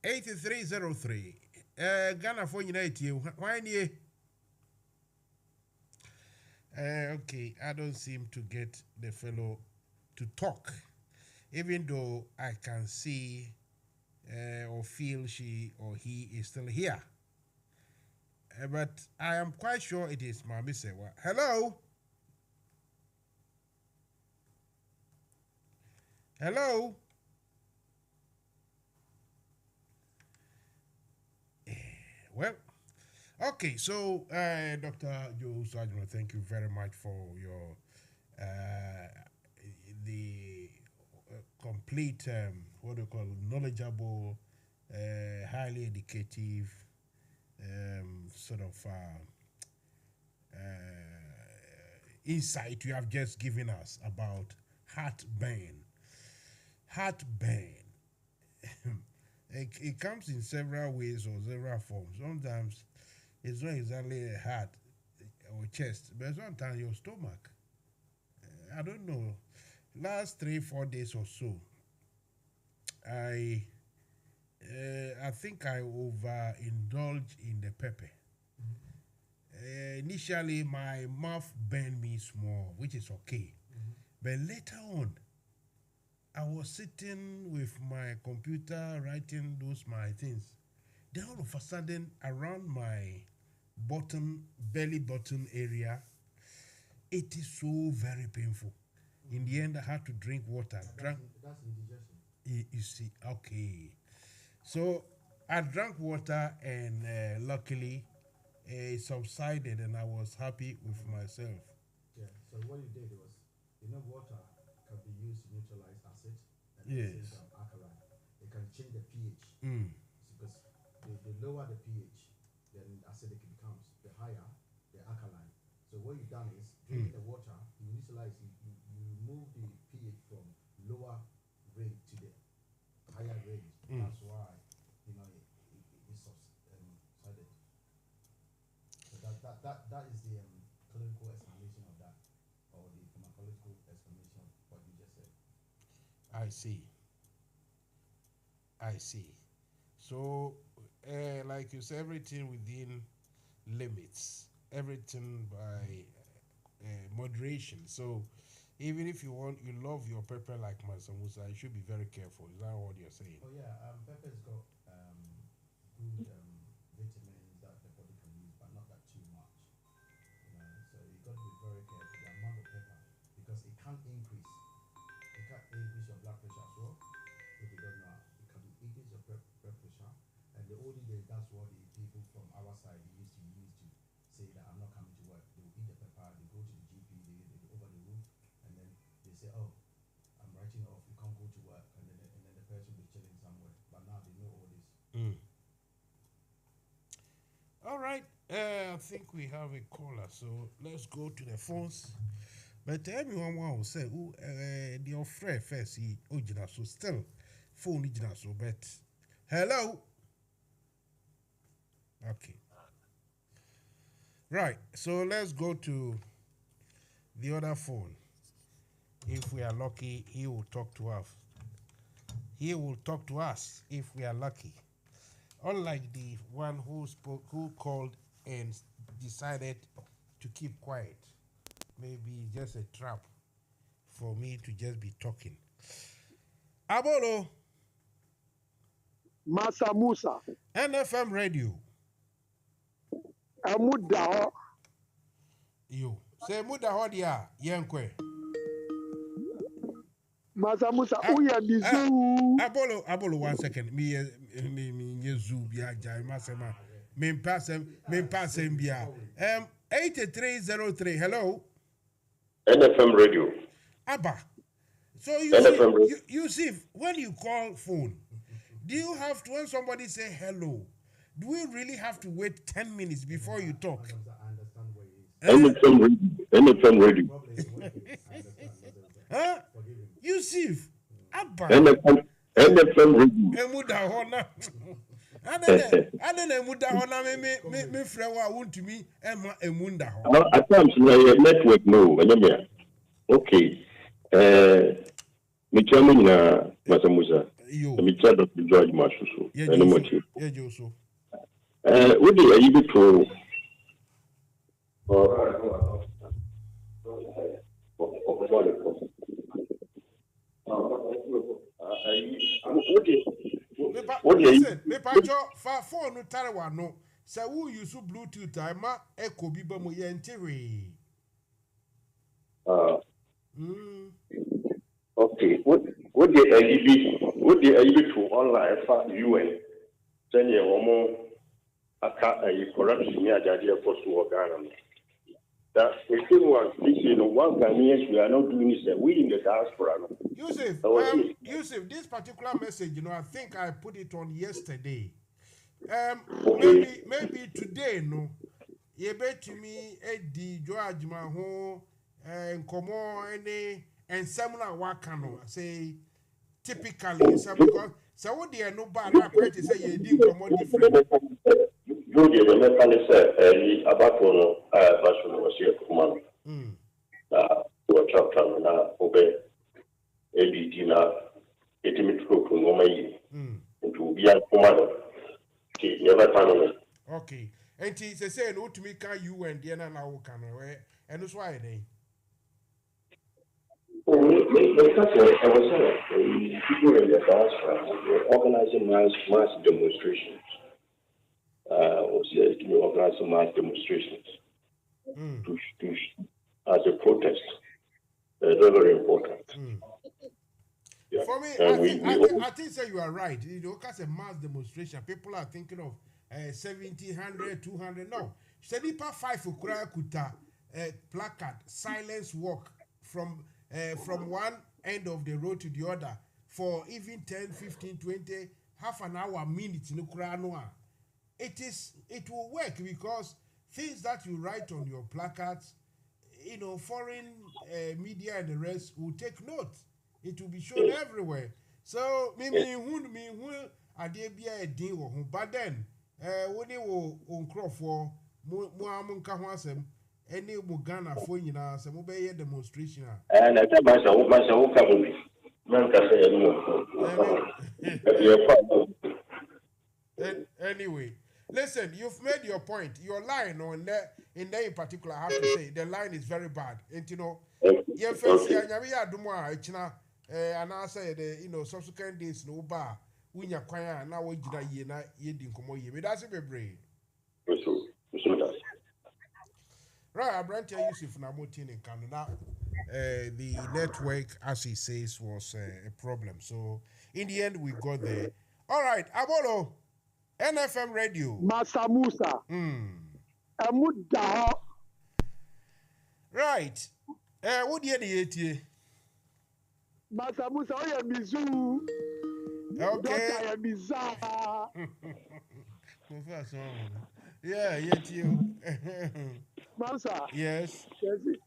8303. Ghana phone United. Why you? Okay, I don't seem to get the fellow to talk, even though I can see or feel she or he is still here. But I am quite sure it is Mami Sewa. Hello? Hello? Well, okay, so Dr. Joe Sajno, thank you very much for your the complete what do you call knowledgeable, highly educative sort of insight you have just given us about heartburn. Heartburn. It comes in several ways or several forms. Sometimes it's not exactly a heart or chest, but sometimes your stomach. I don't know. Last 3-4 days or so, I think I overindulged in the pepper. Initially, my mouth burned me small, which is okay. But later on, I was sitting with my computer writing my things. Then all of a sudden, around my belly button area, it is so very painful. In the end, I had to drink water. That's indigestion. You see, okay. So I drank water, and luckily, it subsided, and I was happy with myself. Yeah. So what you did was, water can be used to neutralize acid. Yes. Alkaline. It can change the pH. Because the lower the pH, then acidic it becomes. The higher, the alkaline. So what you've done is, drinking the water, you neutralize it, you move the pH from lower range to the higher range. That's why, it's subsided. So that is the clinical explanation of that, or the pharmacological explanation of what you just said. I see. I see. So, like you said, everything within limits, everything by moderation. So, even if you love your pepper like Mansa Musa, you should be very careful. Is that what you're saying? Oh yeah, pepper's got good vitamins that the body can use, but not that too much. You know, so you got to be very careful the amount of pepper because it can't increase. It can't increase your blood pressure as well. If you don't know, it can increase your blood pressure. And the older days, that's what the people from our side used to say that I'm not coming to work. They will eat the pepper, they go to the GP, they over the roof, and then they say, oh, I'm writing off, you can't go to work, and then the person will be chilling somewhere. But now they know all this. All right, I think we have a caller, so let's go to the phones. But everyone will say, the offer first, so still phone so but hello. Okay. Right, so let's go to the other phone. If we are lucky, he will talk to us. He will talk to us if we are lucky. Unlike the one who called and decided to keep quiet. Maybe just a trap for me to just be talking. Abolo. Mansa Musa. NFM Radio. Amudaho. You. Say Mudaho dia yenkwe. Mansa Musa uya mizu. Abolo 1 second. Me yezu bia jai masema. Me passem bia. 8303. Hello. NFM Radio. Abba. So you see, when you call phone, do you have to, when somebody say hello, do we really have to wait 10 minutes before you talk? NFM Radio. Huh? Yusuf, Abba. NFM Radio. At times, network no. Okay. Me chairman Mansa Musa. Me chair Dr. George Masuso. What do you able to? Listen, me pacho fa phone no tarewa no. Say who use Bluetooth ma echo bi ba mo yentiri. Okay. What the AEB to online for UN? Then you almost a corruption near the idea for Ghana. That we still want one Ghanaians we are not doing this. We in the diaspora. Yusuf, this particular message, I think I put it on yesterday. Maybe today, no. You bet to me, Eddie, George Maho, and Como, and Samuna Wakano. Say, typically, because so what they are no bad. I to say you did come on different. You did the mechanism about one version was here command. To a chapter now, obey. ABT now, 8 minutes to Nomai. And to be a commander. Never time. Okay. And he said, no to me, can you and Diana now can away? And that's why they. People in the diaspora organizing mass demonstrations. Organizing mass demonstrations as a protest. Very important. Yeah. For me, I think say you are right. Because a mass demonstration, people are thinking of 70, 100, 200. No. Sedipa 5 ukura kuta placard, silence walk from one end of the road to the other for even 10, 15, 20, half an hour, minutes in Ukraine. It will work because things that you write on your placards, foreign media and the rest will take note. It will be shown everywhere. So, but then, when you will on for any Ghana for some demonstration. And I tell myself, Anyway, listen, you've made your point. Your line on there, in there in particular, I have to say, the line is very bad. And you know, your face here, and I say the subsequent days no bar. When you're quiet, now we did na ye didn't come here. But that's a brain. Right, I brought you Yusuf Namutin in Canada. The network, as he says, was a problem. So in the end, we got there. All right, Abolo, NFM Radio. Mansa Musa. Amuda. Right. What do you do? Mansa Musa, oh yeah, Mizu. Okay. Doctor Miza. Yeah, yet you. Mansa. Yes.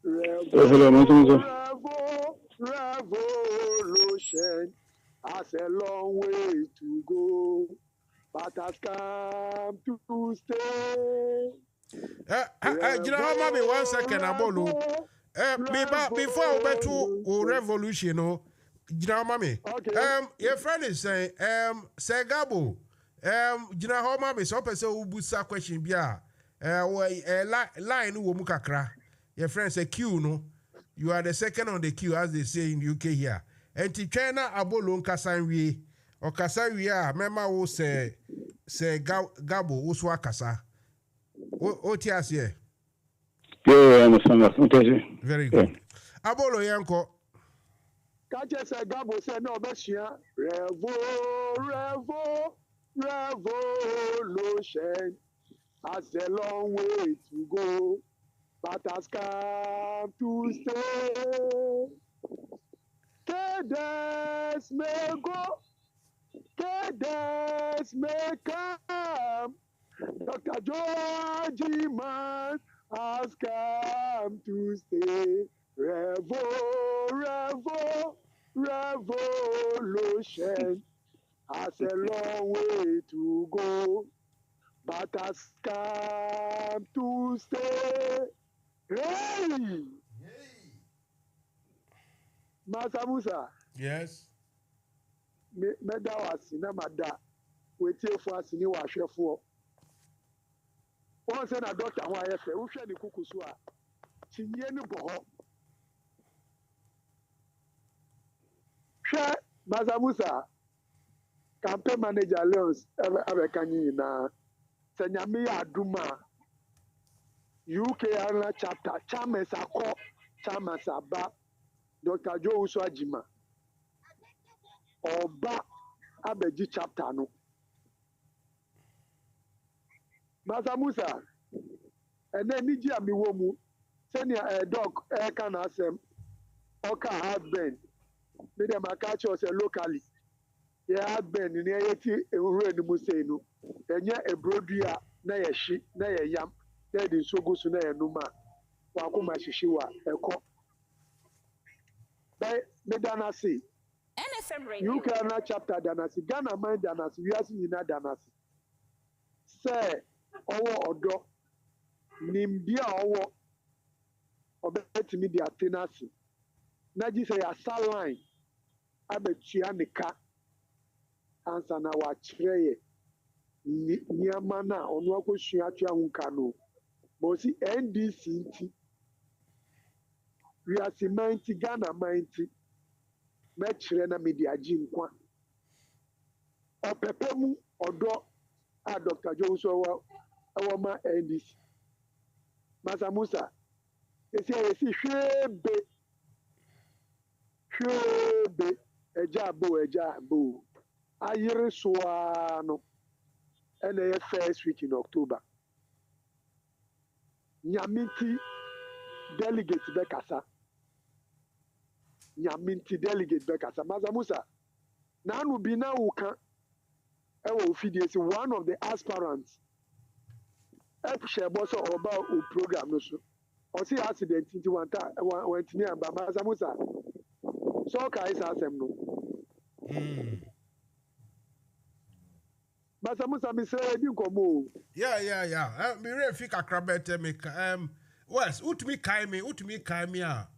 Revolution has a long way to go, but has come to stay. You know, mommy, 1 second, Abolo. Before I go to revolution, you know, mommy. Okay. Your friend is saying, Segabo. You know how mommy so person who busa question bia. Line wo mukakra. Your friend say queue no. You are the second on the queue, as they say in UK here. And to China Abolo Kasanwi or Kasawi, Mema will say Gabo Uswa Kasa. Otias ye. Very good. Abolo Yanko. Kaja say Gabo say no Beshia. Revolution has a long way to go, but has come to stay. Cadence may go, cadence may come. Dr. George Man has come to stay. Revolution has a long way to go, but has come to stay. Hey! Mansa Musa. Yes. Meda was in a mada. We take for us in your chef for. Once a doctor, why I say, who shall the cuckoo? She yenu boho. Share Mansa Musa. Campaign manager Leons Avekanyi na Senyami Aduma UK Arena chapter Chairman Sako Chairman Saba Dr. Joe Uswajima Oba Abeji chapter no Mansa Musa and then Niji Amiwomu senior dog can asem Oka husband made them a catch us locally. Yeah, Ben, in the Red Museno, and yet a brodia, nay a sheep, nay a yam, dead in so good to nay a numa, Wakuma Shishiwa, a cop. By Danasi, NFM Radio. You cannot chapter Danasi, Ghana mind Danasi, we are seeing that Danasi. Say, or dog, Nimbia or bet me the Atenasi. Naji say a saline, I bet Chianica. Ansa na wachireye nyama na onu akosua atua hunka no bo si NDC nti we are semanti Ghana manti mechire na media ji nkwa opepemu odo a Dr. Johnson wa ma NDC Mansa Musa esi hwebe eja bo Ayere Suano and the first week in October. Nyaminti delegate Bekasa. Nyaminti delegate Bekasa. Mansa Musa. Nanu Bina Uka. Ewo one of the aspirants. Sheboso about a program. Or see accident into one time. Went near Mansa Musa. So Kai Sasem no. Mansa Musa mi say di nkomo. Yeah. Me re fi kakra bete me Wes, utumi kai me a.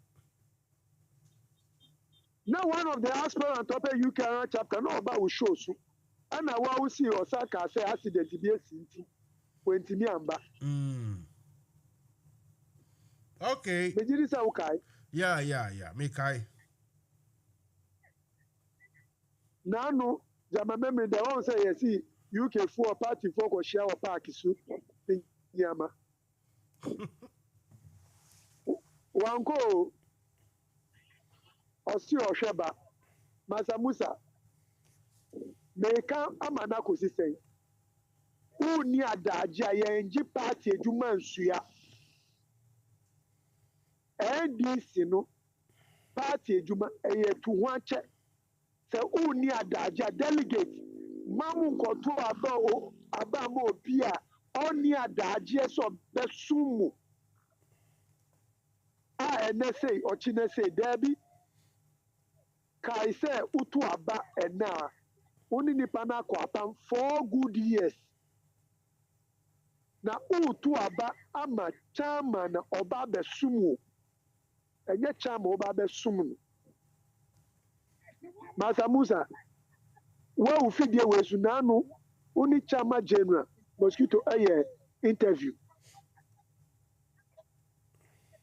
Now one of the aspirant top UK chapter no about show so. And I will see Osaka say accident be a city. When to me amba. Okay. Mejiri sa okay. Yeah. Mekai. Now no, Jama memory the one say yes see UK for party for ko share park so. Yama. Wanko Osi Osheba Mansa Musa Meka amana ko sisen uni adaje ayenji party ejuma nsua NDC no party ejuma eye tu ho ache se uni adaje delegate mamu nkoto aba mo obi a oni adaje so besumu a NSA ochinese debi kai se utu aba ena uni nipa na kwa apam 4 good years na utu aba ama chama na oba besumu enye chama oba besumu Mansa Musa wa ufidie wesu nanu uni chama general mosquito eye interview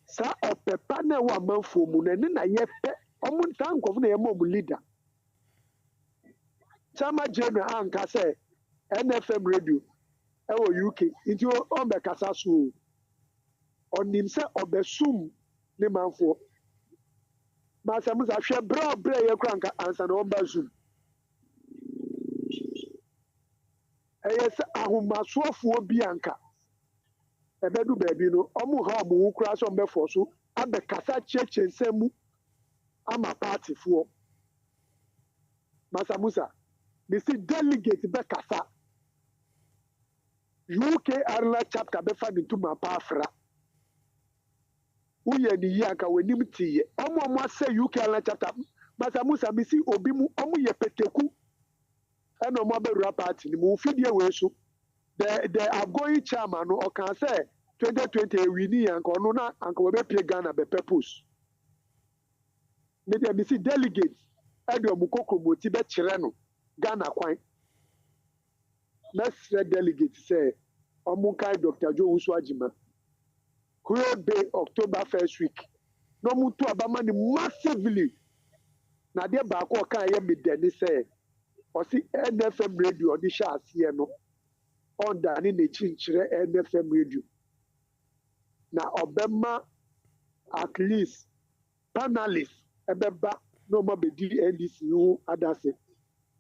sa opepa na wa manfo mu na ne na yepe omun tankofo na yemo mu leader chama general anka say NFM Radio ewo UK nti o be kasa so onim se obesum ne manfo Mansa Musa hwe bra ye kranka ansa na omba zoom se ahomasoafo bi anka ebedu baabi no omu ha omu kura so mbefo so abe kasa cheche nsemu ama party fo Mansa Musa Mr. Delegate be kasa UK Ireland chapter be fa into ma pafra uye ni yanka wenim tiye omo ase UK Ireland chapter Mansa Musa misi obi mu omu ye peteku eno mo be rap party ni mu fidie we so the outgoing chairman no can say 2020 we ni yanka ono na anka we be pie Ghana be purpose me misi delegate edo mu kokromoti be kire no Ghana kwan next delegate say omunkai Dr. Joe Uswajima who be October 1st week no mutu abama ni massively na de ba ko kan ye me deni say o si NFM Radio di sha asie no onda ni ne chinchire NFM Radio na obema at least panelists ebeba no mo be di NDC hu adase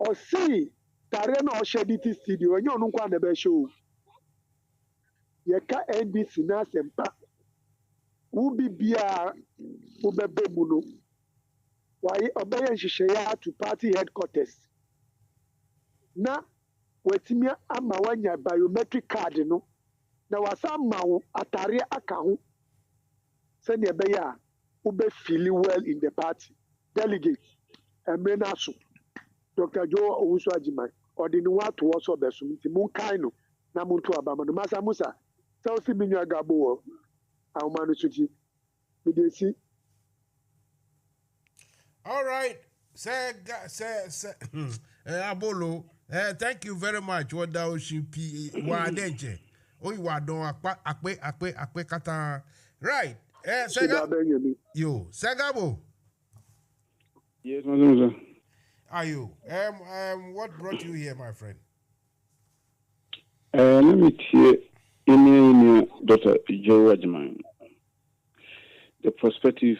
o si tare na o shediti studio onye onu kwa na be show ye ka NDC na sempa ubi bia ubebe mu no why obeye nhihye ya to party headquarters na wetimi ama wanya biometric card no na wasama wo atare aka ho se ne be ya ube feel well in the party delegate emenaso Dr. Joe Owusu-Agyimang odini watu woso besum nti munkai no na muntu abama no Mansa Musa se o si minyu agabo wo awmanu suti bidesi. All right, Abolo, thank you very much. What thou shipi wa denje. O wa don akpe kata. Right. Segabo. Yes, Mansa. Are you? What brought you here, my friend? Let me hear in Dr. Joe Agyimang, the prospective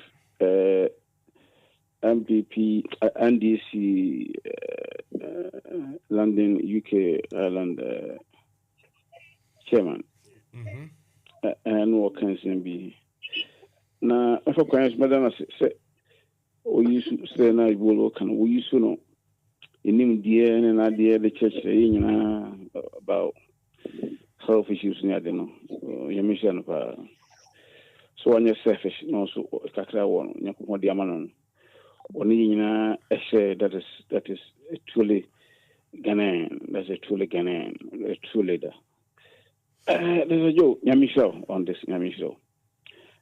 MPP, NDC, London, UK, Ireland chairman, and what can be. Now, if I can, Madam, say, we used to say, "Na ibolo can we used to know." In him, dear and idea the church saying about health issues near the no, your mission. So on your selfish, no, so Kakra one, your diamond. Only that is truly Ghanaian. That's a truly Ghanaian, a true leader. There's a joke, Yamisho, on this Yamisho.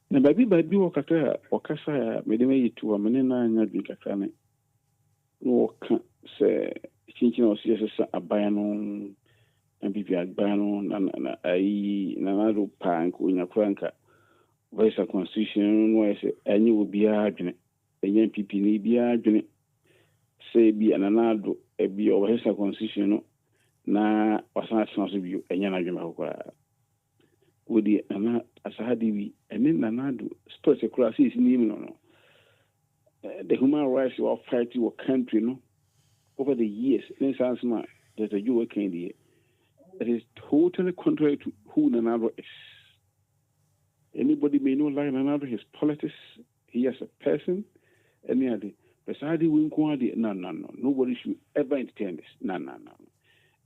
Na baby wakasa medeme yitu wa menena nya bi kakra ne no can say thinking of CSS abano and be abano and I nanado pank in a cranker. Vice a constitution where any will be arguing. A young people need be arguing. Say be an anado, a be over his constitution. Na wasana tsanso bi enya na dwema kokora wodi ana asahadi wi ene nanado sports ekura si nim no the human rights of fighting our country no over the years in sansma that the you working there it is totally contrary to who nanado is. Anybody may not like nanado his politics, he as a person, any other asahadi wi nkwade no nobody should ever entertain this. No.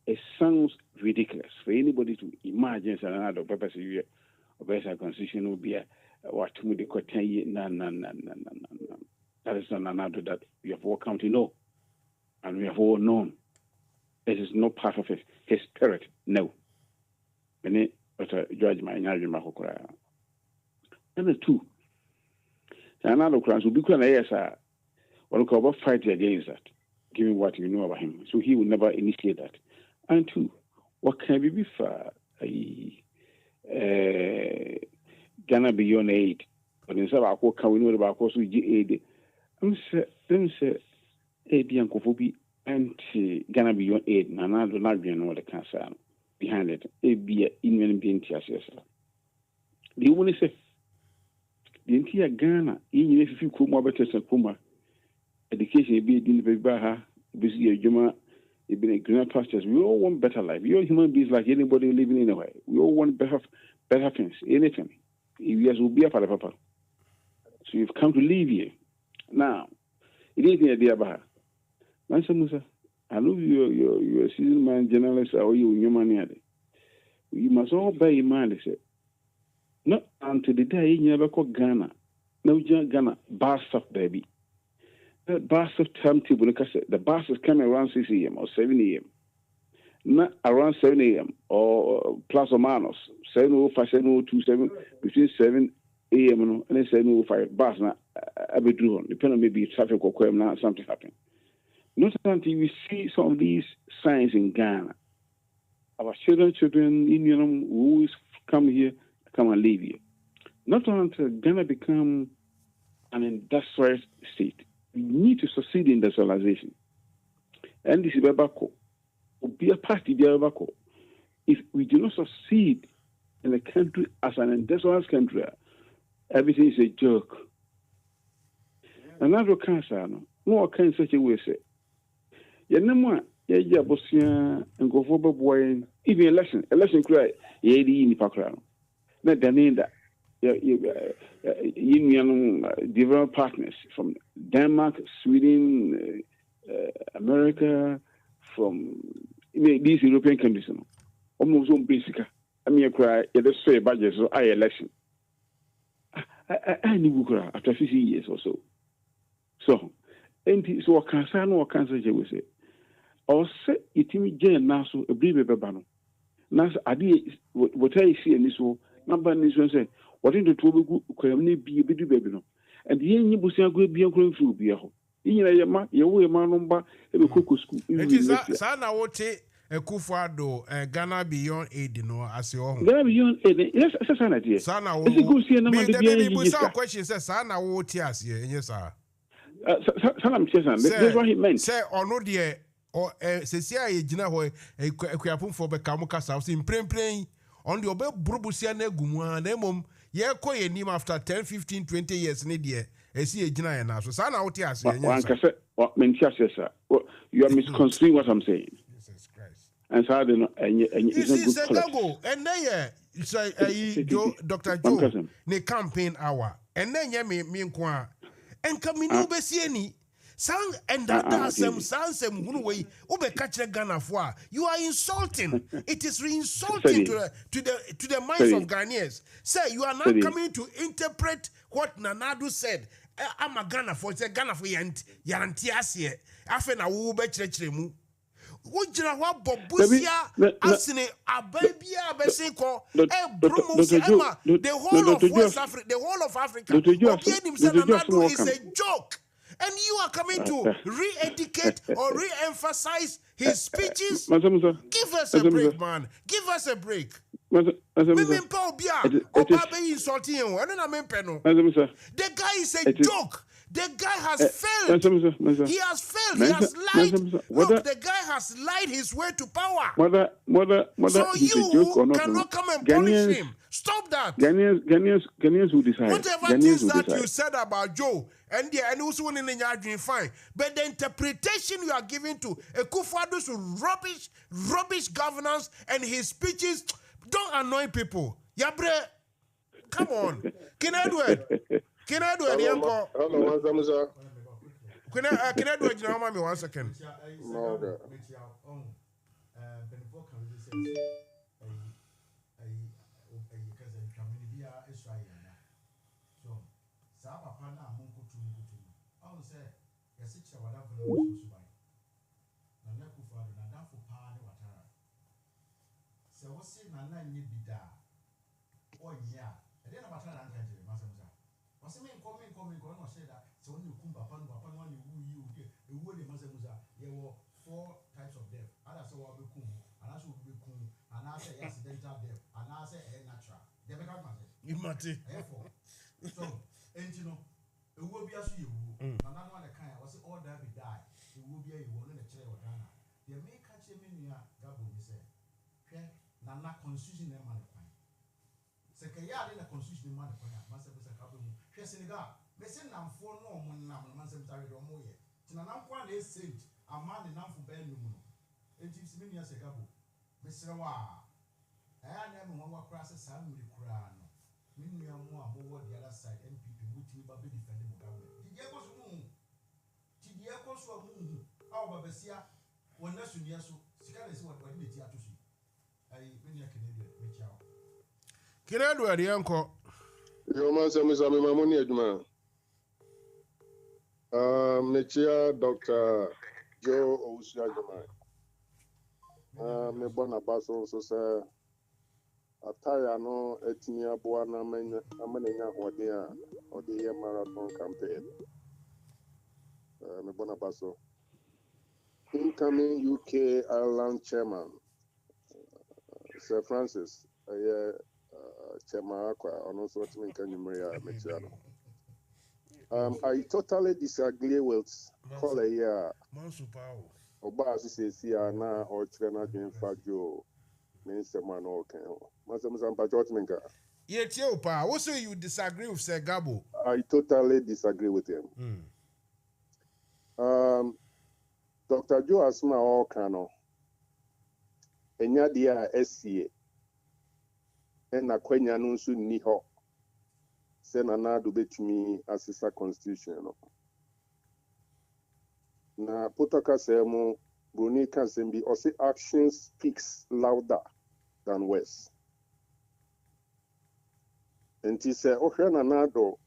It sounds ridiculous for anybody to imagine another purpose of a constitution will be what to the Kotayi. No. That is not another that we have all come to know. And we have all known. It is not part of his spirit. No. But judge my And the two. Another class will be quite a what we call fight against that, given what you know about him. So he will never initiate that. And two, what can be for Ghana beyond aid? But instead of what can we know about course we aid? Them say aid and Ghana beyond aid, and I do not know the cancer behind it. It be in being TSS. The woman say the entire Ghana, even if you come over to Kuma, education be in the Baha, busy Juma. It's been a greener pastures. We all want better life. We all human beings like anybody living anywhere. We all want better things. Anything. Yes, will be a father papa. So you've come to live here. Now, it is the idea about Mansa Musa. I know you're a seasoned man journalist or you in your money. You must all bear in mind, they say. Not until the day you never call Ghana. No Ghana, bar stuff, baby. The bus of timetable, the bus is coming around 6 a.m. or 7 a.m. Not around 7 a.m. or plus or minus 7:05, 7:02, between 7 a.m. and then 7:05. Bus now, I be drawn. Depending on maybe traffic or crime now, something happen. Not until we see some of these signs in Ghana. Our children, Indian who always come here, come and live here. Not until Ghana become an industrial state. We need to succeed in industrialization. And this is Babako. Will be a party, if we do not succeed in a country as an industrialized country, everything is a joke. Another cancer, no can such a way say. Yanama, Yabosia, and go for boy, even election cry, Yadi in Pakran. Not Danenda. Union development partners from Denmark, Sweden, America, from these European countries. Almost on basic. I mean, I cry, let's say budget, so I election. I knew after 50 years or so. So, and so what concern or cancer, we say. Or say, it me Jen Naso, a brief babano. Nas, I did what I see in this war, number in this one say. What in the trouble could be a bit baby no? And the young Busia will be a growing through Biaho. In your way, man, number, a cuckoo school. It is Sana Wote, a Kufado, and Ghana beyond aid, as your own. Ghana beyond aid, yes, as a sanity. Sana Wote, question says Sana Wote, yes, sir. Sanam Chesan, that's what he meant. Say, or no, dear, or Cecia, Gina, a quapum for Bekamuka South in playing on the Obe Brubusia Neguma, Nemum. Yeah, koye nim after 10, 15, 20 years in the see a Gina now. So Sana out here, you are misconstruing what I'm saying. Jesus Christ. And so I don't know, and it's a good go. And then Dr. Joe, the campaign hour. And then me inquire. And come in over any. Sang and that some way over catch Ghana for you are insulting. It is re-insulting to the minds of Ghanaians. Say you are not coming to interpret what Nanado said. I'm a Ghana for Ghana for Yantiasie. Afena wo be chirechiremu. Wo jira wa bobusia asine ababia beseko bromosi ema the whole of West Africa, the whole of Africa. Nanado is a joke. And you are coming to re-educate or re-emphasize his speeches? Mansa Musa. Give us a break, man. Give us a break. Mansa Musa. The guy is a joke. The guy has failed. He has failed. He has lied. Look, the guy has lied his way to power. So you cannot come and punish him. Stop that. Ghanaians will decide. Whatever things that you said about Joe, and also in the fine. But the interpretation you are giving to Akufo-Addo's rubbish governance and his speeches, don't annoy people. Yabre, come on. King Edward, Yanko. Hello, Mansa Musa. King Edward, you know me 1 second. No, Four types of death. Other say what be cool, and also be cool, and I say accidental death, and I say natural. They make out matter. You matter. Therefore, so and you know, it will be as you. And that one the kind. I was all that be die. It will be a you in the chair or Ghana. They may catch him in your gabo. He said, "Okay, Nana constitution them man coin." Sekaya in the constitution man coin. Mansa Musa gabo. She Senegal. Me say nam for no mon nam Mansa Musa redo mo ye. Tina nam kwa dey saved. A man in Namfu Benjamin. It is many years ago. Mr. Wa. I am one more process. Sam with the Quran. Many more over the other side. MPP, which will be defending Mugabe. Did you ever moon? Did you ever so moon? Our Babesia, when that's in Yasu, Scan is what we need to see. I mean, I can reach out. Can I do a uncle? Your Mansa Musa, my money, man. Mechia, Dr. Joe Ousia Jamai. Me bona baso so say ataya no etini aboa na amanya hode a ode ye marathon campaign. Me bona baso. Incoming UK Ireland chairman Sir Francis chairman akwa ono so timi kan nyumre a mechia no. I totally disagree with Kole here. Oba asisi na o chere na dwen fajo minister man o kan. Mansa Musa mpacho minka. Yeti opa, what say you disagree with Sir Gabo? I totally disagree with him. Dr. Joe Asma o kan enya dia SCA. Na kwenya no nso ni ho. Se na do betumi asisa constitution no. Na potaka semo Bruni Kansembi or say action speaks louder than words. And he said, "Oh, na do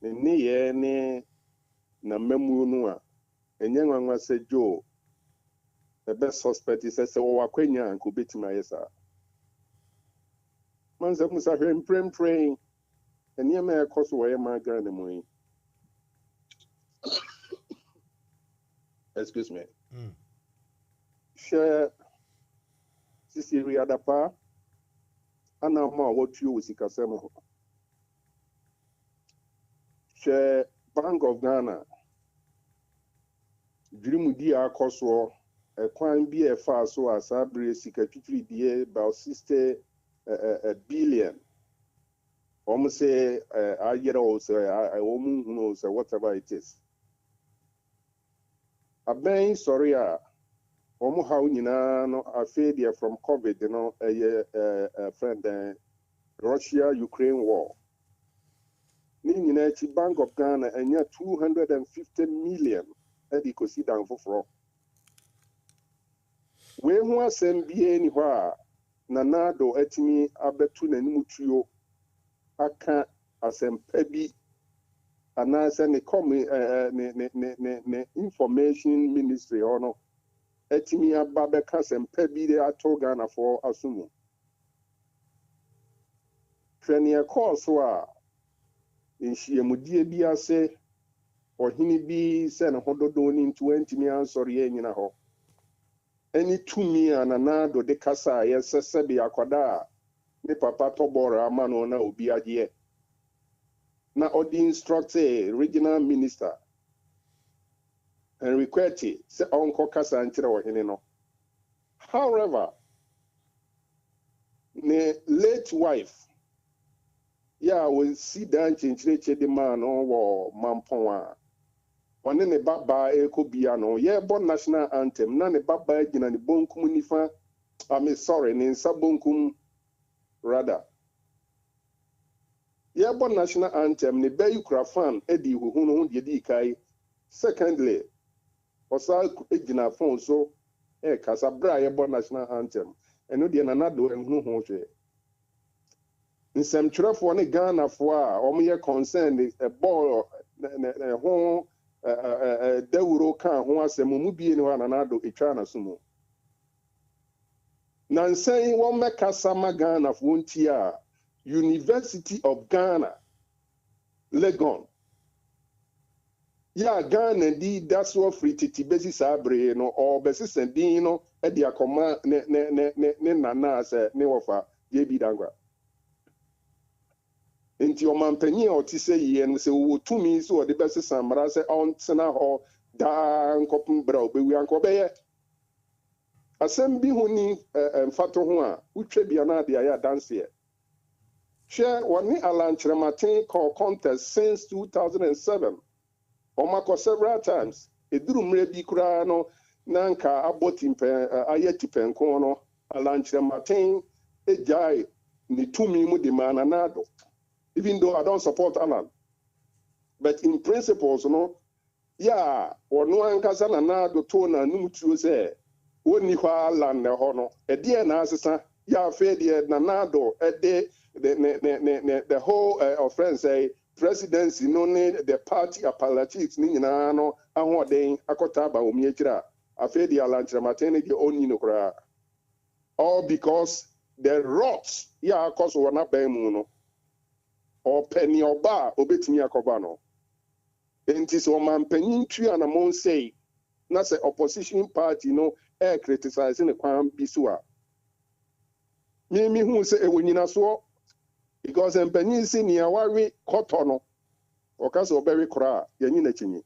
ni ye ne na memu no a enye nwanwa se Joe the best suspect is say o wakwenya anko betumi ayesa." Mansa Musa praying and ye may cause why my grandmother. Excuse me. Share Sisi Adapa. And now more what you with Sikasemo. Share Bank of Ghana. Dream dia Coswo. A crime be a far so as Abri Sikatri be about 60 billion. Almost say I get also I won't know whatever it is. A ben sorry almost how you know a failure from COVID, you know, a friend Russia Ukraine war. United Bank of Ghana and yet 250 million at the consider for. When was MBA anywhere Nanado etimi abetu na nimutrio aka asempebi anase ne come ne information ministry ono etimi ababe ka asempebi de ato Ghana for asumu trenia course wa nhyiemudie bi ase ɔhene bi sɛ ne ho dodo ne nti wantumi ansɔre anyina hɔ ɛne tumi a Nana Addo de kasa a yɛsɛ sɛbe akwadaa a ne papa tɔbɔre ama no na obi agyeɛ na ɔde instruct regional minister and request sɛ ɔnkɔ kasa nkyerɛ ɔhene no. However, ne late wife we see dan chinchire de man wɔ mampɔn a ɔne ne babaa ɛkɔ bia no yɛbɔ national anthem na ne babaa gyina ne bonkum nifa ne nsa bonkum rather yɛbɔ national anthem ne bɛyi kura fan ɛde huhu no ho deɛ di kai. Secondly ɔsa gyina phone so kasa bra yɛbɔ national anthem ɛno deɛ Nana Addo ɛhunu ho hwɛ nsɛmtwerɛfoɔ ne Ghanafoɔ a wɔyɛ concern bɔɔl ho dawuro ka ho asɛm mu bie ne hɔ a Nana Addo ɛtwa na so mu na nsɛn wɔn mɛkasa ma Ghanafoɔ nti a University of Ghana Legon Ghana di daso free titi besi sabre no or besi sendin no e di akoma ne nana se ne wofa ye bi dangwa enti o mampanyi o ti se ye no se wo tumi so o de besi samra se on tena ho da nkopum bra obewi ankobeye asem bi hu ni mfato ho a utwa bia na de aya dance ye hwe woni alankyerematen call contest since 2007 Omako several times. Eduru mre bi kura no nanka aboti ayeti penko no alanchire matin ejai ni tumi mu de Nana Addo. Even though I don't support Alan. But in principles no ono ankasa Nana Addo to na numtuo se woni hwa Alan ne ho no. Ede na asesa fe de Nana Addo the whole offense say presidency no ne the party politics ni nyina no ahoden akota ba omi akira afi di alantrematen di oni no kra all because the rots cause wona ban mu no or penny oba obetimi akoba no enti so man panyin tua na mon say na say opposition party no criticize ne kwan bi so a mi hu say ewonyina so because empanyin si ni awari koto no okaso oberi kra yanyi na chinyi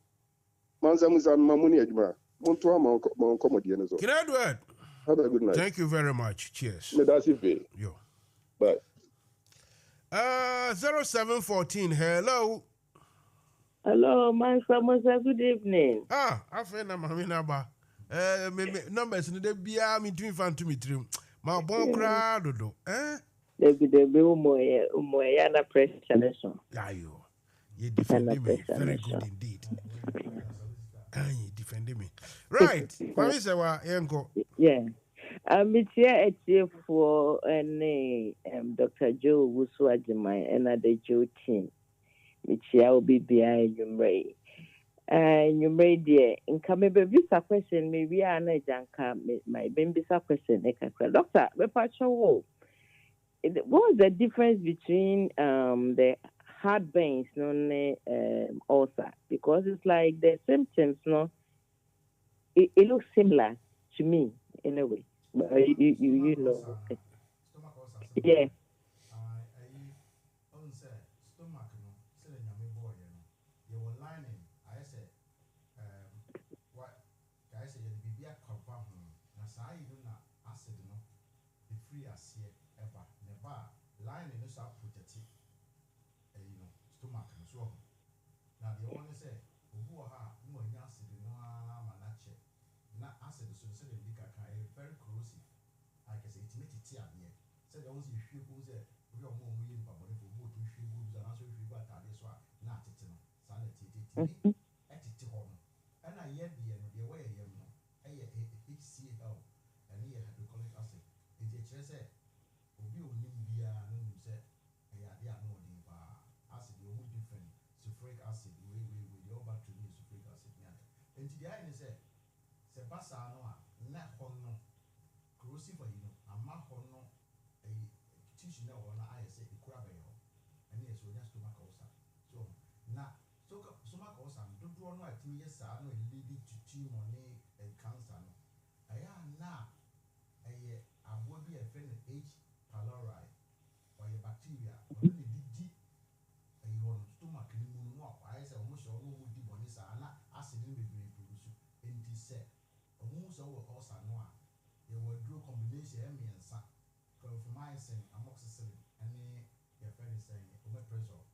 Mansa Musa mamuni adwuma monto ama komodie no so Edward, have a good night. Thank you very much. Cheers. Yo. Bye. 0714 hello. Hello Mansa Musa, good evening. I feel na mami na ba numbers ni de bia mi twin fan to me trim ma bon kra dodo Debi umoya na pressure nation. Ayo. You defending me. Very good indeed. You defending me. Right. Mami sewa yenko. Yeah. I'm here for Dr. Joe Wusu Ajimai and the Joe team. Michia will be behind you, Ray. And you made dear. In coming visa question, maybe I know Janka, my visa question. Doctor, what was the difference between the heartburns and ulcer? Because it's like the symptoms, no, it looks similar to me in a way. But you know, yeah. Line in this up protected, stomach and so on. Now, the owner said, who are more acid, no manache, not acid, so the very corrosive. I can say, it's made it here. Said, there was a few who said, we are more million, but if we go to few groups and also if we got this one, not it, sanity, at it home. And I yet the end of the way, HCL, and he had to call it acid. It's a chess. Obi Olimbia no say they are no acid you different sulfuric acid we the over to me sulfuric acid and the eye say basa no na hono corrosive ama hono a tissue na eye say ikura be ho and yes we just stomach ulcer so na so my cause and don't know at me, yes, I know leading to money and cancer. I am now I will be a friend of H. pylori or a bacteria, or really deep a your stomach in the moon. I say almost all no would be one is acid in the brain produce in this set. Almost all also noir. There were draw combination and some confirmation amoxicillin and your friend is saying over pressure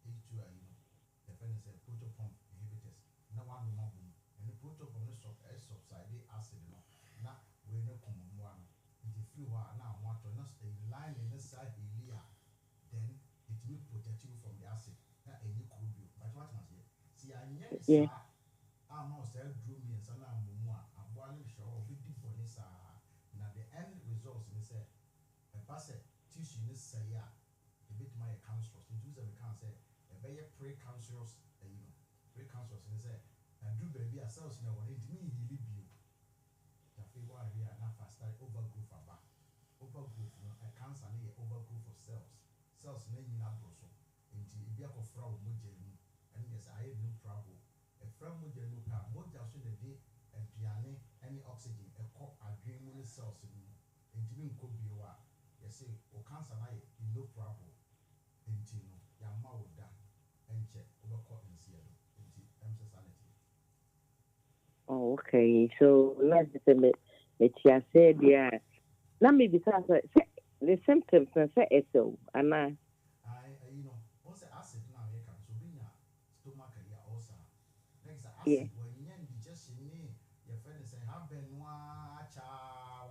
H2 the friend is a proton pump inhibitors. No one more boom and the proton pump is subside acid now we're no common one. The few are now want to not stay line in the side area, then it will protect you from the acid. That any could be, but what must you see? I know I'm not self drew me and son of Mumma, I'm boiling show of 50 for this. Now the end results is a basset tissue in this say, a bit my cancerous. It was a can say a very pre-cancerous, pre-cancerous is a do baby ourselves now, it me he leave you. Why we are not faster overgrowth about overgrowth, a cancer near overgrowth of cells name in abroso into a beer of frau mojenu and yes I have no trouble a from mojenu car moja so the day and piano any oxygen a cop a dream with cells in doing could be wa yes say or cancer no problem into your mouth and check over court and see into sanity. Oh, okay, so let's say I said, yeah. Let me be the symptoms and say so, and I also acid now, you can so bring your stomach also. Next, acid yeah. when you indigestion, your friend say, have been one cha,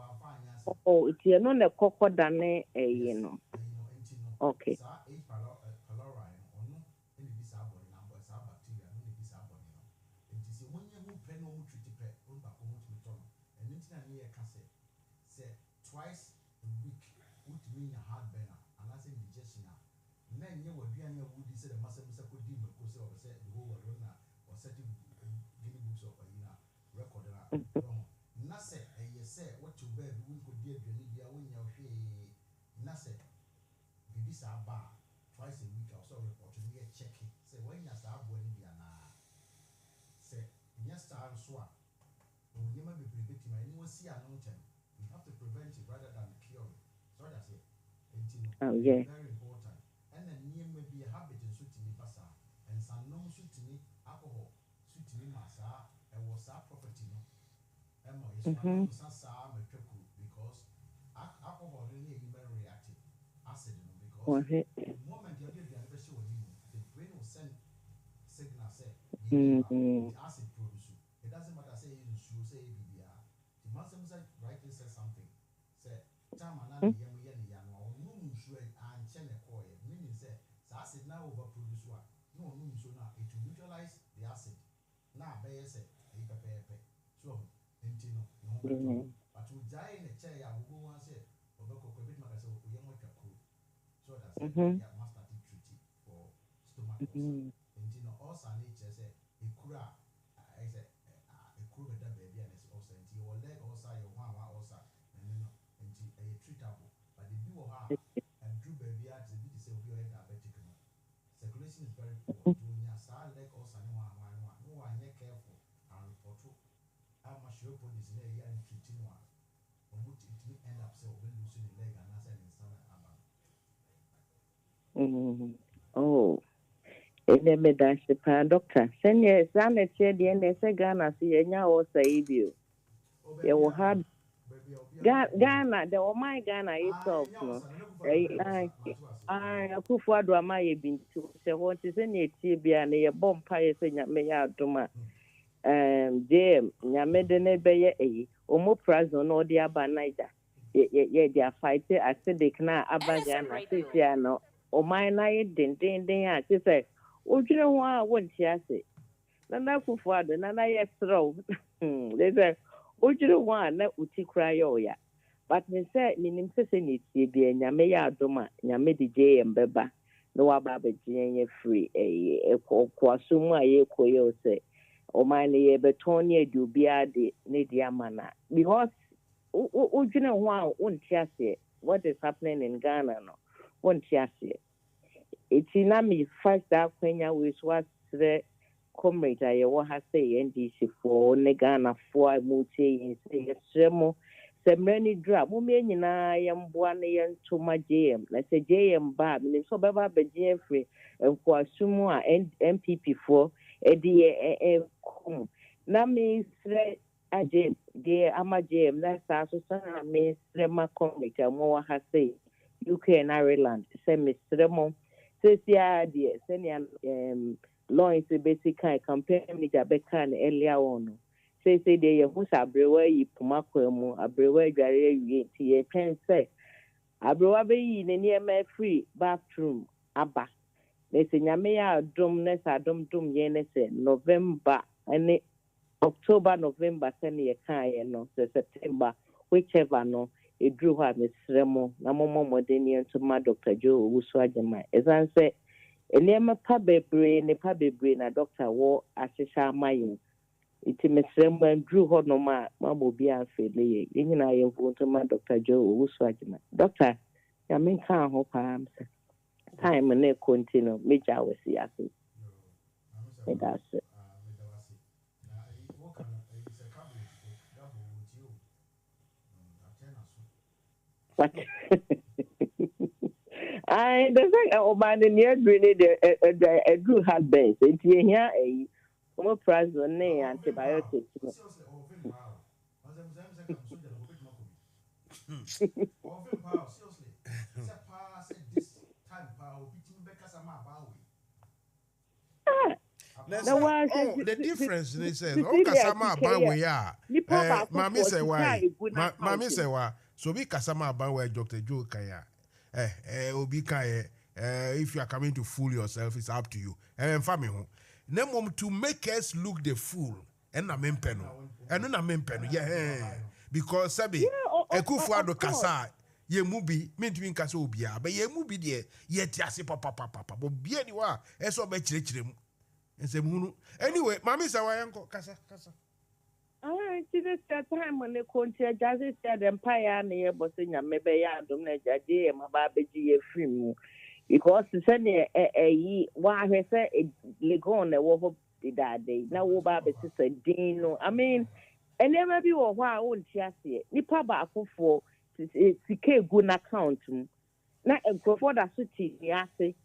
Oh, it's not the cocoa dane, Okay. H. pylori, or no, any disable number, some bacteria, no disable. It is when you pen no treaty pet, on back on to and it's not near cassette. Say twice a week, which mean a hard burner, and that's indigestion. Then you would be any woody said a Mansa Musa could deem because of the whole world or setting guinea books of record. Nasa, you say what you bear, we could be a Benibia when you're here. Nasa, this are bar twice a week or so report to me checking. Say when you're star Benibia now. Say, yes, I'm swap. We will never be predicting anyone see an long term. We have to prevent it rather than cure it. So that's it. Oh, yeah. Very important. And then near may be a habit in suitini basa and some non suitini alcohol, suitini massa, and was our property. No, Emma is one sasa because alcohol really very reactive acid because the moment you get the anniversary with you, the brain will send signal say the acid produce. It doesn't matter say you say BBR. The Mansa Musa rightly says something. Say time and and chene coil, meaning say acid now overproduce one. No, so now it will neutralize the acid. Now, bear say, so, intino, but to die in a chair, I will go and say, or bit magazine, or young crew. So that's a master treaty for stomach. Intino also nature say, a cura, I say, a crew with that baby, and it's also into your leg, also your one also, and into a treatable. But the view of her and drew baby at the bit is a diabetic. Circulation is very poor. When you are leg also, no one careful and report to how much your body is in a year and treating one. Or would it end up so when losing the leg and answer in stomach. Oh, and then me dash the doctor. Send your son at the end, they say Ghana, see, and you also you. You will have Ghana, the my Ghana itself. I could for do my bin to say what is in it, TB and a bomb pie saying at me out to my Jam, Yamedene Bay, Omoprazon or the Abanaida. Yeah, they are fighting acidic now, Abagana, Tiziano, or my night, then, I say, oh, you know what I want to say. Nana Kufuado, Nana throw. They say, oh, you know what, let Uti cry, oh, yeah. But me say, meaning to say, it's be a Yamea Doma, Yamedi J and Beba, no Ababa Jane free, a Quasuma, a Koyo say, or my near Betonia do be a Nidia Mana. Because, oh, you know what, won't you say what is happening in Ghana? No, won't you say? It's in me first that when you was mesrɛ comrade a yɛwɔ ha sɛ NDC foɔ ne Ghana foɔ a mutie yɛn sɛ yɛsrɛ mo sɛ mmerɛ no duru a mommɛ nyinaa yɛmboa no yɛntoma JM na sɛ JM ba a menim sɛ ɔbɛba abɛgye afiri nkoasom a MPP foɔ ɛde yɛ kɔm na mesrɛ agye deɛ ama JM na saa so sana mesrɛ ma comrade a mowɔ ha sɛ UK and Ireland sɛ mesrɛ mo sɛsia deɛ sɛnea Lawrence basic kind campaign manager bɛka no earlier on say deɛ yɛho sɛ aberewa yi poma kwa mu aberewa adware awie nti yɛtwɛn sɛ aberewa bɛyi ne nneɛma free bathroom aba na sɛ nyame yɛ adom na sɛ adom yɛn ne sɛ November ne October November sɛne yɛkaeɛ no sɛ September whichever no ɛduru hɔ a mesrɛ mo na mommɔ mmɔden yɛntoma Dr. Joe Owusu Agyemang ɛsiane sɛ nneɛma pa bebree na doctor wɔ ahyehyɛ ama yɛn iti mesrɛ mo anduru hɔ nom a mama obi afele yɛ nyinaa yɛmfo ntoma Dr. Joe Owusu Agyemang doctor nyame nka ho paa msɛ time ne continue megya wɔ si ase medase what I the thing about the near drainage a good had base. It's here a more price on antibiotics. The difference is Kasama Banwaya. Mammy say why? Mammy say why? So be Kasama Banway, Dr. Joe Kaya. Obi Kaya. If you are coming to fool yourself, it's up to you. Family, Nemom to make us look the fool. And a mempeno. And then a mempeno. Yeah. Because Sabi, a kufuado Kasa. Ye mubi, meant to be Kasobia, but ye mubi dear, yet yasi papa, but be anywhere, as so bet him. Anyway, Mammy Sawayanko, Casa. See this time when they continue, just said Empire near Bosnia, maybe I don't know, Jay, my baby, film. Because the Sunday, why I say a Legon, a wolf that day. Now, Baby sister Dino. I mean, and never be or why I won't just see it. Nipaba for CK good account. Not a crowd that suits I say.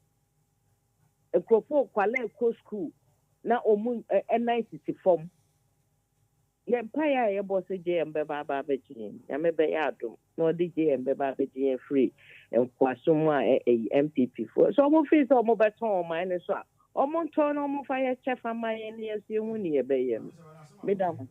A crowd quality school. Now, a nice form. The Empire, boss, JM Baba Babajin, Yamebayado, no DJ and Babajin free, and Quasuma a MPP for. So, I'm face or mobile tone, minus what. Or Monton, or fire chef, and my NES, you won't hear Bayam. Madame.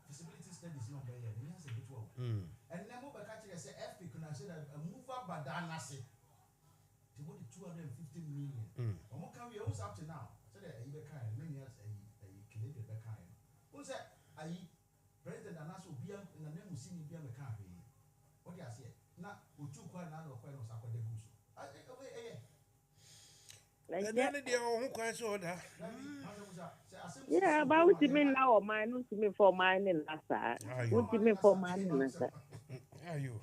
Feasibility studies no be here. Yes, a bit well. And then move back to say F can say that a move up badana say to what 250 million. Or can we use up to now? So that you kind many years a Canadian kind. Who's that? I President Anas will be in the name of Sini be a car. What do you say? Not who took one out of when was up the goose. Yeah, but what you mean now? Mine, what you mean for mine and Nasa? What you mean for mine and Nasa? Are you?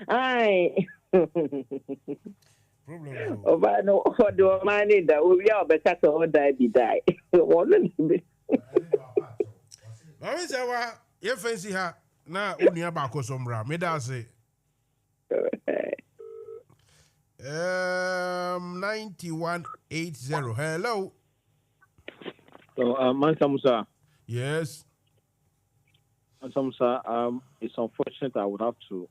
Aye. Problem. Oh, but no, what do I mind that we are better to all die. One little bit. I say, what you fancy her now? Only about Cosombra. Me that say. 9180. Hello. So, Mansa Musa. Yes. It's unfortunate I would have to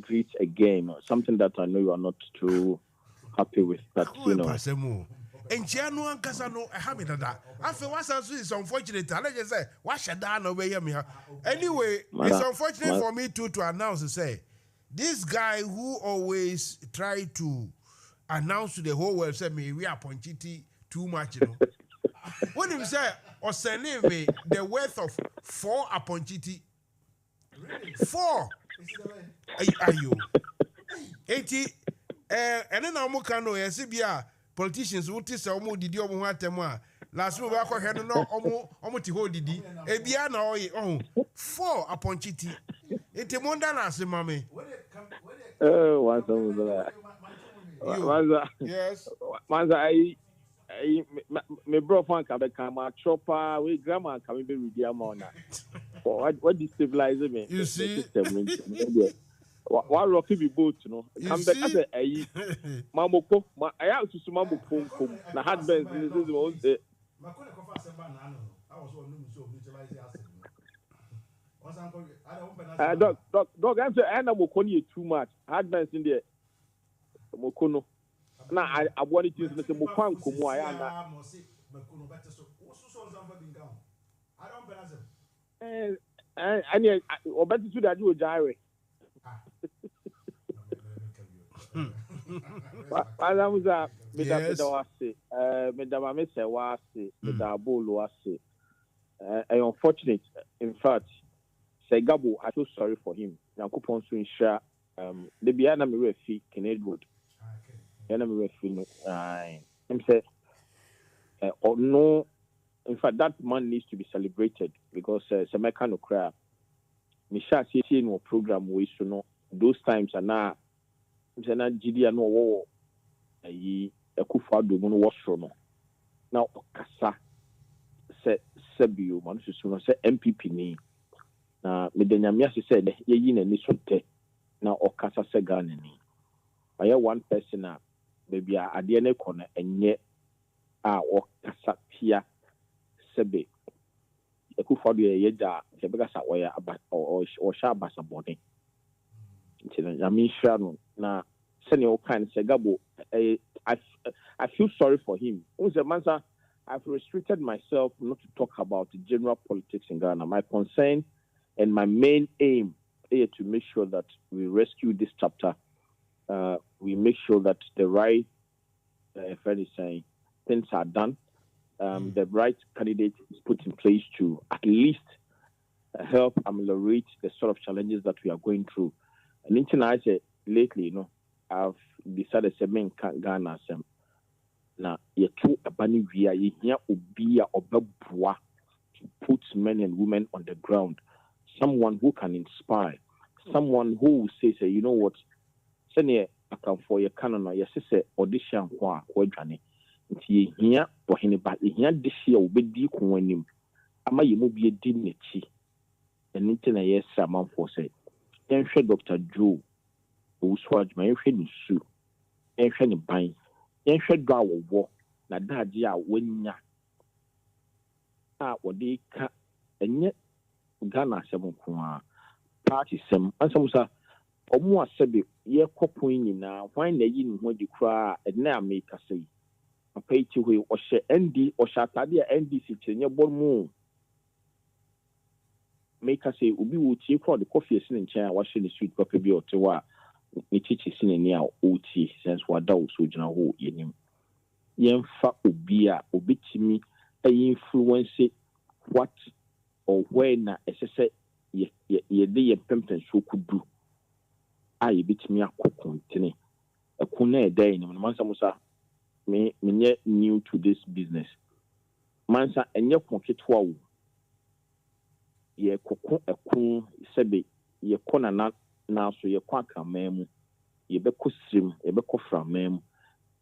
greet again, something that I know you are not too happy with. That and Chiano and Casano, I have it at that. I feel what's is unfortunate. I just say, what should I know where you Anyway, it's unfortunate for me to announce to say, this guy who always try to announce to the whole world, say, me, we are Ponchiti too much, you know. When you say, or sending me the worth of 4 Aponchiti, 4 are you 80 and then I'm Mokano, SBA. Politicians who tell omo didi omo hatema last week we akọ hwe no omo ti ho didi e bia na oyi 4 upon chiti ete monda na ase mame yes Mansa me bro fan ka be kan ma chopper we grandma ka me be ready amona what destabilize me you see one rocky be boat, you know. Come back as a mamoko, I have to mambo pom na hard bands in the own day. Dog, I'm saying I'm Mokoni too much. Hard bands in there. Mokono. Now I wanted to use the Mokan Kumoyana. And or better to that you gyre. Madam, unfortunate. In fact, Segabo, I feel sorry for him. Now, coupons to ensure the Biana Mirefi, Kennedy Road. Enemy refi, him say, or no. In fact, that man needs to be celebrated because Semeka no cry. Misha see no program we so no those times are now. Msena GD no wo ayi Akufo-Addo mu no wo soro no na okasa se sebio man susu no se MPP ni na medanyamia se de yeyi na ni sote na okasa se Ghana ni aye one person a baby a ade na ekọ na enye a okasa tia sebe Akufo-Addo ye da se be kasa oya aba o sha abasa body na senior kind Segabo, I feel sorry for him. Mansa, I've restricted myself not to talk about the general politics in Ghana. My concern and my main aim is to make sure that we rescue this chapter. We make sure that the right friend is saying things are done. The right candidate is put in place to at least help ameliorate the sort of challenges that we are going through. And I said lately, I've decided to make Ghana some. Now, you two abani via here ubia obabwa to put men and women on the ground. Someone who can inspire, someone who says, you know what, send here I come for your canon or your sister audition wa Johnny. It's here for him, but here this year will be deep when him. Ama you will be a dignity. And into a yes, someone for say. Enhwe Dr. Joe Uswaj ma enhwe ni su enhwe ni ban enhwe do awowo na daji a wanya a wode ka enye Ghana asem kwa party sem Mansa Musa omo asebe ye kopon nyina hwan na yi ni ho di kra na America sei papa iti hwe o hye ND o hye atade a NDC chenye bormu make us say ubi wuti for the coffee sin in chair wash the sweet coffee bi otewa ni chichi sin ni a oti sense wada wo so gina ho yenim yemfa obi a obetimi influence what or where na esese ye de ye pempen so kudu a ye betimi akokontene ekuna e dai ni Mansa Musa me new to this business Mansa enye konketwa wo ye koko ekun sebe ye kona na so ye kwa kamemu ye be kosrim ye be kofra memu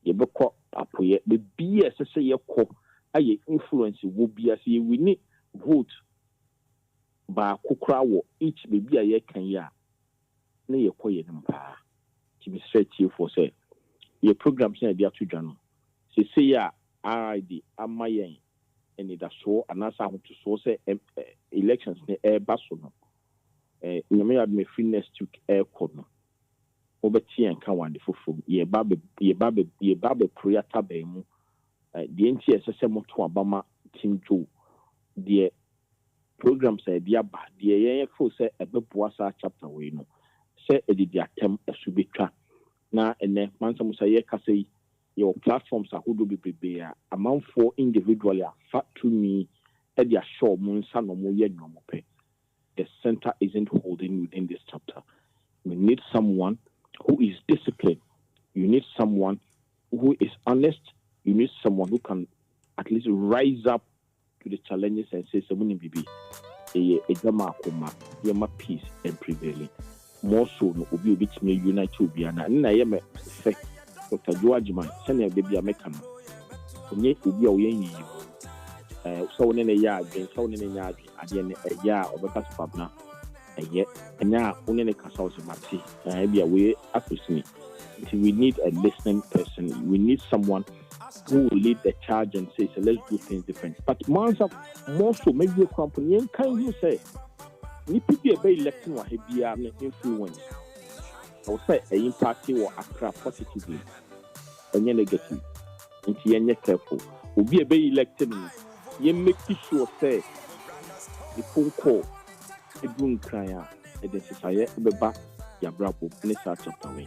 ye be ko apoye be bia sese ye ko aye influence wo bia se ye wini vote ba kokra wo each be bia ye kan ya na ye ko ye nimpa ti be straight you for say ye programs na dia to dwano se ya RID amayen and it so and as I want to so say elections ne basono nyame ya me free next week kono obeti en kan wande fofo ye ba be prayer tabe mu de enti esese moto abama tinjo de programs dia ba de ye fo se ebeboa sa chapter we no se edidi atem asubetwa na ene Mansa Musa ye kase your platforms ahodo bebebe a amanfo individually afa to me e dia show mo nsa no mo ye nwomo pe. The center isn't holding within this chapter. We need someone who is disciplined. You need someone who is honest. You need someone who can at least rise up to the challenges and say, "Someone bibi, ejama akoma, yema peace and prevailing." More so, no obi me unite obi ana. Na yema say, Dr. Joajiman, senior baby American. Onye obi a oyenyi. So when a yard, so when a yard, again a yard of a passpabna, and yet, and now only a castle of Maxi, and be away after me. We need a listening person. We need someone who will lead the charge and say, so let's do things different. But Mansa, more so, maybe a company, and can you say, we could be a very electing or heavy influence. I would say a impact or Accra positively, and then negative. And you're careful. Will be a very electing. You make sure say the phone call, the boom cry, and the society, the back, your bravo, and the start of the way.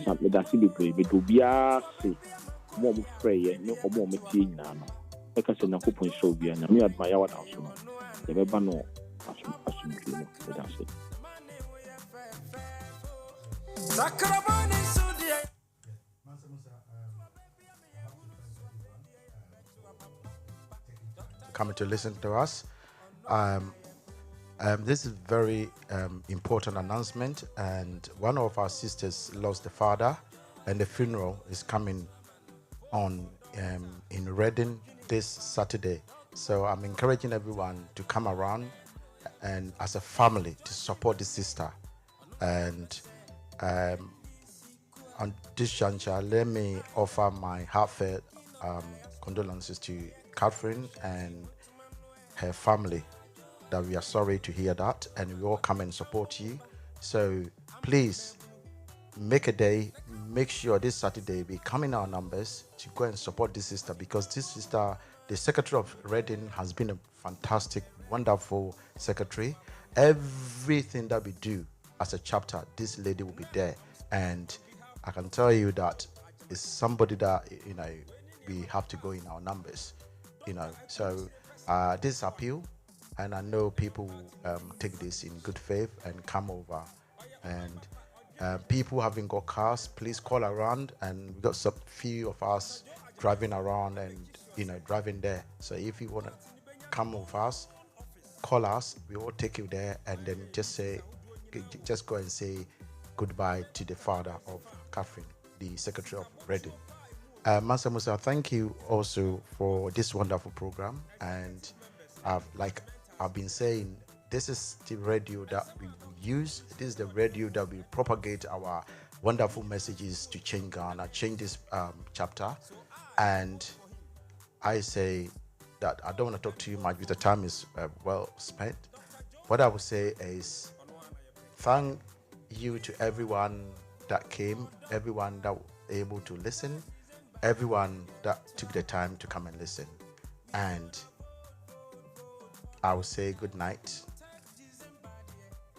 Something that's the brave, but do be a say more prayer, no more material now. Like I said, no open show be and I admire what else. The never know as that's it. Coming to listen to us. This is very important announcement, and one of our sisters lost the father, and the funeral is coming on in Reading this Saturday. So I'm encouraging everyone to come around and as a family to support the sister. And on this juncture, let me offer my heartfelt condolences to Catherine and her family, that we are sorry to hear that, and we all come and support you. So please make a day, make sure this Saturday we come in our numbers to go and support this sister, because this sister, the secretary of Reading, has been a fantastic, wonderful secretary. Everything that we do as a chapter, this lady will be there, and I can tell you that it's somebody that we have to go in our numbers. So this appeal, and I know people take this in good faith and come over. And people having got cars, please call around, and we got some few of us driving around and driving there. So if you want to come with us, call us. We will take you there, and then just go and say goodbye to the father of Catherine, the secretary of Reading. Mansa Musa, thank you also for this wonderful program. And I've been saying, this is the radio that we use. This is the radio that we propagate our wonderful messages to change Ghana, change this chapter. And I say that I don't want to talk too much because the time is well spent. What I would say is thank you to everyone that came, everyone that was able to listen, everyone that took the time to come and listen. And I will say good night.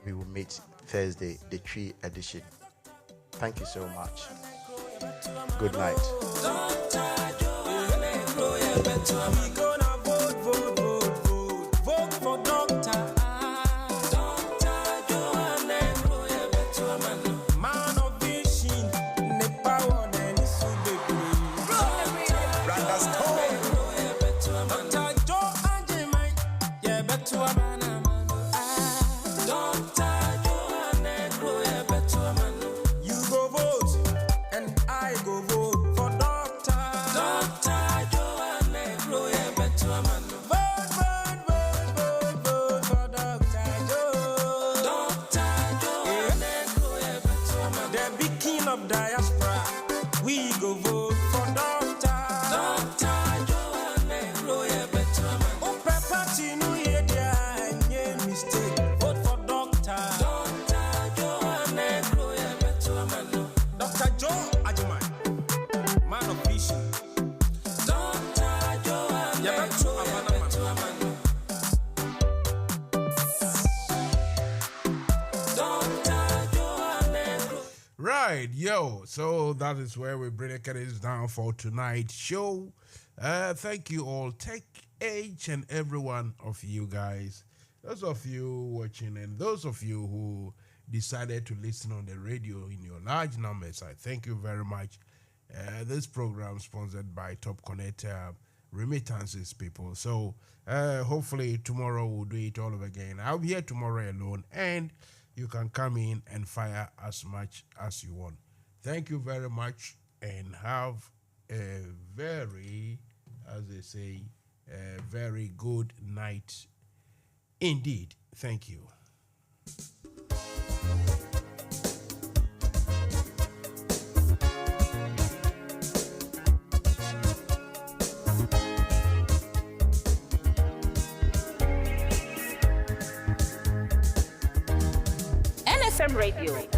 We will meet Thursday, the Tree edition. Thank you so much. Good night. I go vote for Doctor. Doctor Joanne Groye. Right, yo. So that is where we bring it down for tonight's show. Thank you all. Take each and every one of you guys, those of you watching and those of you who decided to listen on the radio in your large numbers. I thank you very much. This program sponsored by Top Connect Remittances people. So hopefully tomorrow we'll do it all over again. I'll be here tomorrow alone, and you can come in and fire as much as you want. Thank you very much, and have a very, as they say, a very good night indeed. Thank you. NFM Radio.